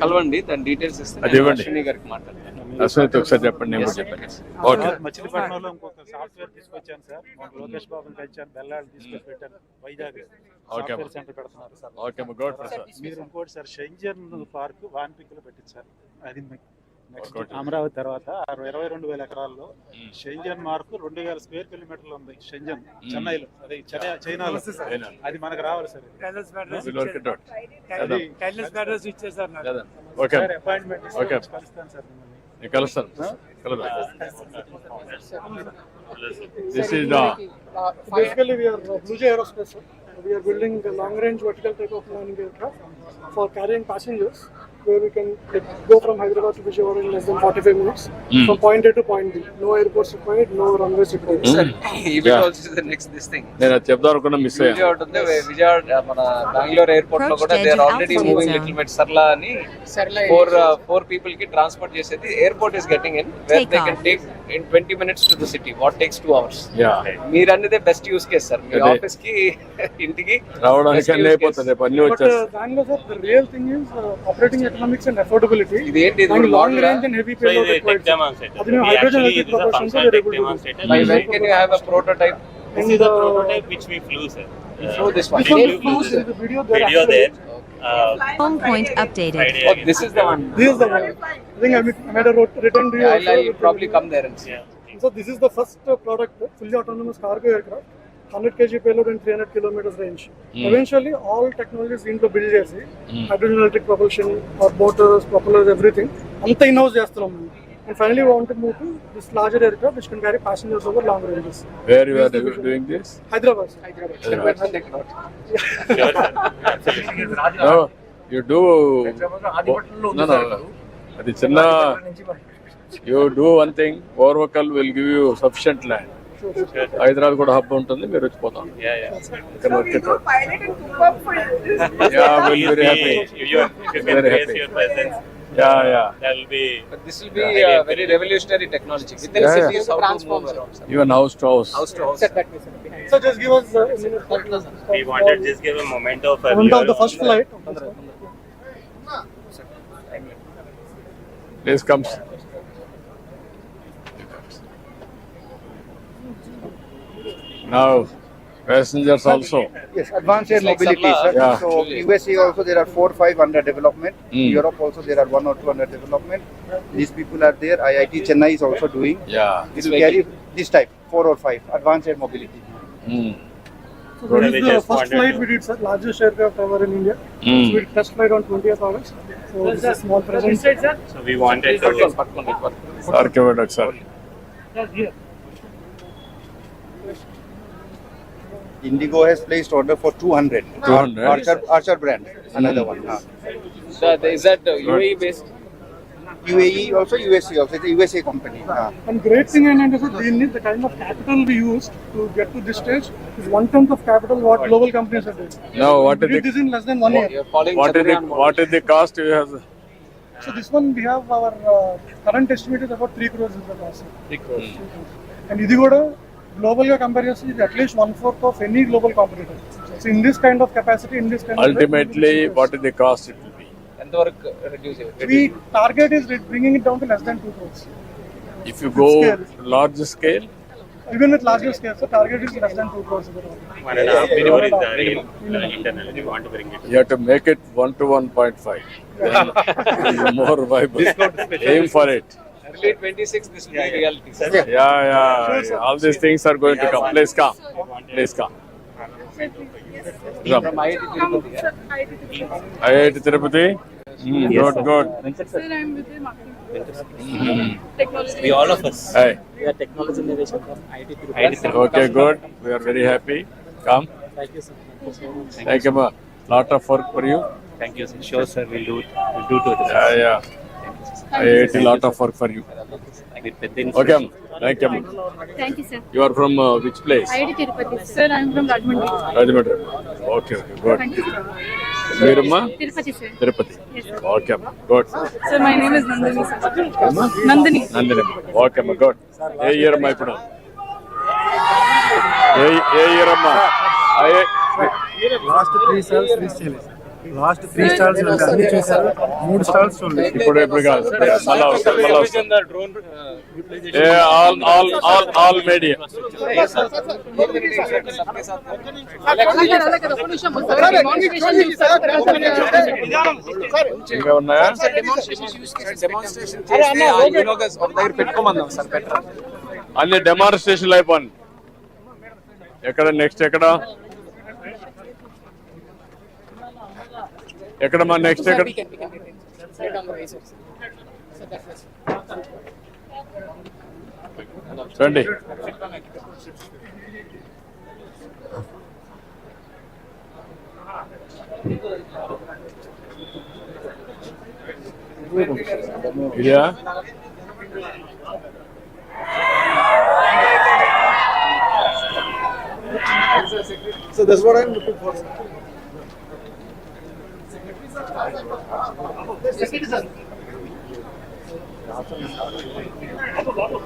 కలవండి, దాని డీటెయిల్స్ ఇస్తే అది ఇవ్వండి. అశ్విని గారికి మాట్లాడండి. అశ్విని ఒకసారి చెప్పండి, నేను కూడా చెప్పాను. ఓకే. మచిలీపట్నంలో ఇంకొక సాఫ్ట్వేర్ తీసుకొచ్చాను సార్. లోకేష్ బాబుని కలిచాను, బెల్లాళ్ళు తీసుకొచ్చి పెట్టాను. వైజాగ్ సాఫ్ట్వేర్ సెంటర్ పెడుతున్నారు సార్. Okay, good Prasad. మీరు ఇంకోటి సార్ షెంజన్ పార్క్ వాన్పిక్లో పెట్టింది సార్. అది నెక్స్ట్ అమరావతి తర్వాత 22,000 ఎకరాల్లో షెంజన్ మార్కు 2,000 స్క్వేర్ కిలోమీటర్లు ఉంది. షెంజన్ చెన్నైలో, అది చైనాలో. అది మనకు రావాలి సార్. అపాయింట్మెంట్ కలుస్తాను సార్. కలుస్తాను. This is basically we are Blue Jay Aerospace, sir. We are building a long range vertical takeoff landing aircraft for carrying passengers, where we can go from Hyderabad to Vijayawada in less than 45 minutes from point A to point B. No airports required, no runways required. Even also is the next this thing. నేను చెప్దాం అనుకున్నా, miss అయ్యాను. విజయవాడ మన Bengaluru airport లో కూడా they are already moving little bit Sarla అని four people కి transport చేసేది. Airport is getting in where they can take in 20 minutes to the city what takes 2 hours. మీరు అన్నదే బెస్ట్ యూస్ కేస్ సార్. మీ office కి ఇంటికి రావడానికి అన్ని అయిపోతుంది, అన్ని వచ్చేస్తాయి. దానిలో sir the real thing is operating economics and affordability. ఇది ఏంటి? ఇది long range and heavy payload required. అది మేము hydrogen electric propulsion తో we're able to do. By when can you have a prototype? This is the prototype which we flew, sir. Show this one. The video there. Home point updated. Oh, this is the one. This is the one. I think I made a written review. I'll probably come there and see. So this is the first product, fully autonomous cargo aircraft, 100 kg payload and 300 kilometers range. Eventually, all technologies into build chesi, hydrogen electric propulsion, or motors, propellers, everything. Anta in-house chestunam. And finally, we want to move to this larger aircraft which can carry passengers over long ranges. Where you are doing this? Hyderabad. No, you do. No. Adi chinna. You do one thing. Orvakal will give you sufficient land. Hyderabad kuda hub ఉంటుంది, మీరు వచ్చిపోతాం. Pilot and cook up for this. Yeah, we'll be very happy. Very happy. Your presence. Yeah. That will be. But this will be a very revolutionary technology. Within cities, how to move around. Even house to house. So just give us a minute. We wanted just give a moment of the first flight. Please come. Now, passengers also. Yes, advanced air mobility, sir. Yeah. So USA also there are 4 or 5 under development. Europe also there are 1 or 2 under development. These people are there. IIT Chennai is also doing. Yeah. It will carry this type 4 or 5 advanced air mobility. So So this is the first flight we did, sir. Largest aircraft ever in India. So we test flight on 20th August. So this is a small present. So we wanted to. Sir, give it, sir. Indigo has placed order for 200. 200? Archer brand, another one. Is that UAE based? UAE also, USA also. It's a USA company. And great thing is that we need the kind of capital we used to get to this stage is 1/10 of capital what global companies are doing. No, what we is did this in less than 1 year. What is the cost you have? So this one we have our current estimate is about 3 crores is the cost. 3 crores. And ఇది కూడా global గా compare చేస్తే ఇది at least 1/4 of any global competitor. So in this kind of capacity, in this kind Ultimately, what is the cost it will be? ఎంతవరకు reduce we target is bringing it down to less than 2 crores. If you go large scale? Even with larger scale, so target is less than 2 crores. 1.5 is the internal. We want to bring it. You have to make it 1 to 1.5. Then more viable. Aim for it. early 26 this will be reality. Yeah. All these things are going to come. Please come. Please come. From IIT Tirupati. Good. Sir, I'm with the marketing. Technology. We all of us. Hi. We are technology innovation from IIT Tirupati. Okay, good. We are very happy. Come. Thank you, sir. Thank you so much. Thank you, ma. Lot of work for you. Thank you, sir. Sure, sir. We'll do it. We'll do to this. Yeah. IIT, lot of work for you. Okay, ma. Thank you, ma. Thank you, sir. You are from which place? IIT Tirupati. Sir, I'm from Rajahmundry. Rajahmundry. Okay, good. Thank you, sir. Meerumma? Tirupati, sir. Tirupati. Yes, sir. Okay, ma. Good. Sir, my name is Nandini, sir. Nandini. Nandini. Okay, ma. Good. Hey, year ma ipudu. Hey, year ma. Last 3 stalls reach చేయలేదు. Last 3 stalls అన్ని చూసారు, 3 stalls చూడలేదు. ఇప్పుడు కాదు. All media. ఇంకా ఉన్నాయా? అన్ని డెమాన్స్ట్రేషన్లు అయిపోయింది. ఎక్కడ నెక్స్ట్ ఎక్కడ మా నెక్స్ట్ ఎక్కడ? రండి. ఇదా? So that's what I'm looking for.